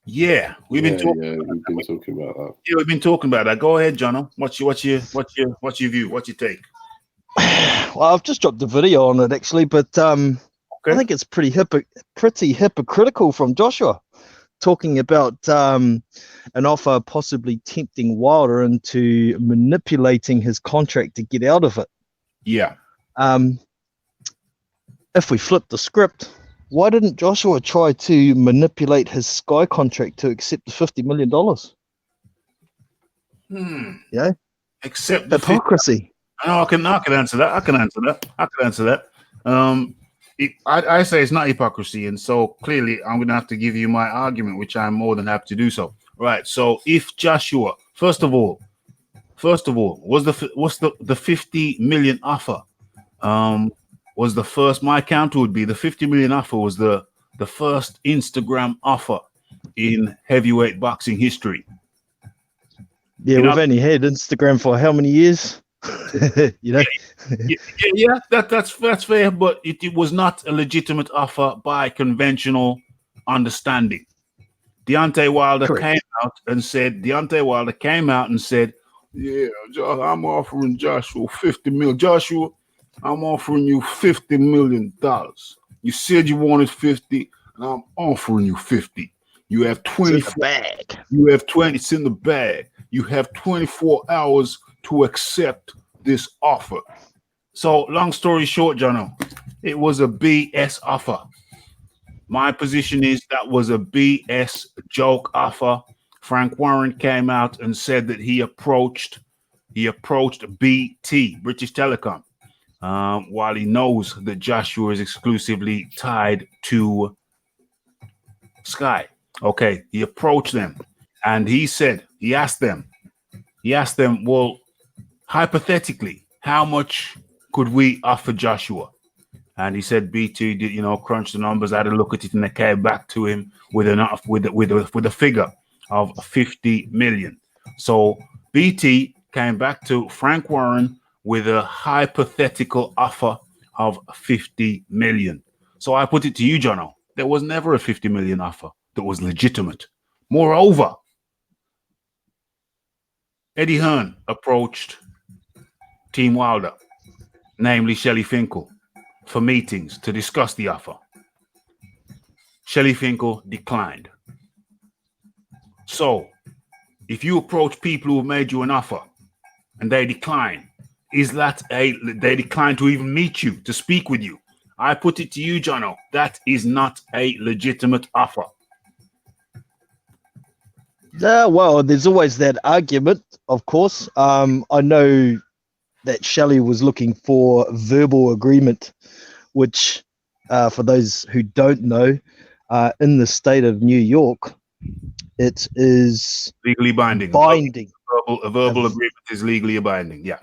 Speaker 4: Yeah, we've been talking about that. Yeah, we've been talking about that. Go ahead, Jono. What's your view? What's your take?
Speaker 8: Well, I've just dropped a video on it actually, but I think it's pretty hypocritical from Joshua, talking about an offer possibly tempting Wilder into manipulating his contract to get out of it.
Speaker 4: Yeah.
Speaker 8: If we flip the script, why didn't Joshua try to manipulate his Sky contract to accept the $50 million? Yeah.
Speaker 4: Accept
Speaker 8: the hypocrisy.
Speaker 4: I can answer that. I can answer that. I say it's not hypocrisy, and so clearly I'm going to have to give you my argument, which I'm more than happy to do so. Right. So if Joshua, first of all, was the 50 million offer? Was the first, my counter would be the 50 million offer was the first Instagram offer in heavyweight boxing history.
Speaker 8: Yeah, we've only had Instagram for how many years?
Speaker 4: Yeah, that's fair, but it was not a legitimate offer by conventional understanding. Deontay Wilder came out and said, yeah, I'm offering Joshua 50 million. Joshua, I'm offering you $50 million. You said you wanted 50, and I'm offering you 50. You have
Speaker 8: It's in the
Speaker 4: 24.
Speaker 8: bag.
Speaker 4: You have 20. It's in the bag. You have 24 hours to accept this offer. So, long story short, Jono, it was a BS offer. My position is that was a BS joke offer. Frank Warren came out and said that he approached BT, British Telecom, while he knows that Joshua is exclusively tied to Sky. Okay, he approached them and he asked them, well, hypothetically, how much could we offer Joshua? And he said BT did, crunch the numbers, had a look at it, and they came back to him with a figure of 50 million. So BT came back to Frank Warren with a hypothetical offer of 50 million. So I put it to you, Jono, there was never a 50 million offer that was legitimate. Moreover, Eddie Hearn approached Team Wilder, namely Shelley Finkel, for meetings to discuss the offer. Shelley Finkel declined. So, if you approach people who have made you an offer and they decline, they decline to even meet you, to speak with you? I put it to you, Jono, that is not a legitimate offer.
Speaker 8: Well, there's always that argument, of course. I know that Shelley was looking for verbal agreement, which, for those who don't know, in the state of New York, it is
Speaker 4: legally binding. A verbal agreement is legally binding. Yeah,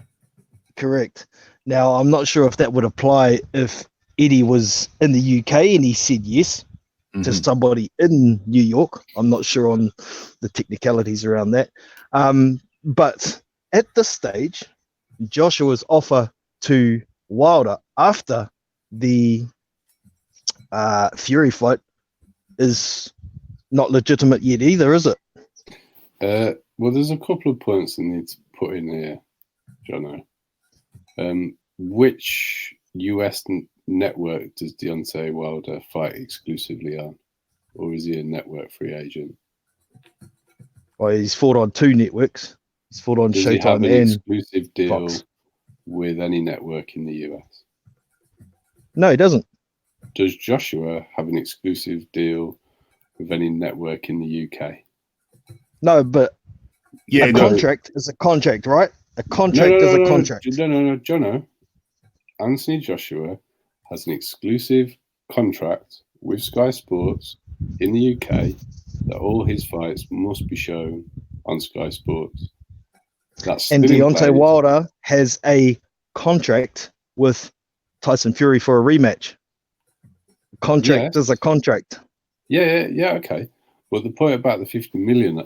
Speaker 8: correct. Now, I'm not sure if that would apply if Eddie was in the UK and he said yes to somebody in New York. I'm not sure on the technicalities around that. But at this stage, Joshua's offer to Wilder after the Fury fight is not legitimate yet either, is it?
Speaker 5: Well, there's a couple of points that need to put in here, Jono. Which US network does Deontay Wilder fight exclusively on? Or is he a network free agent?
Speaker 8: Well, he's fought on 2 networks. He's fought on
Speaker 5: Does
Speaker 8: Showtime
Speaker 5: he have an
Speaker 8: and
Speaker 5: exclusive deal
Speaker 8: Fox
Speaker 5: with any network in the US?
Speaker 8: No, he doesn't.
Speaker 5: Does Joshua have an exclusive deal with any network in the UK?
Speaker 8: No, but a contract is a contract, right? A contract is a contract.
Speaker 5: No, Jono. Anthony Joshua has an exclusive contract with Sky Sports in the UK that all his fights must be shown on Sky Sports. And
Speaker 8: Deontay Wilder has a contract with Tyson Fury for a rematch. Contract is a contract.
Speaker 5: Yeah, okay. But the point about the 50 million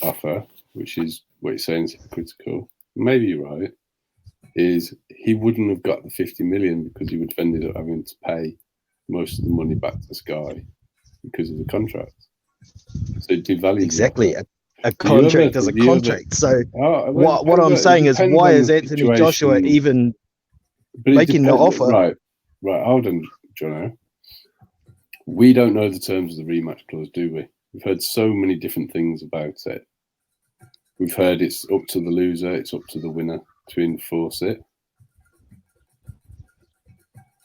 Speaker 5: offer, which is what you're saying is critical, maybe you're right, is he wouldn't have got the 50 million because he would have ended up having to pay most of the money back to Sky because of the contract. So it devalues
Speaker 8: exactly. A contract is a contract. So what I'm saying is, why is Anthony Joshua even making the offer?
Speaker 5: Right. Hold on, Jono. We don't know the terms of the rematch clause, do we? We've heard so many different things about it. We've heard it's up to the loser, it's up to the winner to enforce it.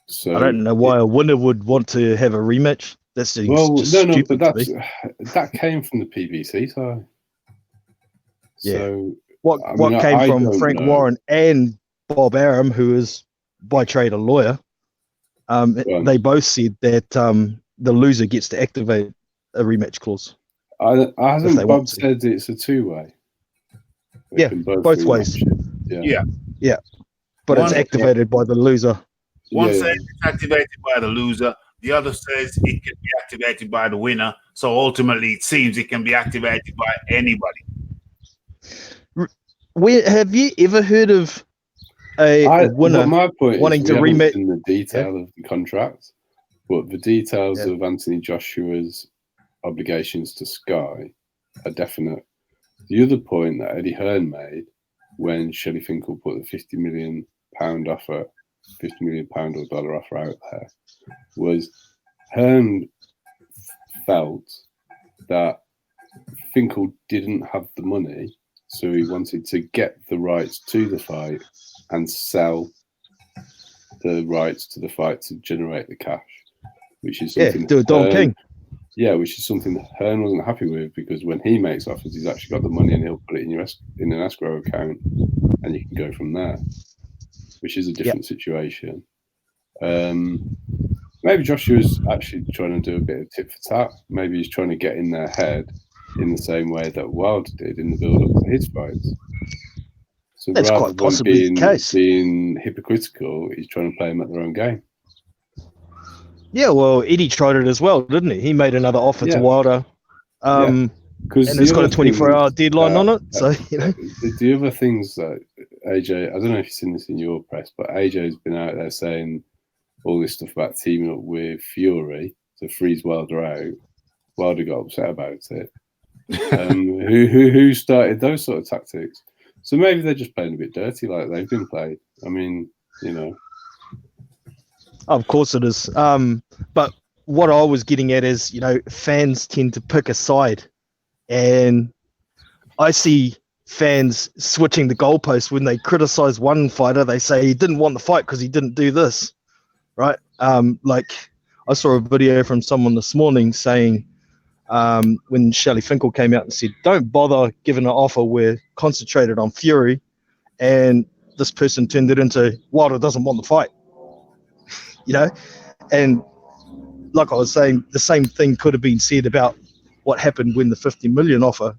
Speaker 5: So
Speaker 8: I don't know why a winner would want to have a rematch. That's just stupid.
Speaker 5: But that came from the PBC side.
Speaker 8: Yeah.
Speaker 5: So
Speaker 8: what came from Frank Warren and Bob Arum, who is by trade a lawyer. They both said that the loser gets to activate a rematch clause.
Speaker 5: Hasn't Bob said it's a two-way?
Speaker 8: Yeah, both ways. Yeah. But it's activated by the loser.
Speaker 4: One says it's activated by the loser. The other says it can be activated by the winner. So ultimately, it seems it can be activated by anybody.
Speaker 8: Have you ever heard of a winner wanting to rematch?
Speaker 5: In the detail of the contract, but the details of Anthony Joshua's obligations to Sky are definite. The other point that Eddie Hearn made when Shelley Finkel put the £50 million offer, $50 million or dollar offer out there, was Hearn felt that Finkel didn't have the money, so he wanted to get the rights to the fight and sell the rights to the fight to generate the cash, which is something
Speaker 8: do a Don King.
Speaker 5: Yeah, which is something that Hearn wasn't happy with, because when he makes offers, he's actually got the money and he'll put it in an escrow account, and you can go from there, which is a different situation. Maybe Joshua's actually trying to do a bit of tit for tat. Maybe he's trying to get in their head in the same way that Wilder did in the build-up to his fights. So
Speaker 8: That's
Speaker 5: rather
Speaker 8: quite
Speaker 5: than
Speaker 8: possibly the case.
Speaker 5: being hypocritical, he's trying to play them at their own game.
Speaker 8: Yeah, well, Eddie tried it as well, didn't he? He made another offer to Wilder. And it's got a 24-hour deadline on it. So, you know.
Speaker 5: The other things that AJ, I don't know if you've seen this in your press, but AJ's been out there saying all this stuff about teaming up with Fury to freeze Wilder out. Wilder got upset about it. Who started those sort of tactics? So maybe they're just playing a bit dirty like they've been played. I mean, you know.
Speaker 8: Of course it is. But what I was getting at is, you know, fans tend to pick a side. And I see fans switching the goalposts when they criticize one fighter. They say he didn't want the fight because he didn't do this, right? Like I saw a video from someone this morning saying when Shelly Finkel came out and said, don't bother giving an offer, we're concentrated on Fury. And this person turned it into Wilder doesn't want the fight. You know, and like I was saying, the same thing could have been said about what happened when the 50 million offer.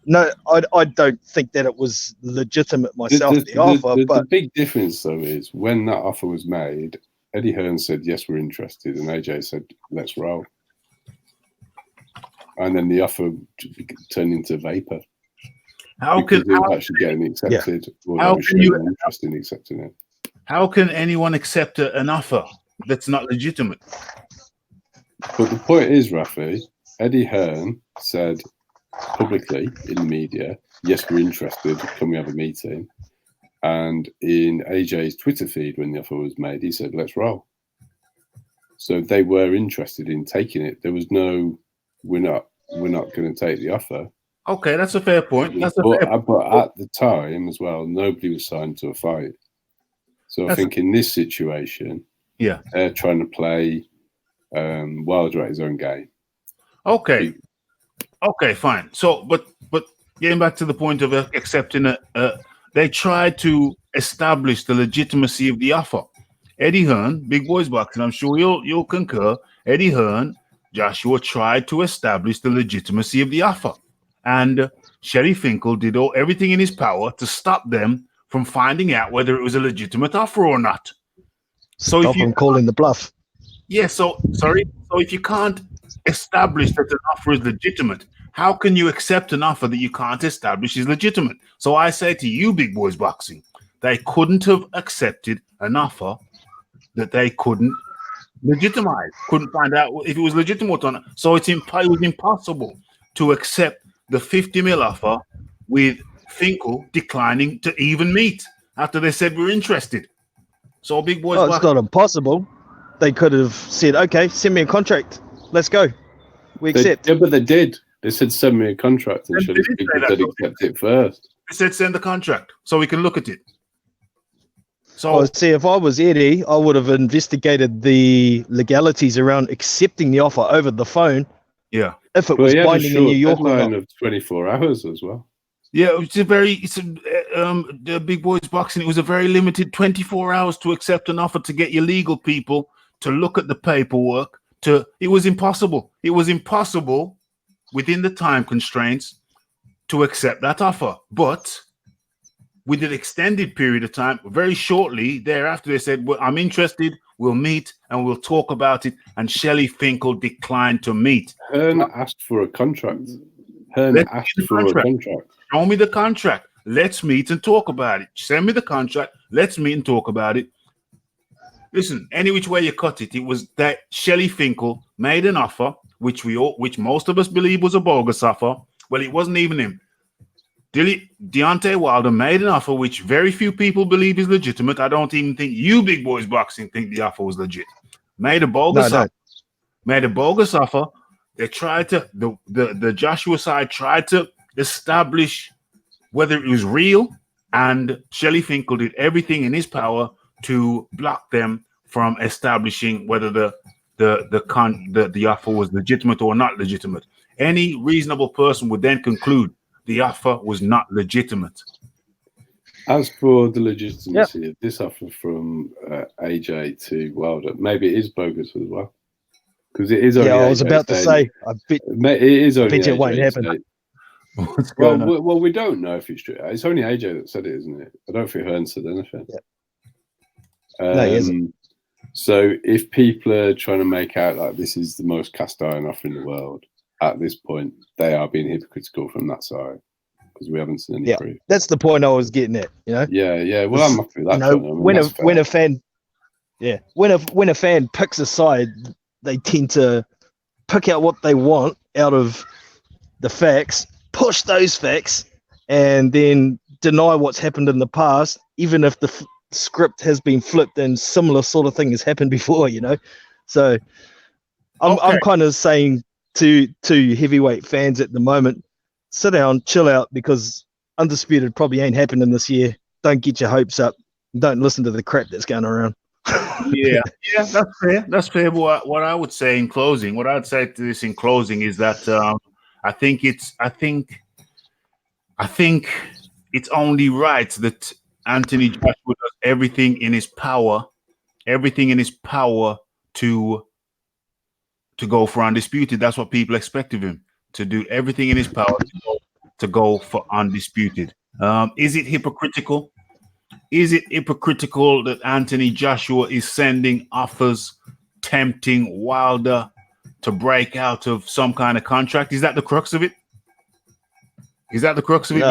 Speaker 8: No, I don't think that it was legitimate myself, the offer. But
Speaker 5: the big difference, though, is when that offer was made, Eddie Hearn said, yes, we're interested. And AJ said, let's roll. And then the offer turned into vapor. How can actually getting accepted? Yeah. How can you interest in accepting it?
Speaker 4: How can anyone accept an offer that's not legitimate?
Speaker 5: But the point is, Raphie, Eddie Hearn said publicly in the media, yes, we're interested, can we have a meeting? And in AJ's Twitter feed, when the offer was made, he said, let's roll. So they were interested in taking it. There was no, we're not going to take the offer.
Speaker 4: Okay, that's a fair point.
Speaker 5: But at the time as well, nobody was signed to a fight. So I think in this situation, they're trying to play Wilder at his own game.
Speaker 4: Okay, fine. So, but getting back to the point of accepting it, they tried to establish the legitimacy of the offer. Eddie Hearn, Big Boys Boxing, I'm sure you'll concur. Eddie Hearn, Joshua tried to establish the legitimacy of the offer, and Shelly Finkel did everything in his power to stop them from finding out whether it was a legitimate offer or not. So
Speaker 8: stop them calling the bluff.
Speaker 4: Yeah, so if you can't establish that an offer is legitimate, how can you accept an offer that you can't establish is legitimate? So I say to you, Big Boys Boxing, they couldn't have accepted an offer that they couldn't legitimize, couldn't find out if it was legitimate or not. So it was impossible to accept the 50 mil offer with Finkel declining to even meet after they said we're interested. So Big Boys Boxing.
Speaker 8: It's not impossible. They could have said, okay, send me a contract. Let's go. We accept.
Speaker 5: Yeah, but they did. They said send me a contract, and Shelly Finkel said accept it first.
Speaker 4: They said send the contract so we can look at it. So
Speaker 8: see, if I was Eddie, I would have investigated the legalities around accepting the offer over the phone.
Speaker 4: Yeah,
Speaker 8: if it was binding in New York,
Speaker 5: deadline of 24 hours as well.
Speaker 4: Yeah, the Big Boys Boxing. It was a very limited 24 hours to accept an offer, to get your legal people to look at the paperwork. It was impossible. It was impossible within the time constraints to accept that offer. But with an extended period of time, very shortly thereafter, they said, well, I'm interested, we'll meet and we'll talk about it. And Shelly Finkel declined to meet.
Speaker 5: Hearn asked for a contract. Hearn asked for a contract.
Speaker 4: Show me the contract. Let's meet and talk about it. Send me the contract. Let's meet and talk about it. Listen, any which way you cut it, it was that Shelly Finkel made an offer, which most of us believe was a bogus offer. Well, it wasn't even him. Deontay Wilder made an offer which very few people believe is legitimate. I don't even think you, Big Boys Boxing, think the offer was legit. Made a bogus offer. Made a bogus offer. they tried to the Joshua side tried to establish whether it was real, and Shelly Finkel did everything in his power to block them from establishing whether the offer was legitimate or not legitimate. Any reasonable person would then conclude the offer was not legitimate.
Speaker 5: As for the legitimacy of this offer from AJ to Wilder, maybe it is bogus as well. Because it is only
Speaker 8: I was about to say, I bet
Speaker 5: it is only
Speaker 8: it won't happen.
Speaker 5: Well, we don't know if it's true. It's only AJ that said it, isn't it? I don't think Hearn said anything.
Speaker 8: No, he isn't.
Speaker 5: So if people are trying to make out like this is the most cast iron offer in the world, at this point, they are being hypocritical from that side because we haven't seen any proof.
Speaker 8: That's the point I was getting at. You know.
Speaker 5: Yeah. Well, I'm happy with that.
Speaker 8: When a fan picks a side, they tend to pick out what they want out of the facts, push those facts, and then deny what's happened in the past, even if the script has been flipped and similar sort of thing has happened before, you know. So I'm kind of saying to heavyweight fans at the moment, sit down, chill out, because Undisputed probably ain't happening this year. Don't get your hopes up. Don't listen to the crap that's going around.
Speaker 4: Yeah, that's fair. That's fair. But what I would say in closing, what I'd say to this in closing is that I think it's only right that Anthony Joshua does everything in his power to go for Undisputed. That's what people expect of him, to do everything in his power to go for Undisputed. Is it hypocritical? Is it hypocritical that Anthony Joshua is sending offers, tempting Wilder to break out of some kind of contract? Is that the crux of it? Is that the crux of it?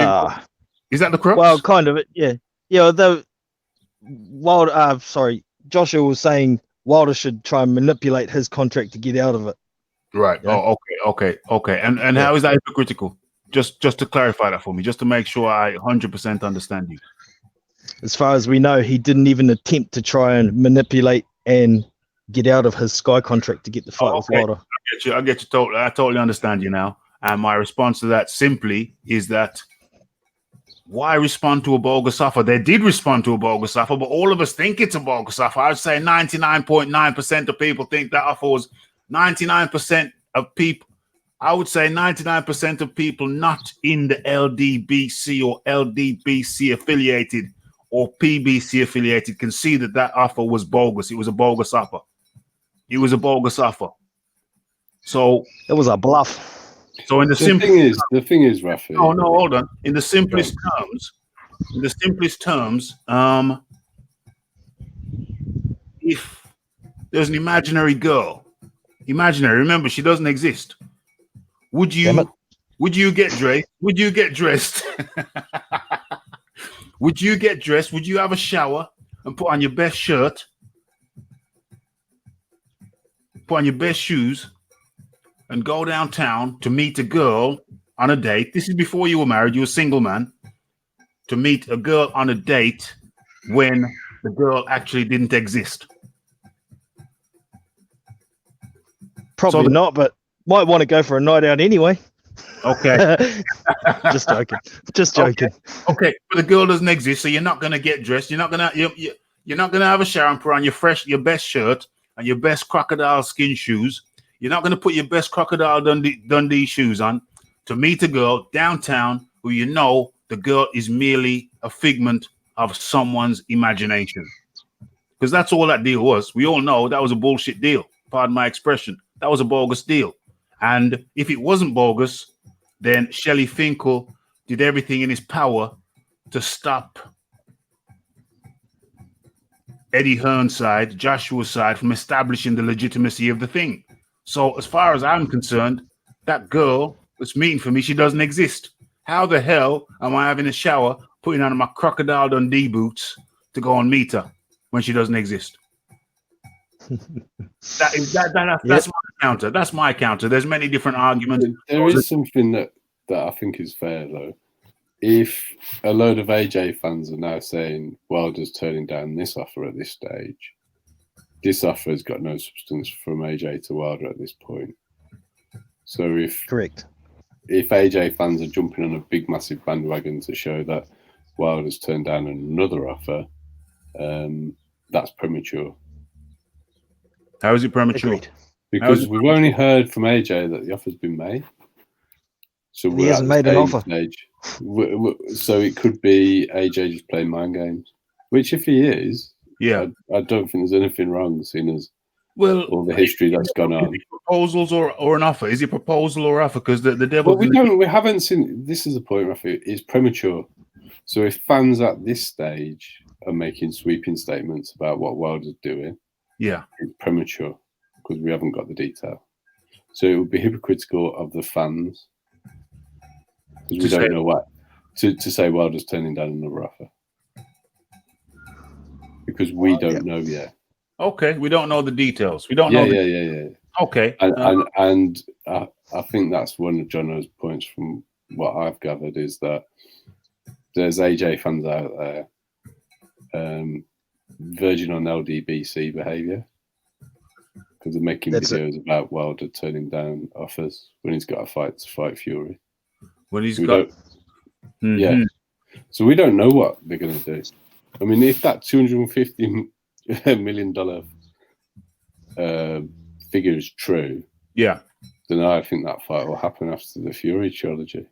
Speaker 4: Is that the crux?
Speaker 8: Well, kind of it, yeah. Yeah, though Joshua was saying Wilder should try and manipulate his contract to get out of it.
Speaker 4: Right. Yeah? Oh, okay. And how is that hypocritical? Just to clarify that for me, just to make sure I 100% understand you.
Speaker 8: As far as we know, he didn't even attempt to try and manipulate and get out of his Sky contract to get the fight with Wilder.
Speaker 4: I get you totally. I totally understand you now. And my response to that simply is that why respond to a bogus offer? They did respond to a bogus offer, but all of us think it's a bogus offer. I'd say 99.9% of people think that offer was 99% of people. I would say 99% of people not in the LDBC or LDBC affiliated or PBC affiliated can see that offer was bogus. It was a bogus offer. It was a bogus offer. So
Speaker 8: it was a bluff.
Speaker 4: So in the
Speaker 5: thing is, Raphie.
Speaker 4: Oh no, hold on. In the simplest terms, if there's an imaginary girl, remember she doesn't exist. Would you get dressed? Would you get dressed? Would you get dressed? Would you have a shower and put on your best shirt? Put on your best shoes and go downtown to meet a girl on a date? This is before you were married. You were a single man. To meet a girl on a date when the girl actually didn't exist.
Speaker 8: Probably not, but might want to go for a night out anyway.
Speaker 4: Okay.
Speaker 8: Just joking.
Speaker 4: Okay. But the girl doesn't exist, so you're not gonna get dressed. You're not gonna have a shower and put on your best shirt and your best crocodile skin shoes. You're not gonna put your best crocodile Dundee shoes on to meet a girl downtown who you know the girl is merely a figment of someone's imagination. Because that's all that deal was. We all know that was a bullshit deal. Pardon my expression. That was a bogus deal. And if it wasn't bogus, then Shelly Finkel did everything in his power to stop Eddie Hearn's side, Joshua's side, from establishing the legitimacy of the thing. So as far as I'm concerned, that girl that's meeting for me, she doesn't exist. How the hell am I having a shower, putting on my Crocodile Dundee boots to go and meet her when she doesn't exist? That's my counter. That's my counter. There's many different arguments.
Speaker 5: There is something that I think is fair though. If a load of AJ fans are now saying Wilder's turning down this offer at this stage, this offer has got no substance from AJ to Wilder at this point. So if
Speaker 8: Correct.
Speaker 5: if AJ fans are jumping on a big, massive bandwagon to show that Wilder's turned down another offer, that's premature.
Speaker 4: How is it premature?
Speaker 8: Agreed.
Speaker 5: Because we've only heard from AJ that the offer's been made. So
Speaker 8: And he hasn't made an offer.
Speaker 5: Stage. So it could be AJ just playing mind games. Which, if he is,
Speaker 4: Yeah.
Speaker 5: I don't think there's anything wrong, seeing as all the history that's gone on.
Speaker 4: Proposals or an offer? Is it proposal or offer? Because the devil.
Speaker 5: Well, we haven't seen. This is the point, Raphie. It's premature. So if fans at this stage are making sweeping statements about what Wilder's doing,
Speaker 4: yeah,
Speaker 5: it's premature because we haven't got the detail. So it would be hypocritical of the fans because we don't know what to say. Wilder's turning down another offer because we don't know yet.
Speaker 4: Okay, we don't know the details. We don't know.
Speaker 5: Yeah.
Speaker 4: Okay,
Speaker 5: and I think that's one of Jono's points from what I've gathered is that there's AJ fans out there verging on LDBC behaviour because they're making videos about Wilder turning down offers when he's got a fight to fight Fury.
Speaker 4: When he's got,
Speaker 5: yeah. So we don't know what they're going to do. I mean, if that $250 million figure is true,
Speaker 4: yeah,
Speaker 5: then I think that fight will happen after the Fury trilogy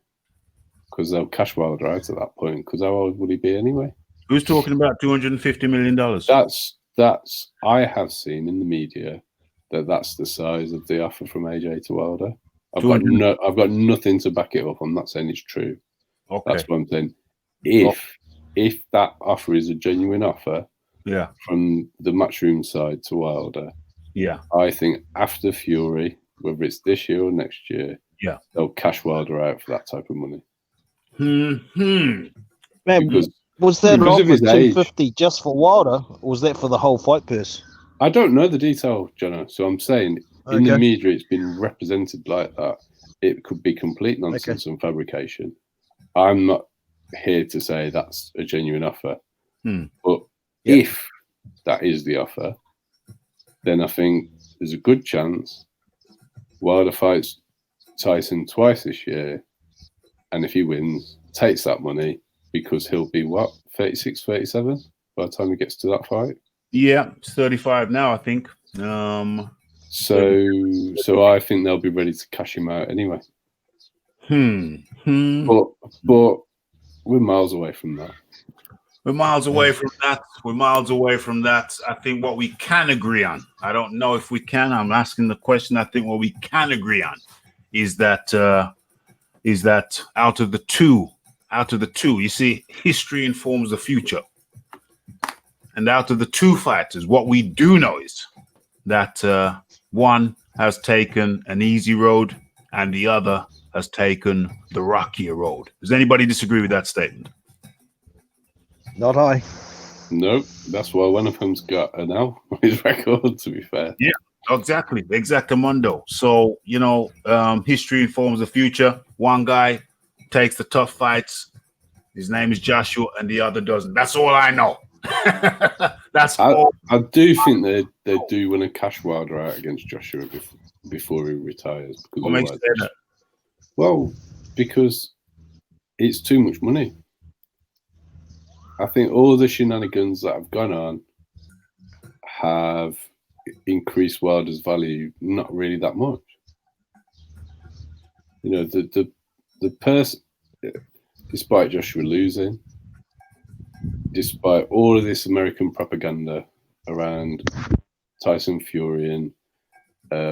Speaker 5: because they'll cash Wilder out at that point. Because how old would he be anyway?
Speaker 4: Who's talking about $250 million?
Speaker 5: That's I have seen in the media that's the size of the offer from AJ to Wilder. I've got nothing to back it up. I'm not saying it's true.
Speaker 4: Okay,
Speaker 5: that's what I'm saying. If that offer is a genuine offer,
Speaker 4: yeah,
Speaker 5: from the Matchroom side to Wilder,
Speaker 4: yeah,
Speaker 5: I think after Fury, whether it's this year or next year,
Speaker 4: yeah,
Speaker 5: they'll cash Wilder out for that type of money.
Speaker 8: Man, was that an offer 250 just for Wilder, or was that for the whole fight purse?
Speaker 5: I don't know the detail, Jono. So I'm saying in the media, it's been represented like that. It could be complete nonsense and fabrication. I'm not here to say that's a genuine offer, but if that is the offer, then I think there's a good chance Wilder fights Tyson twice this year, and if he wins, takes that money because he'll be 36, 37 by the time he gets to that fight.
Speaker 4: Yeah, it's 35 now, I think.
Speaker 5: So I think they'll be ready to cash him out anyway. But we're miles away from that.
Speaker 4: We're miles away from that. I think what we can agree on, I don't know if we can. I'm asking the question. I think what we can agree on is that out of the two, you see, history informs the future. And out of the two fighters, what we do know is that one has taken an easy road and the other has taken the rockier road. Does anybody disagree with that statement?
Speaker 8: Not I.
Speaker 5: Nope. That's why one of them's got an L on his record, to be fair.
Speaker 4: Yeah, exactly. Exactamundo. So, history informs the future. One guy takes the tough fights. His name is Joshua and the other doesn't. That's all I know.
Speaker 5: I do think they do want to cash Wilder out against Joshua before he retires.
Speaker 4: What makes you say that?
Speaker 5: Well, because it's too much money. I think all the shenanigans that have gone on have increased Wilder's value not really that much. The person, despite Joshua losing, despite all of this American propaganda around Tyson Fury and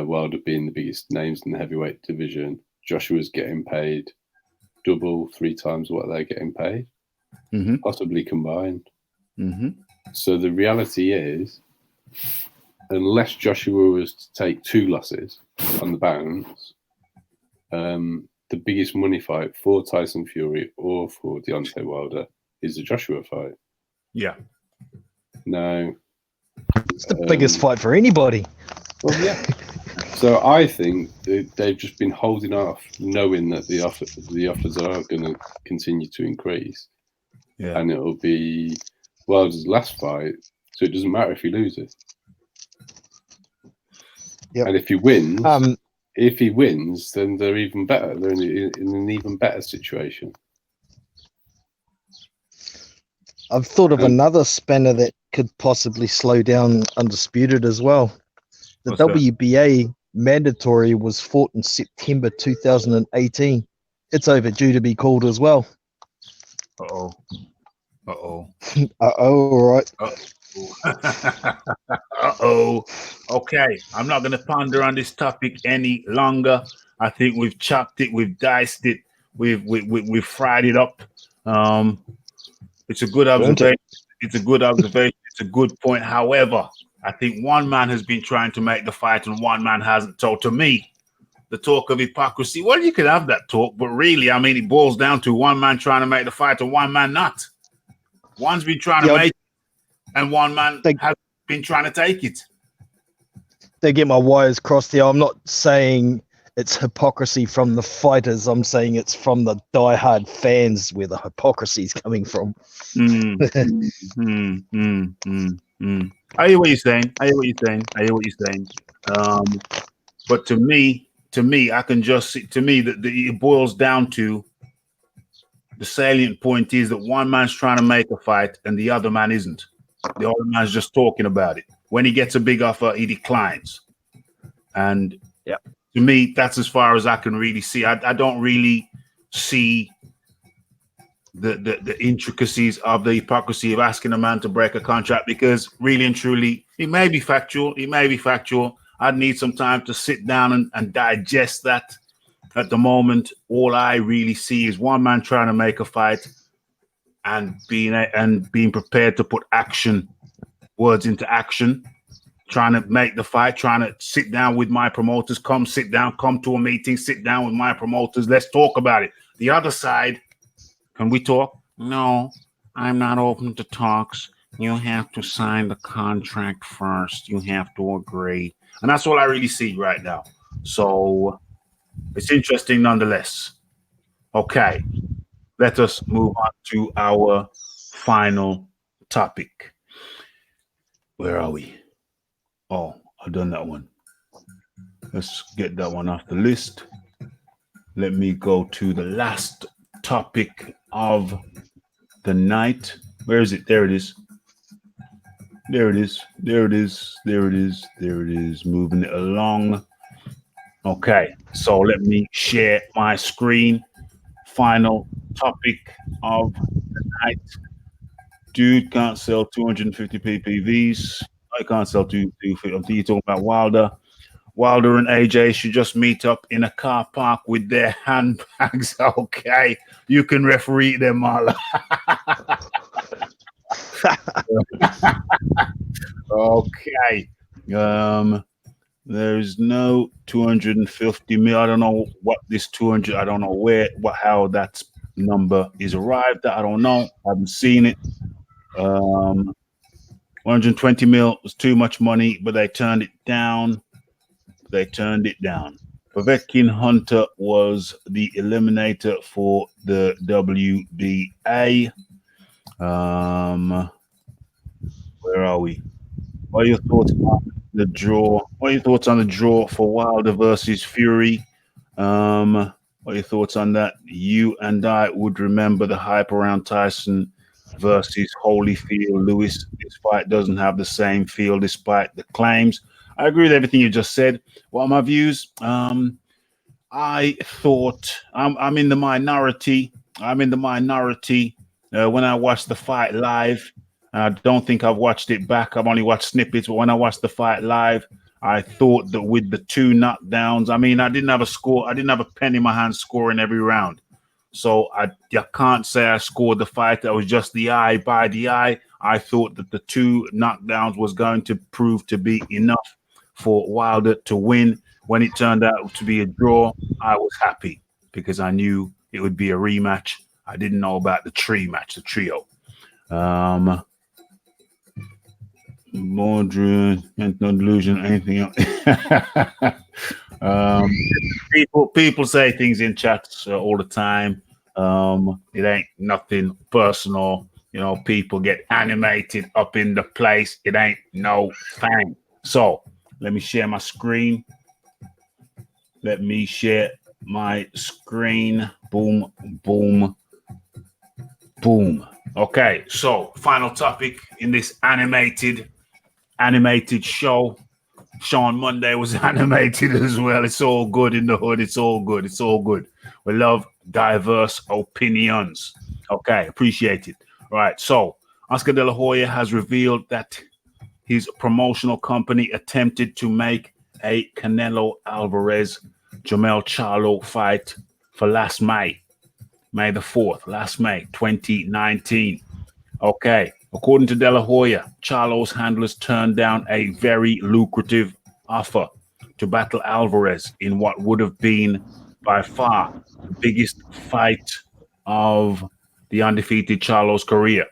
Speaker 5: Wilder being the biggest names in the heavyweight division, Joshua's getting paid double, 3 times what they're getting paid, possibly combined. So the reality is, unless Joshua was to take 2 losses on the bounce, the biggest money fight for Tyson Fury or for Deontay Wilder is the Joshua fight.
Speaker 4: Yeah.
Speaker 5: Now,
Speaker 8: it's the biggest fight for anybody.
Speaker 5: Well, yeah. So I think they've just been holding off, knowing that the offers are going to continue to increase. Yeah. And it'll be Wilder's last fight, so it doesn't matter if he loses.
Speaker 8: Yep.
Speaker 5: And if he wins, if he wins, then they're even better. They're in an even better situation.
Speaker 8: I've thought of another spanner that could possibly slow down Undisputed as well. The
Speaker 4: What's that?
Speaker 8: WBA mandatory was fought in September 2018. It's overdue to be called as well.
Speaker 4: Uh-oh. Uh-oh.
Speaker 8: All right.
Speaker 4: Uh-oh. Okay. I'm not going to ponder on this topic any longer. I think we've chopped it. We've diced it. We've fried it up. It's a good observation. It's a good observation. It's a good point. However, I think one man has been trying to make the fight and one man hasn't. So to me, the talk of hypocrisy, well, you could have that talk, but really, I mean, it boils down to one man trying to make the fight and one man not. One's been trying to make it and one man has been trying to take it.
Speaker 8: They get my wires crossed here. I'm not saying it's hypocrisy from the fighters. I'm saying it's from the diehard fans where the hypocrisy is coming from.
Speaker 4: I hear what you're saying. But to me, I can just see, to me, that it boils down to the salient point is that one man's trying to make a fight and the other man isn't. The other man's just talking about it. When he gets a big offer, he declines. And to me, that's as far as I can really see. I don't really see the intricacies of the hypocrisy of asking a man to break a contract, because really and truly, it may be factual. I'd need some time to sit down and digest that. At the moment, all I really see is one man trying to make a fight and being prepared to put words into action, trying to make the fight, trying to sit down with my promoters, come to a meeting, sit down with my promoters, let's talk about it. The other side, can we talk? No, I'm not open to talks. You have to sign the contract first. You have to agree. And that's all I really see right now. So it's interesting nonetheless. Okay, let us move on to our final topic. Where are we? Oh, I've done that one. Let's get that one off the list. Let me go to the last topic of the night. Where is it? There it is. Moving it along. Okay, so let me share my screen. Final topic of the night. Dude can't sell 250 PPVs. I can't sell 250. You're talking about Wilder. Wilder and AJ should just meet up in a car park with their handbags. Okay, you can referee them, Marla. Okay. There's no 250 mil. I don't know what this 200. I don't know how that number is arrived at. I don't know. I haven't seen it. 120 mil was too much money, but they turned it down. Povetkin Hunter was the eliminator for the WBA. Where are we? What are your thoughts on the draw? What are your thoughts on the draw for Wilder versus Fury? What are your thoughts on that? You and I would remember the hype around Tyson versus Holyfield Lewis. This fight doesn't have the same feel despite the claims. I agree with everything you just said. What are my views? I thought I'm in the minority. When I watched the fight live, I don't think I've watched it back. I've only watched snippets. But when I watched the fight live, I thought that with the two knockdowns, I mean, I didn't have a score. I didn't have a pen in my hand scoring every round. So I can't say I scored the fight. That was just the eye by the eye. I thought that the two knockdowns was going to prove to be enough for Wilder to win. When it turned out to be a draw, I was happy because I knew it would be a rematch. I didn't know about the trio. Mordred, no delusion, anything else. People say things in chats all the time. It ain't nothing personal. You know, people get animated up in the place. It ain't no thing. So let me share my screen. Let me share my screen. Boom, boom, boom. Okay, so final topic in this animated show. Show on Monday was animated as well. It's all good in the hood. It's all good. It's all good. We love diverse opinions. Okay, appreciate it. All right, so Oscar De La Hoya has revealed that his promotional company attempted to make a Canelo Alvarez Jamel Charlo fight for last May the 4th, last May 2019. Okay, according to De La Hoya, Charlo's handlers turned down a very lucrative offer to battle Alvarez in what would have been by far the biggest fight of the undefeated Charlo's career.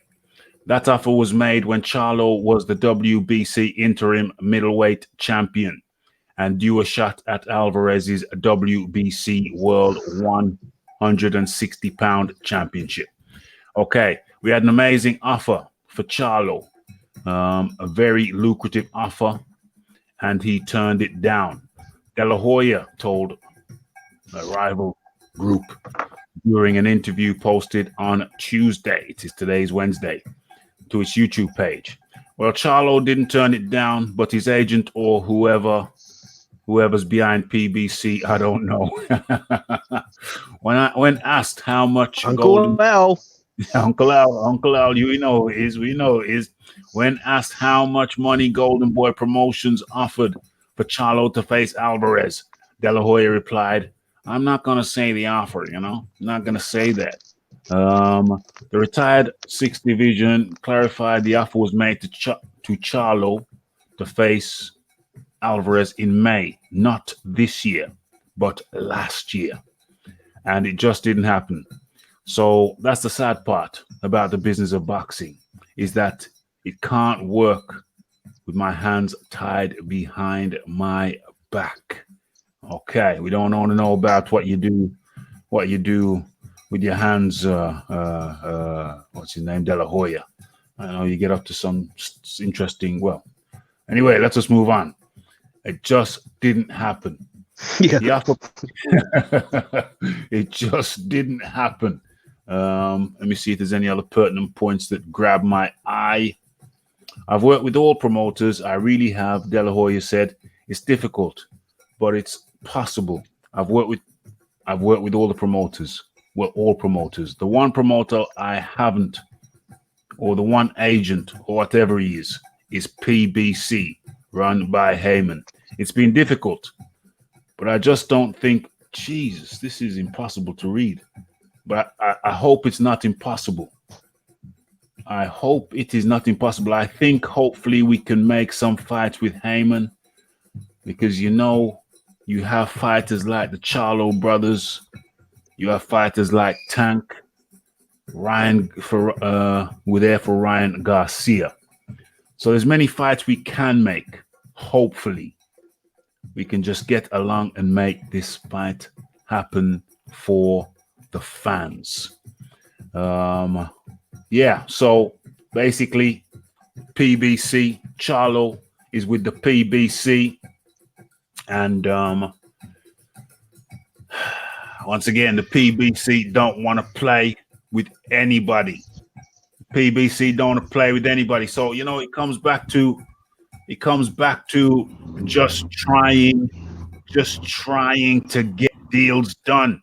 Speaker 4: That offer was made when Charlo was the WBC interim middleweight champion and due a shot at Alvarez's WBC World 160-pound championship. Okay, we had an amazing offer for Charlo, a very lucrative offer, and he turned it down. De La Hoya told a rival group during an interview posted on Tuesday, it is today's Wednesday, to his YouTube page. Well, Charlo didn't turn it down, but his agent or whoever's behind PBC, I don't know. When asked how much
Speaker 8: Uncle Al,
Speaker 4: Uncle Al, we know it is. When asked how much money Golden Boy Promotions offered for Charlo to face Alvarez, De La Hoya replied, "I'm not going to say the offer, I'm not going to say that." The retired 6th Division clarified the offer was made to Charlo to face Alvarez in May, not this year, but last year. And it just didn't happen. So that's the sad part about the business of boxing, is that it can't work with my hands tied behind my back. Okay, we don't want to know about what you do with your hands. What's his name? De La Hoya. I know you get up to some interesting. Well, anyway, let's just move on. It just didn't happen.
Speaker 8: yeah.
Speaker 4: It just didn't happen. Let me see if there's any other pertinent points that grab my eye. I've worked with all promoters. I really have. De La Hoya said it's difficult, but it's possible. I've worked with all the promoters. Well, all promoters. The one promoter I haven't, or the one agent, or whatever he is PBC, run by Heyman. It's been difficult, but I just don't think, Jesus, this is impossible to read. But I hope it's not impossible. I hope it is not impossible. I think hopefully we can make some fights with Heyman, because you have fighters like the Charlo brothers. You have fighters like Tank, we're there for Ryan Garcia. So there's many fights we can make. Hopefully, we can just get along and make this fight happen for the fans. So basically, PBC, Charlo is with the PBC, and once again, the PBC don't want to play with anybody. PBC don't want to play with anybody. So it comes back to just trying to get deals done.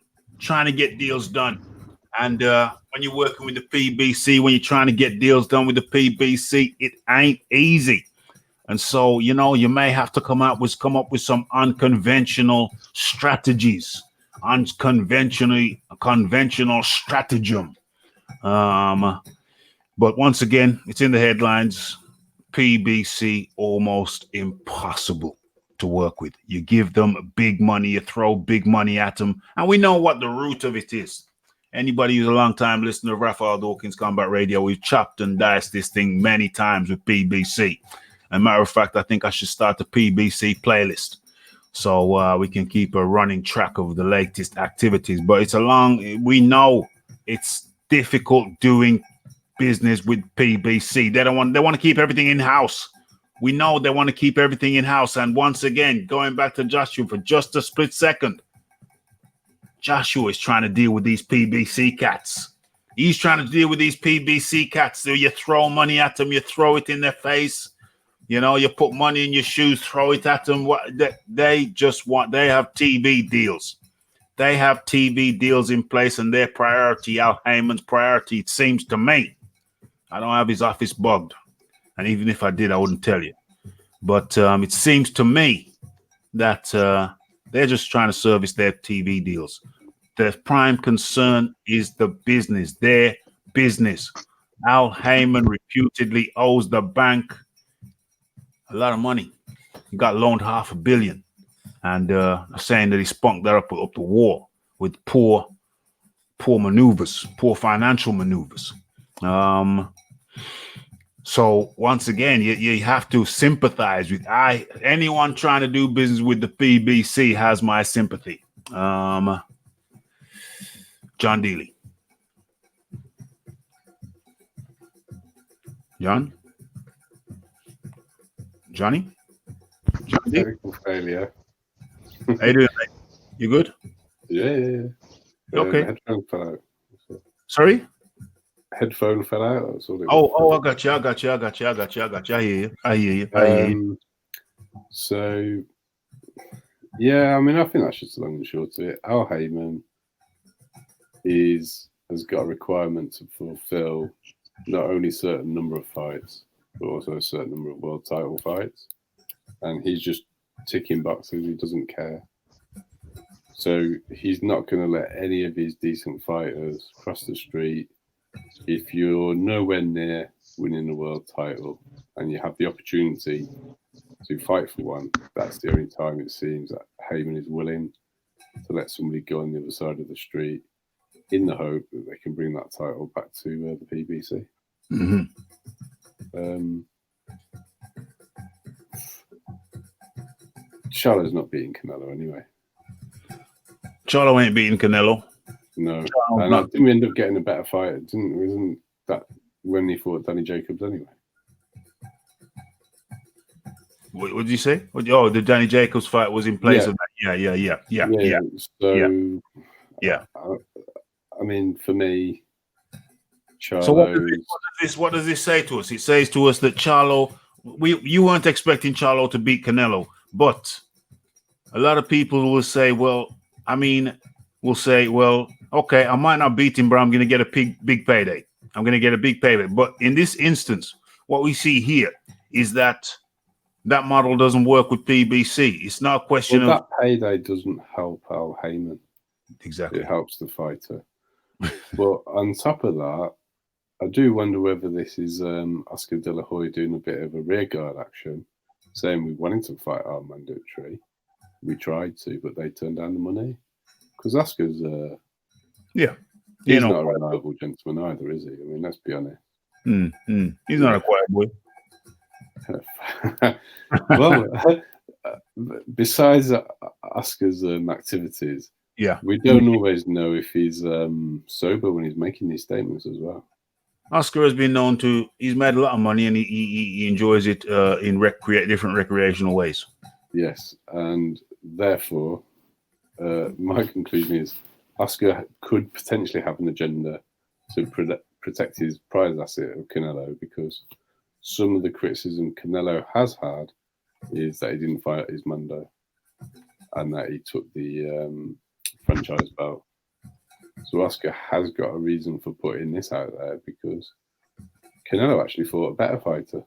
Speaker 4: And when you're working with the PBC, when you're trying to get deals done with the PBC, it ain't easy. And so, you may have to come up with some unconventional strategies, conventional stratagem. But once again, it's in the headlines. PBC almost impossible to work with. You give them big money, you throw big money at them, and we know what the root of it is. Anybody who's a long time listener of Raphie Dawkins Combat Radio, we've chopped and diced this thing many times with PBC. As a matter of fact, I think I should start a PBC playlist so we can keep a running track of the latest activities. But we know it's difficult doing business with PBC. They want to keep everything in house. We know they want to keep everything in house. And once again, going back to Joshua for just a split second, Joshua is trying to deal with these PBC cats. He's trying to deal with these PBC cats. So you throw money at them, you throw it in their face. You know, you put money in your shoes, throw it at them. They have TV deals. They have TV deals in place, and their priority, Al Heyman's priority, it seems to me. I don't have his office bugged. And even if I did, I wouldn't tell you. But it seems to me that they're just trying to service their TV deals. Their prime concern is the business, their business. Al Heyman reputedly owes the bank a lot of money. He got loaned $500 million. And saying that he spunked that up the wall with poor maneuvers, poor financial maneuvers. So once again, you have to sympathize with anyone trying to do business with the PBC has my sympathy. John Dealey. John? Johnny?
Speaker 5: Technical failure.
Speaker 4: How you doing, mate? You good?
Speaker 5: Yeah.
Speaker 4: Okay.
Speaker 5: Headphone fell out.
Speaker 4: Sorry?
Speaker 5: Headphone fell out. That's all it
Speaker 4: Oh,
Speaker 5: was.
Speaker 4: I got you. I hear you.
Speaker 5: So, yeah, I mean, I think that's just the long and short of it. Al Heyman has got a requirement to fulfill not only a certain number of fights, but also a certain number of world title fights. And he's just ticking boxes. He doesn't care. So he's not going to let any of his decent fighters cross the street. If you're nowhere near winning the world title and you have the opportunity to fight for one, that's the only time it seems that Heyman is willing to let somebody go on the other side of the street in the hope that they can bring that title back to the PBC.
Speaker 4: Mm-hmm.
Speaker 5: Charlo's not beating Canelo anyway.
Speaker 4: Charlo ain't beating Canelo.
Speaker 5: No. And didn't we end up getting a better fight? Isn't that when he fought Danny Jacobs anyway?
Speaker 4: What did you say? Oh, the Danny Jacobs fight was in place of that. Yeah.
Speaker 5: So, I mean, for me, Charlo.
Speaker 4: So what does this say to us? It says to us that Charlo, you weren't expecting Charlo to beat Canelo, but a lot of people will say, okay, I might not beat him, but I'm going to get a big payday. I'm going to get a big payday. But in this instance, what we see here is that model doesn't work with PBC. It's not a question of
Speaker 5: that payday doesn't help Al Heyman.
Speaker 4: Exactly.
Speaker 5: It helps the fighter. But on top of that, I do wonder whether this is Oscar De La Hoya doing a bit of a rearguard action, saying we wanted to fight our mandatory. We tried to, but they turned down the money. Because Oscar's, he's not a reliable gentleman either, is he? I mean, let's be honest.
Speaker 4: He's not a quiet boy.
Speaker 5: Well, besides Oscar's activities, we don't always know if he's sober when he's making these statements as well.
Speaker 4: Oscar has been known to, he's made a lot of money and he enjoys it in different recreational ways.
Speaker 5: Yes, and therefore, my conclusion is Oscar could potentially have an agenda to protect his prize asset of Canelo, because some of the criticism Canelo has had is that he didn't fight his Mando and that he took the franchise belt. So Oscar has got a reason for putting this out there, because Canelo actually fought a better fighter.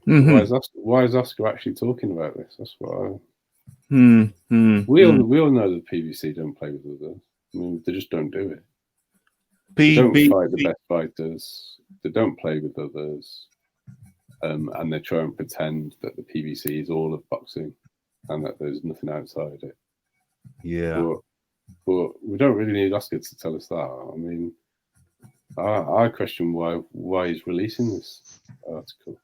Speaker 4: Mm-hmm.
Speaker 5: Why is Oscar actually talking about this? That's what
Speaker 4: we
Speaker 5: all know that PBC don't play with others. I mean, they just don't do it. They don't fight the best fighters. They don't play with others, and they try and pretend that the PBC is all of boxing and that there's nothing outside it.
Speaker 4: Yeah.
Speaker 5: But we don't really need Oscar to tell us that. I mean, I question why he's releasing this article.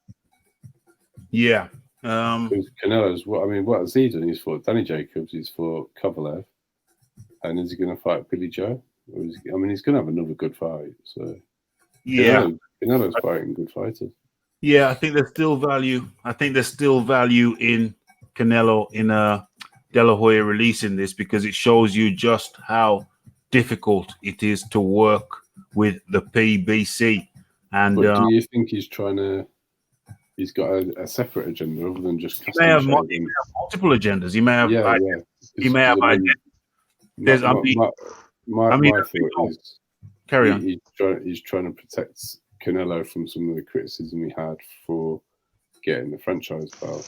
Speaker 4: Yeah.
Speaker 5: Canelo's what has he done? He's fought Danny Jacobs, he's fought Kovalev, and is he going to fight Billy Joe? He's going to have another good fight. So
Speaker 4: yeah,
Speaker 5: Canelo's fighting good fighters.
Speaker 4: Yeah, I think there's still value. I think there's still value in Canelo in De La Hoya releasing this because it shows you just how difficult it is to work with the PBC. And
Speaker 5: But do you think he's got a separate agenda other than just
Speaker 4: he may have
Speaker 5: casting
Speaker 4: multiple agendas. He may have.
Speaker 5: Yeah.
Speaker 4: He may have. There's.
Speaker 5: My thought is
Speaker 4: carry on.
Speaker 5: He's trying to protect Canelo from some of the criticism he had for getting the franchise belt.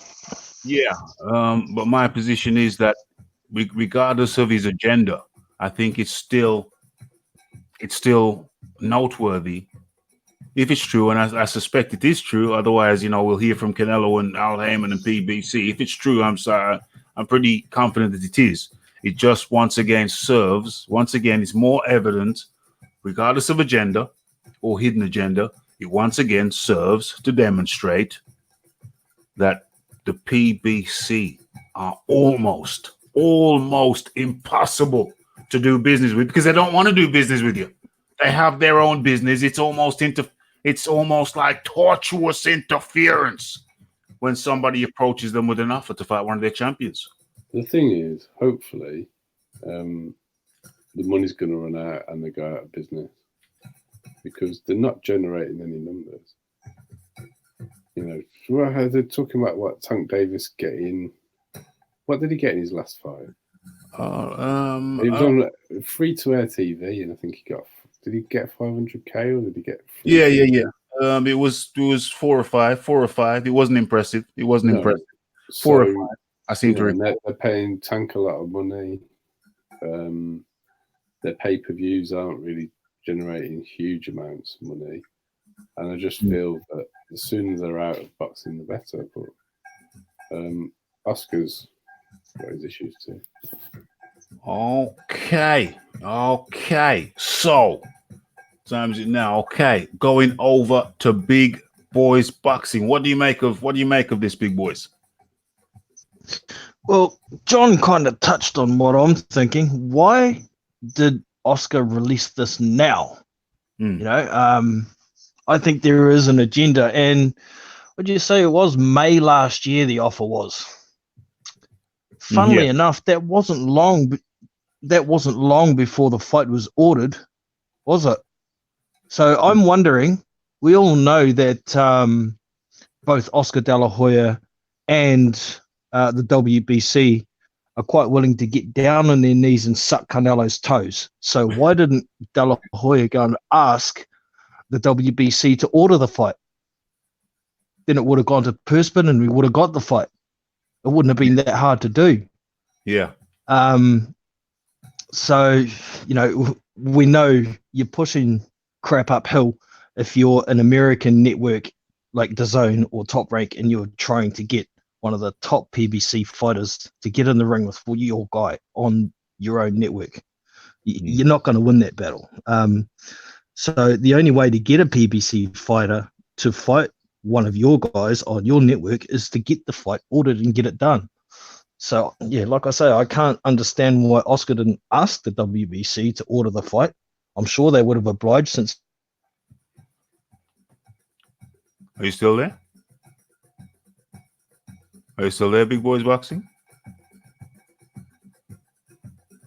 Speaker 4: Yeah, but my position is that regardless of his agenda, I think it's still noteworthy if it's true, and I suspect it is true. Otherwise, we'll hear from Canelo and Al Heyman and PBC. If it's true, I'm pretty confident that it is. It just once again, it's more evident, regardless of agenda or hidden agenda, it once again serves to demonstrate that the PBC are almost impossible to do business with because they don't want to do business with you. They have their own business. It's almost like tortuous interference when somebody approaches them with an offer to fight one of their champions.
Speaker 5: The thing is, hopefully, the money's going to run out and they go out of business because they're not generating any numbers. They're talking about what Tank Davis getting. What did he get in his last fight? He was on free-to-air TV, and I think he got. Did he get 500K or did he get?
Speaker 4: Yeah. It was 4 or 5. It wasn't impressive. Impressive. 4 or 5. I seem to remember.
Speaker 5: They're paying Tank a lot of money. Their pay-per-views aren't really generating huge amounts of money, and I just feel that the sooner they're out of boxing, the better. But Oscar's got his issues too.
Speaker 4: Okay. So, time's it now. Okay, going over to Big Boys Boxing. What do you make of this, Big Boys?
Speaker 8: Well, John kind of touched on what I'm thinking. Why did Oscar release this now? I think there is an agenda. And would you say it was May last year the offer was? Funnily enough, that wasn't long before the fight was ordered, was it? So I'm wondering, we all know that both Oscar De La Hoya and the WBC are quite willing to get down on their knees and suck Canelo's toes. So why didn't De La Hoya go and ask the WBC to order the fight? Then it would have gone to Perspin and we would have got the fight. It wouldn't have been that hard to do.
Speaker 4: Yeah.
Speaker 8: So, we know you're pushing crap uphill if you're an American network like DAZN or Top Rank and you're trying to get one of the top PBC fighters to get in the ring with your guy on your own network. You're not going to win that battle. So the only way to get a PBC fighter to fight one of your guys on your network is to get the fight ordered and get it done. So, yeah, like I say, I can't understand why Oscar didn't ask the WBC to order the fight. I'm sure they would have obliged since.
Speaker 4: Are you still there? Are you still there, Big Boys Boxing?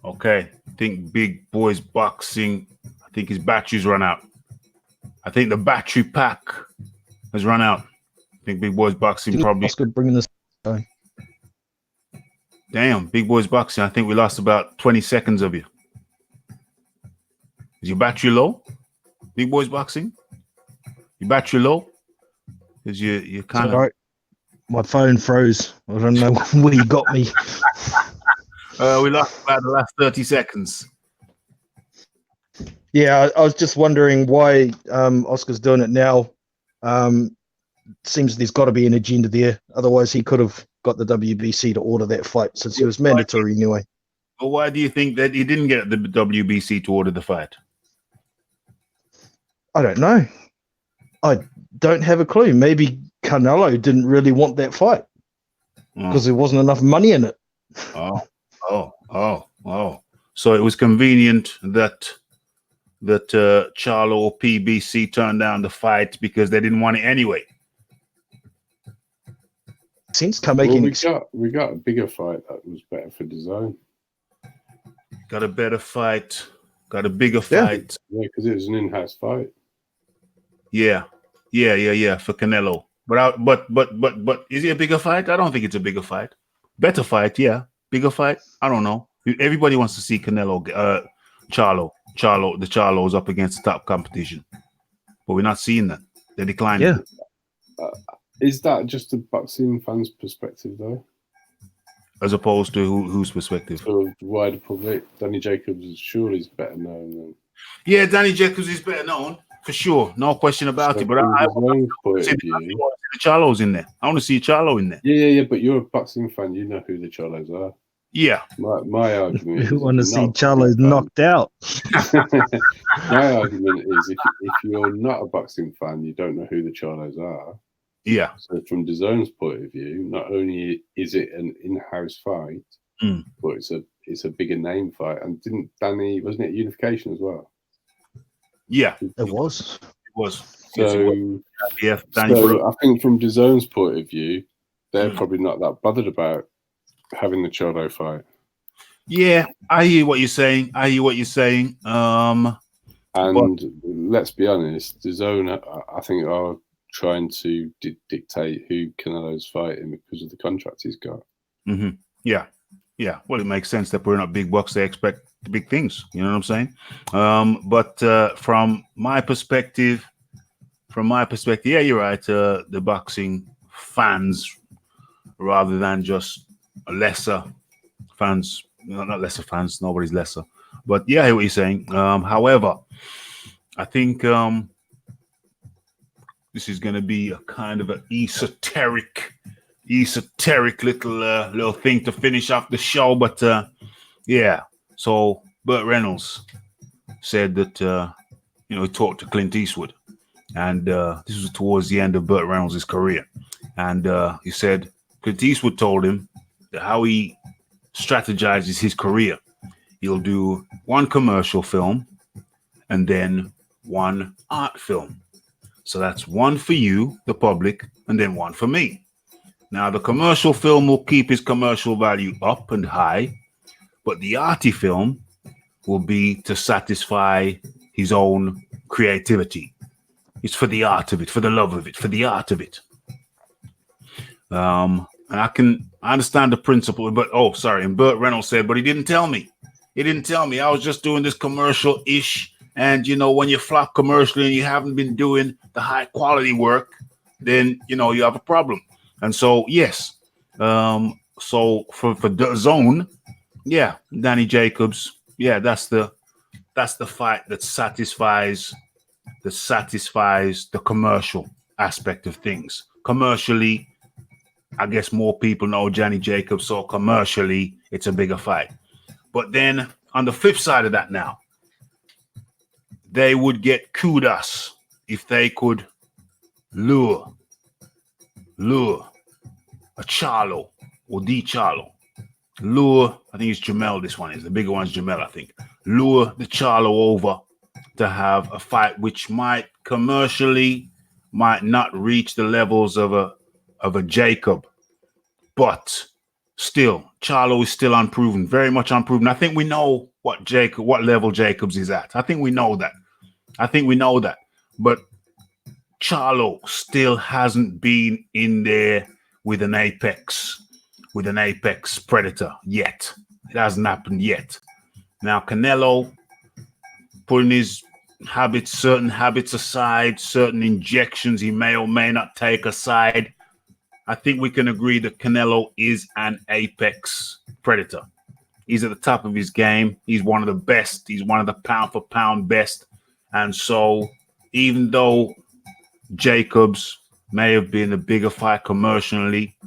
Speaker 4: Okay. I think Big Boys Boxing, I think his battery's run out. I think the battery pack has run out. I think Big Boys Boxing probably.
Speaker 8: Oscar bringing this.
Speaker 4: Damn, Big Boys Boxing. I think we lost about 20 seconds of you. Is your battery low? Big Boys Boxing? Your battery low? Because you kind of.
Speaker 8: Right. My phone froze. I don't know where you got me.
Speaker 4: We lost about the last 30 seconds.
Speaker 8: Yeah, I was just wondering why Oscar's doing it now. Seems there's got to be an agenda there. Otherwise, he could have got the WBC to order that fight since he was mandatory anyway.
Speaker 4: But why do you think that he didn't get the WBC to order the fight?
Speaker 8: I don't know. I don't have a clue. Maybe Canelo didn't really want that fight because there wasn't enough money in it.
Speaker 4: Oh. So it was convenient that Charlo or PBC turned down the fight because they didn't want it anyway.
Speaker 8: sense. Can
Speaker 5: Well,
Speaker 8: make
Speaker 5: we got a bigger fight that was better for DAZN.
Speaker 4: Got a better fight. Got a bigger
Speaker 8: Yeah.
Speaker 4: fight.
Speaker 5: Yeah, because it was an in-house fight.
Speaker 4: Yeah. For Canelo. But is it a bigger fight? I don't think it's a bigger fight. Better fight, yeah. Bigger fight? I don't know. Everybody wants to see Canelo, Charlo. The Charlo's up against the top competition. But we're not seeing that. They're declining.
Speaker 8: Yeah.
Speaker 5: Is that just a boxing fan's perspective, though?
Speaker 4: As opposed to whose perspective?
Speaker 5: For the wider public, Danny Jacobs is surely better known than.
Speaker 4: Yeah, Danny Jacobs is better known for sure, no question about it. But I want to see the Charlos in there. I want to see Charlo in there.
Speaker 5: Yeah. But you're a boxing fan. You know who the Charlos are.
Speaker 4: Yeah.
Speaker 5: My argument.
Speaker 8: You want to see Charlo knocked out?
Speaker 5: My argument is if you're not a boxing fan, you don't know who the Charlos are.
Speaker 4: Yeah.
Speaker 5: So from DAZN's point of view, not only is it an in-house fight, but it's a bigger name fight. And wasn't it Unification as well?
Speaker 4: Yeah,
Speaker 8: it was.
Speaker 5: So,
Speaker 4: yeah,
Speaker 5: so I think from DAZN's point of view, they're probably not that bothered about having the Charlo fight.
Speaker 4: Yeah, I hear what you're saying.
Speaker 5: And let's be honest, DAZN, I think, are trying to dictate who Canelo's fighting because of the contract he's got.
Speaker 4: Mm-hmm. Yeah. Well, it makes sense. They're putting up big bucks. They expect big things. You know what I'm saying? But from my perspective, yeah, you're right. The boxing fans, rather than just lesser fans, not lesser fans. Nobody's lesser. But yeah, I hear what you're saying. However, I think this is going to be a kind of an esoteric little thing to finish off the show. But yeah, so Burt Reynolds said that he talked to Clint Eastwood, and this was towards the end of Burt Reynolds' career, and he said Clint Eastwood told him that how he strategizes his career. He'll do one commercial film and then one art film. So that's one for you, the public, and then one for me. Now, the commercial film will keep his commercial value up and high, but the arty film will be to satisfy his own creativity. It's for the art of it, for the love of it, for the art of it. And I understand the principle, but and Burt Reynolds said, but he didn't tell me. I was just doing this commercial-ish. And, when you flop commercially and you haven't been doing the high quality work, then, you have a problem. And so, yes. So for DAZN, yeah, Danny Jacobs, yeah, that's the fight that satisfies the commercial aspect of things. Commercially, I guess more people know Danny Jacobs, so commercially, it's a bigger fight. But then on the flip side of that now, they would get kudos if they could lure a Charlo or the Charlo. Lure, I think it's Jamel, this one is. The bigger one's Jamel, I think. Lure the Charlo over to have a fight which might commercially might not reach the levels of a Jacob. But still, Charlo is still unproven, very much unproven. I think we know what level Jacobs is at. I think we know that. But Charlo still hasn't been in there with an apex predator yet. It hasn't happened yet. Now Canelo putting his certain habits aside, certain injections he may or may not take aside. I think we can agree that Canelo is an apex predator. He's at the top of his game. He's one of the best. He's one of the pound for pound best. And so even though Jacobs may have been a bigger fight commercially,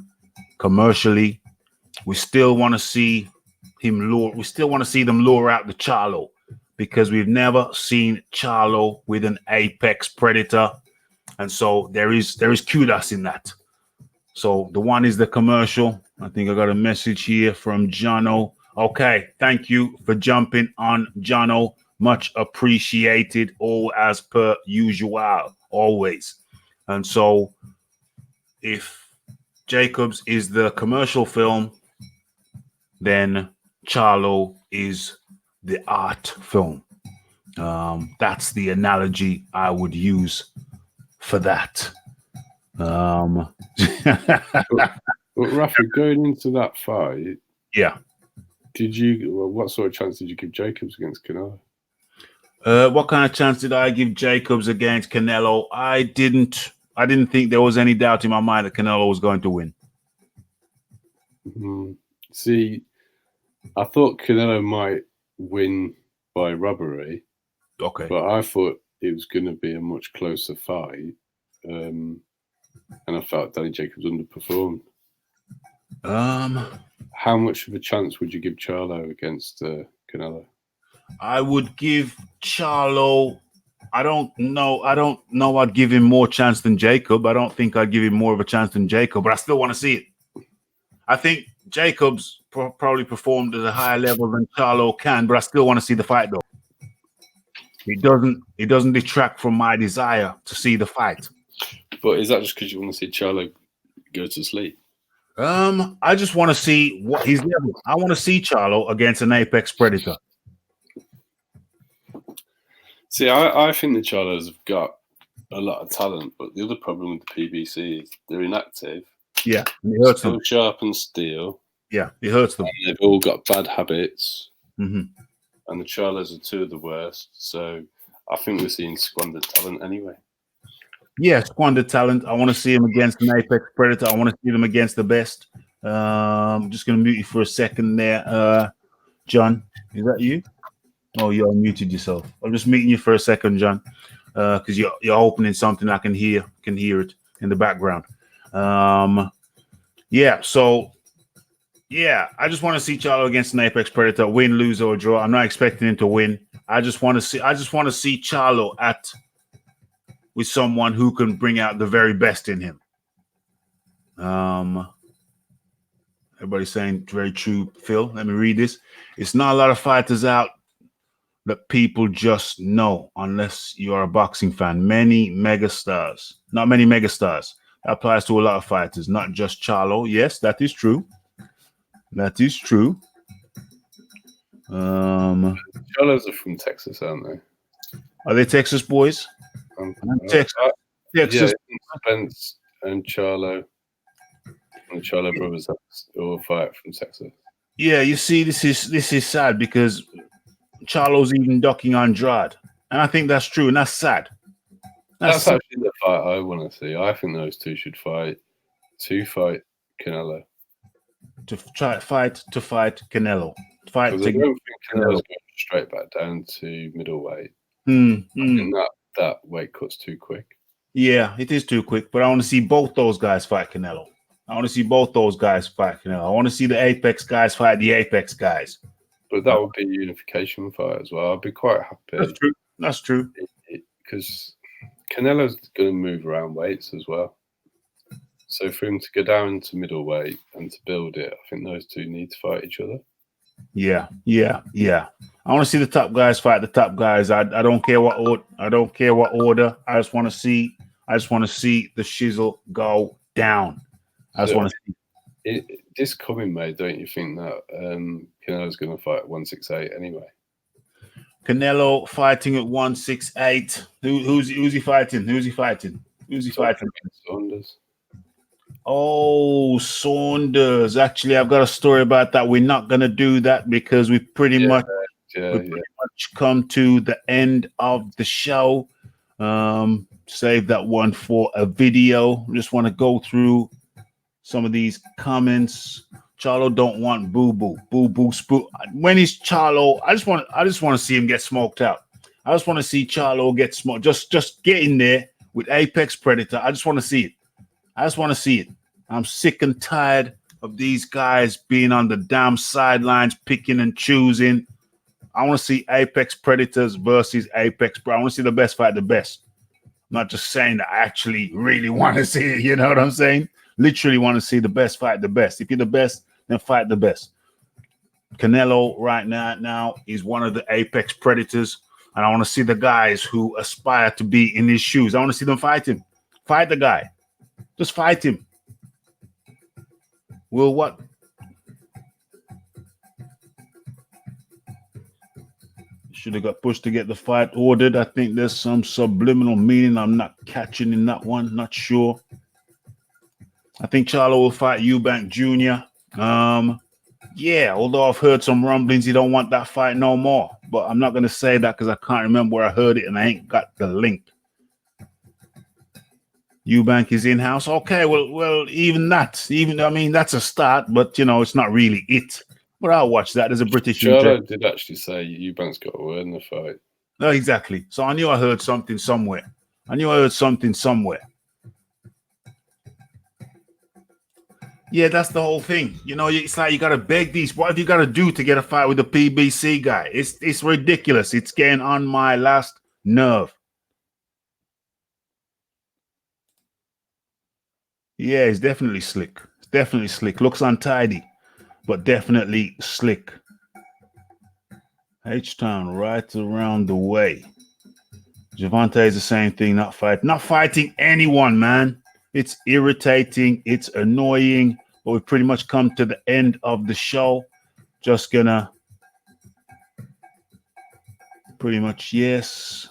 Speaker 4: we still want to see him lure. We still want to see them lure out the Charlo because we've never seen Charlo with an apex predator. And so there is kudos in that. So the one is the commercial. I think I got a message here from Jono. Okay, thank you for jumping on, Jono. Much appreciated, all as per usual, always. And so if Jacobs is the commercial film, then Charlo is the art film. That's the analogy I would use for that.
Speaker 5: But Raphie, going into that fight,
Speaker 4: yeah.
Speaker 5: What sort of chance did you give Jacobs against Canelo?
Speaker 4: What kind of chance did I give Jacobs against Canelo? I didn't think there was any doubt in my mind that Canelo was going to win.
Speaker 5: See, I thought Canelo might win by robbery.
Speaker 4: Okay.
Speaker 5: But I thought it was going to be a much closer fight. And I felt Danny Jacobs underperformed. How much of a chance would you give Charlo against Canelo?
Speaker 4: I would give Charlo. I don't know. I'd give him more chance than Jacob. I don't think I'd give him more of a chance than Jacob, but I still want to see it. I think Jacobs probably performed at a higher level than Charlo can, but I still want to see the fight though. It doesn't detract from my desire to see the fight.
Speaker 5: But is that just because you want to see Charlo go to sleep?
Speaker 4: I just want to see what his level. I want to see Charlo against an apex predator.
Speaker 5: See, I think the Charlos have got a lot of talent, but the other problem with the PBC is they're inactive.
Speaker 4: Yeah, and it hurts them.
Speaker 5: Sharp and steel.
Speaker 4: Yeah, it hurts them.
Speaker 5: And they've all got bad habits.
Speaker 4: Mm-hmm.
Speaker 5: And the Charlos are two of the worst. So I think we're seeing squandered talent anyway.
Speaker 4: Yeah, squandered talent. I want to see him against an apex predator. I want to see them against the best. I'm just going to mute you for a second there. John, is that you? Oh, you unmuted yourself. I'm just muting you for a second, John, because you're opening something. I can hear it in the background. Yeah, so yeah, I just want to see Charlo against an apex predator, win, lose, or draw. I'm not expecting him to win. I just want to see Charlo with someone who can bring out the very best in him. Everybody's saying very true, Phil. Let me read this. It's not a lot of fighters out that people just know unless you are a boxing fan. Not many megastars. That applies to a lot of fighters, not just Charlo. Yes, that is true. That is true.
Speaker 5: Charlos are from Texas, aren't they?
Speaker 4: Are they Texas boys? Texas.
Speaker 5: Yeah, Spence and Charlo. And the Charlo brothers all fight from Texas.
Speaker 4: Yeah, you see, this is sad because Charlo's even ducking Andrade, and I think that's true, and that's sad.
Speaker 5: That's actually the fight I want to see. I think those two should fight to fight Canelo. To
Speaker 4: fight Canelo.
Speaker 5: I don't think Canelo's going straight back down to middleweight. I think that weight cut's too quick.
Speaker 4: Yeah, it is too quick, but I want to see both those guys fight Canelo. I want to see both those guys fight Canelo. I want to see the Apex guys fight the Apex guys.
Speaker 5: But that would be a unification fight as well. I'd be quite happy.
Speaker 4: That's true.
Speaker 5: Because Canelo's going to move around weights as well. So for him to go down to middleweight and to build it, I think those two need to fight each other. Yeah.
Speaker 4: I want to see the top guys fight the top guys. I don't care what order. I just want to see the shizzle go down. I just want to see.
Speaker 5: This coming May, don't you think that Canelo's going to fight at 168 anyway?
Speaker 4: Canelo fighting at 168. Who's he fighting? Who's he fighting?
Speaker 5: Saunders.
Speaker 4: Oh, Saunders. Actually, I've got a story about that. We're not going to do that because we pretty much come to the end of the show. Save that one for a video. Just want to go through some of these comments. Charlo don't want boo-boo spook. When he's Charlo, I just want to see him get smoked out. I just want to see Charlo get smoked. Just get in there with Apex Predator. I just want to see it. I'm sick and tired of these guys being on the damn sidelines, picking and choosing. I want to see Apex Predators versus Apex Pro. I want to see the best fight the best. I'm not just saying that I actually really want to see it. You know what I'm saying? Literally want to see the best fight the best. If you're the best, then fight the best. Canelo right now is one of the Apex Predators, and I want to see the guys who aspire to be in his shoes. I want to see them fight him. Fight the guy. Just fight him. Will what? Should have got pushed to get the fight ordered. I think there's some subliminal meaning I'm not catching in that one. Not sure. I think Charlo will fight AJbxng Jr. Yeah, although I've heard some rumblings he don't want that fight no more. But I'm not going to say that because I can't remember where I heard it and I ain't got the link. AJbxng is in-house. Okay, well, even that. I mean, that's a start, but, you know, it's not really it. But I'll watch that. There's a British
Speaker 5: Charlo did actually say AJbxng's got a word in the fight.
Speaker 4: No, exactly. So I knew I heard something somewhere. Yeah, that's the whole thing. You know, it's like you got to beg these. What have you got to do to get a fight with the PBC guy? It's ridiculous. It's getting on my last nerve. Yeah, it's definitely slick. Looks untidy, but definitely slick. H-Town right around the way. Javante is the same thing. Not fighting anyone, man. It's irritating. It's annoying. But we've pretty much come to the end of the show. Just gonna pretty much yes.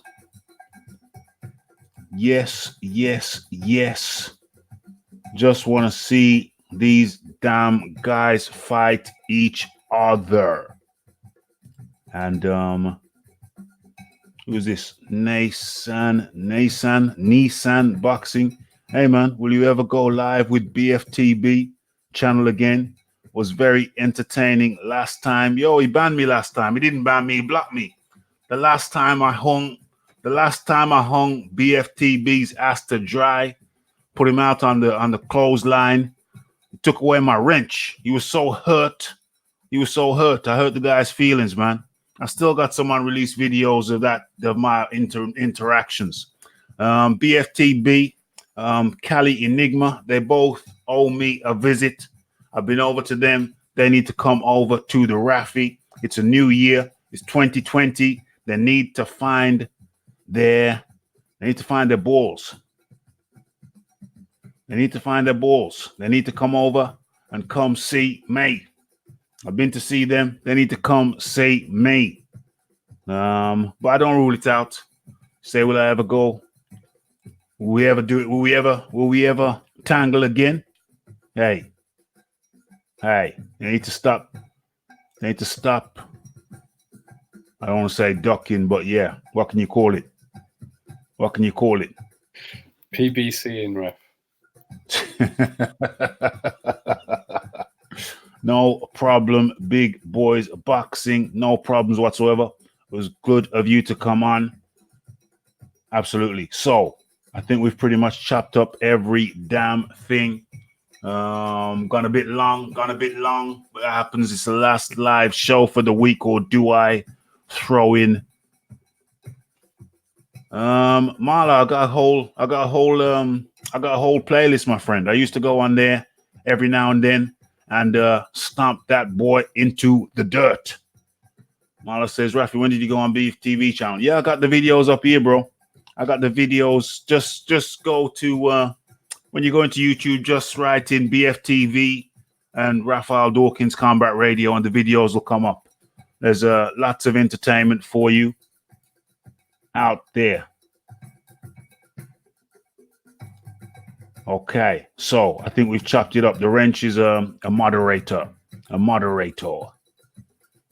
Speaker 4: Just want to see these damn guys fight each other. And who's this? Nissan Boxing. Hey man, will you ever go live with BFTB channel again? Was very entertaining last time. Yo, he banned me last time. He didn't ban me, he blocked me. The last time I hung BFTB's ass to dry, put him out on the clothesline, took away my wrench. He was so hurt. I hurt the guy's feelings, man. I still got some unreleased videos of my interactions. BFTB, Cali Enigma, they both owe me a visit. I've been over to them. They need to come over to the Raphie. It's a new year. It's 2020. They need to find their balls. They need to come over and come see me. I've been to see them. They need to come see me. But I don't rule it out. Say, will I ever go? Will we ever do it? Will we ever tangle again? Hey, they need to stop. I don't want to say ducking, but yeah, what can you call it?
Speaker 5: PBC in ref.
Speaker 4: No problem, big boys boxing. No problems whatsoever. It was good of you to come on. Absolutely. So I think we've pretty much chopped up every damn thing. Gone a bit long. What happens? It's the last live show for the week, or do I throw in? Marla, I got a whole playlist, my friend. I used to go on there every now and then and stomp that boy into the dirt. Marla says, Raphie, when did you go on Beef TV channel? Yeah, I got the videos up here, bro. I got the videos. Just go to when you go into YouTube, just write in BFTV and Raphael Dawkins Combat Radio, and the videos will come up. There's lots of entertainment for you out there. Okay, so I think we've chopped it up. The wrench is a moderator.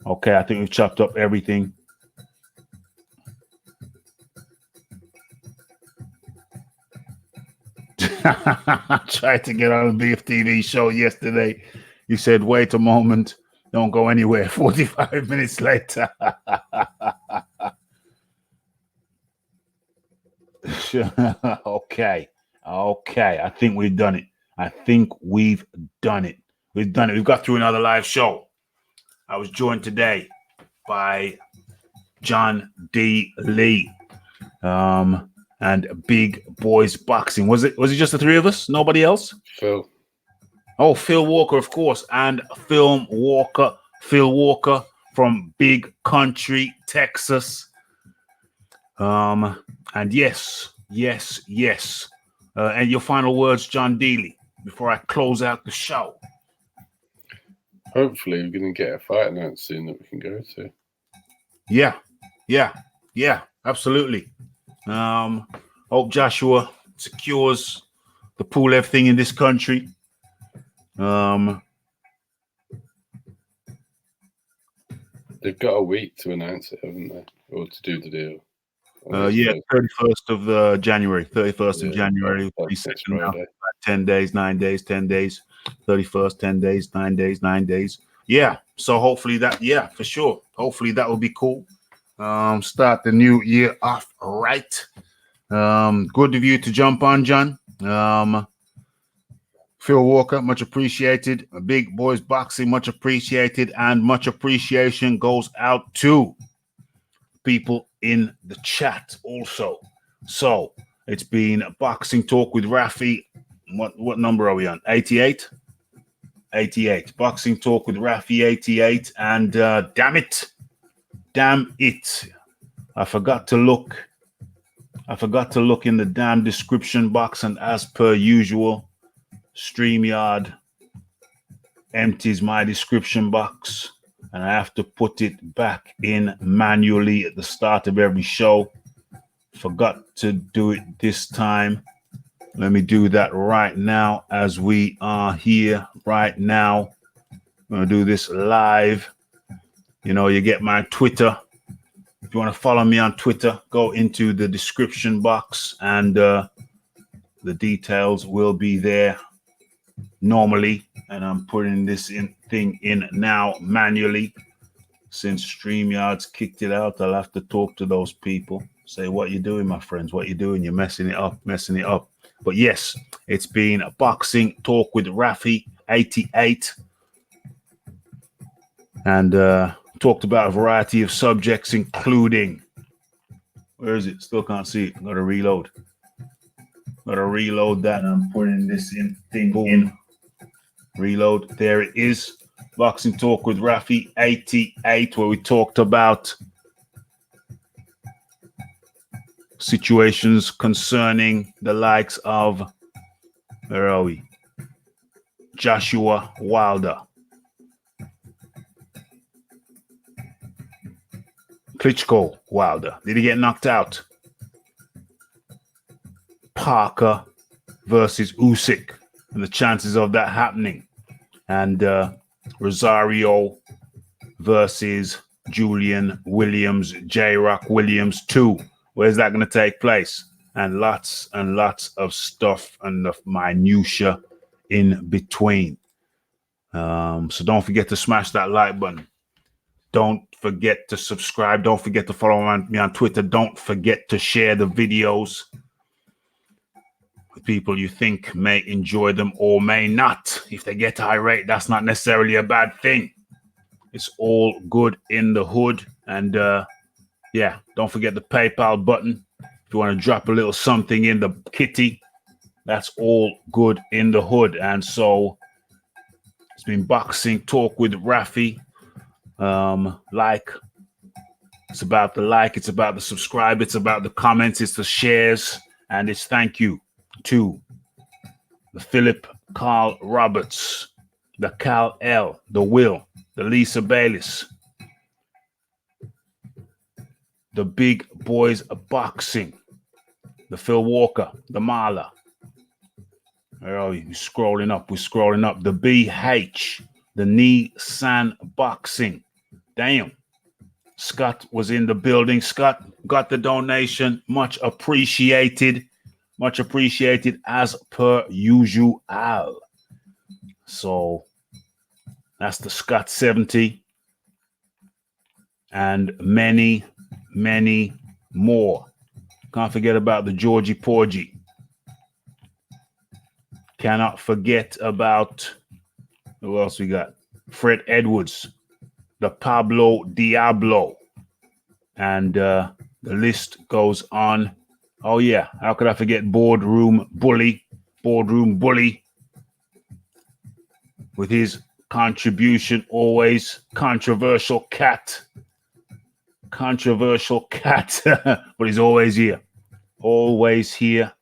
Speaker 4: Okay, I think we've chopped up everything. I tried to get on a BFTV show yesterday. You said, wait a moment, don't go anywhere. 45 minutes later. Okay. I think we've done it. We've got through another live show. I was joined today by John D. Lee. And Big Boys Boxing. Was it just the three of us? Nobody else?
Speaker 5: Phil.
Speaker 4: Oh, Phil Walker, of course. And Phil Walker from Big Country, Texas. And yes. And your final words, John Dealey, before I close out the show.
Speaker 5: hopefully we're going to get a fight announced soon that we can go to.
Speaker 4: Yeah, absolutely. Hope Joshua secures the Pulev thing in this country.
Speaker 5: They've got a week to announce it, haven't they? Or to do the deal.
Speaker 4: 31st of January. 31st of January.
Speaker 5: That's Friday.
Speaker 4: 10 days, 9 days, 10 days. 31st, 10 days, 9 days, 9 days. Yeah. So hopefully that, for sure. Hopefully that will be cool. Start the new year off right. Good of you to jump on, John. Phil Walker, much appreciated. Big Boys Boxing, much appreciated. And much appreciation goes out to people in the chat also. So it's been a boxing talk with Raphie. What number are we on? 88? 88. Boxing talk with Raphie, 88. And damn it. I forgot to look in the damn description box, and as per usual, StreamYard empties my description box, and I have to put it back in manually at the start of every show. Forgot to do it this time. Let me do that right now as we are here right now. I'm going to do this live. You know, you get my Twitter. If you want to follow me on Twitter, go into the description box, and the details will be there normally. And I'm putting this thing in now manually. Since StreamYard's kicked it out, I'll have to talk to those people. Say, what you doing, my friends? What you doing? You're messing it up. But yes, it's been a boxing talk with Raphie, 88. And talked about a variety of subjects, including, where is it? Still can't see it. Gotta reload that. And I'm putting this in. Reload. There it is. Boxing talk with Raphie, 88, where we talked about situations concerning the likes of, where are we? Joshua Wilder, Klitschko Wilder. Did he get knocked out? Parker versus Usyk, and the chances of that happening. And Rosario versus Julian Williams, J-Rock Williams 2. Where's that going to take place? And lots of stuff and the minutia in between. So don't forget to smash that like button. Don't forget to subscribe. Don't forget to follow me on Twitter. Don't forget to share the videos with people you think may enjoy them or may not. If they get irate, that's not necessarily a bad thing. It's all good in the hood. And yeah, don't forget the PayPal button. If you want to drop a little something in the kitty, that's all good in the hood. And so it's been boxing talk with Raphie. It's about the like, it's about the subscribe, it's about the comments, it's the shares, and it's thank you to the Philip Carl Roberts, the Cal L, the Will, the Lisa Bayliss, the Big Boys of Boxing, the Phil Walker, the Marla. Where are we? We're scrolling up. The BH, the Nissan Boxing. Damn. Scott was in the building. Scott got the donation. Much appreciated. Much appreciated as per usual. So that's the Scott 70. And many, many more. Can't forget about the Georgie Porgy. Cannot forget about, who else we got? Fred Edwards, the Pablo Diablo, and the list goes on. Oh yeah, how could I forget Boardroom Bully with his contribution, always controversial cat, but he's always here.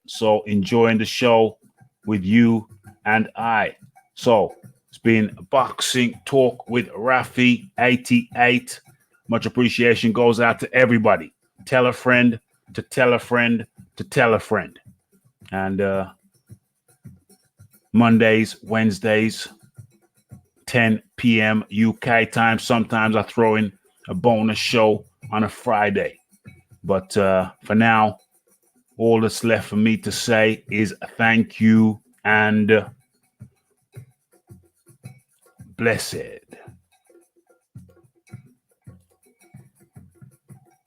Speaker 4: So enjoying the show with you and I. So It's been Boxing Talk with Raphie 88. Much appreciation goes out to everybody. Tell a friend to tell a friend to tell a friend. And Mondays, Wednesdays, 10 p.m. UK time. Sometimes I throw in a bonus show on a Friday. But for now, all that's left for me to say is thank you and blessed.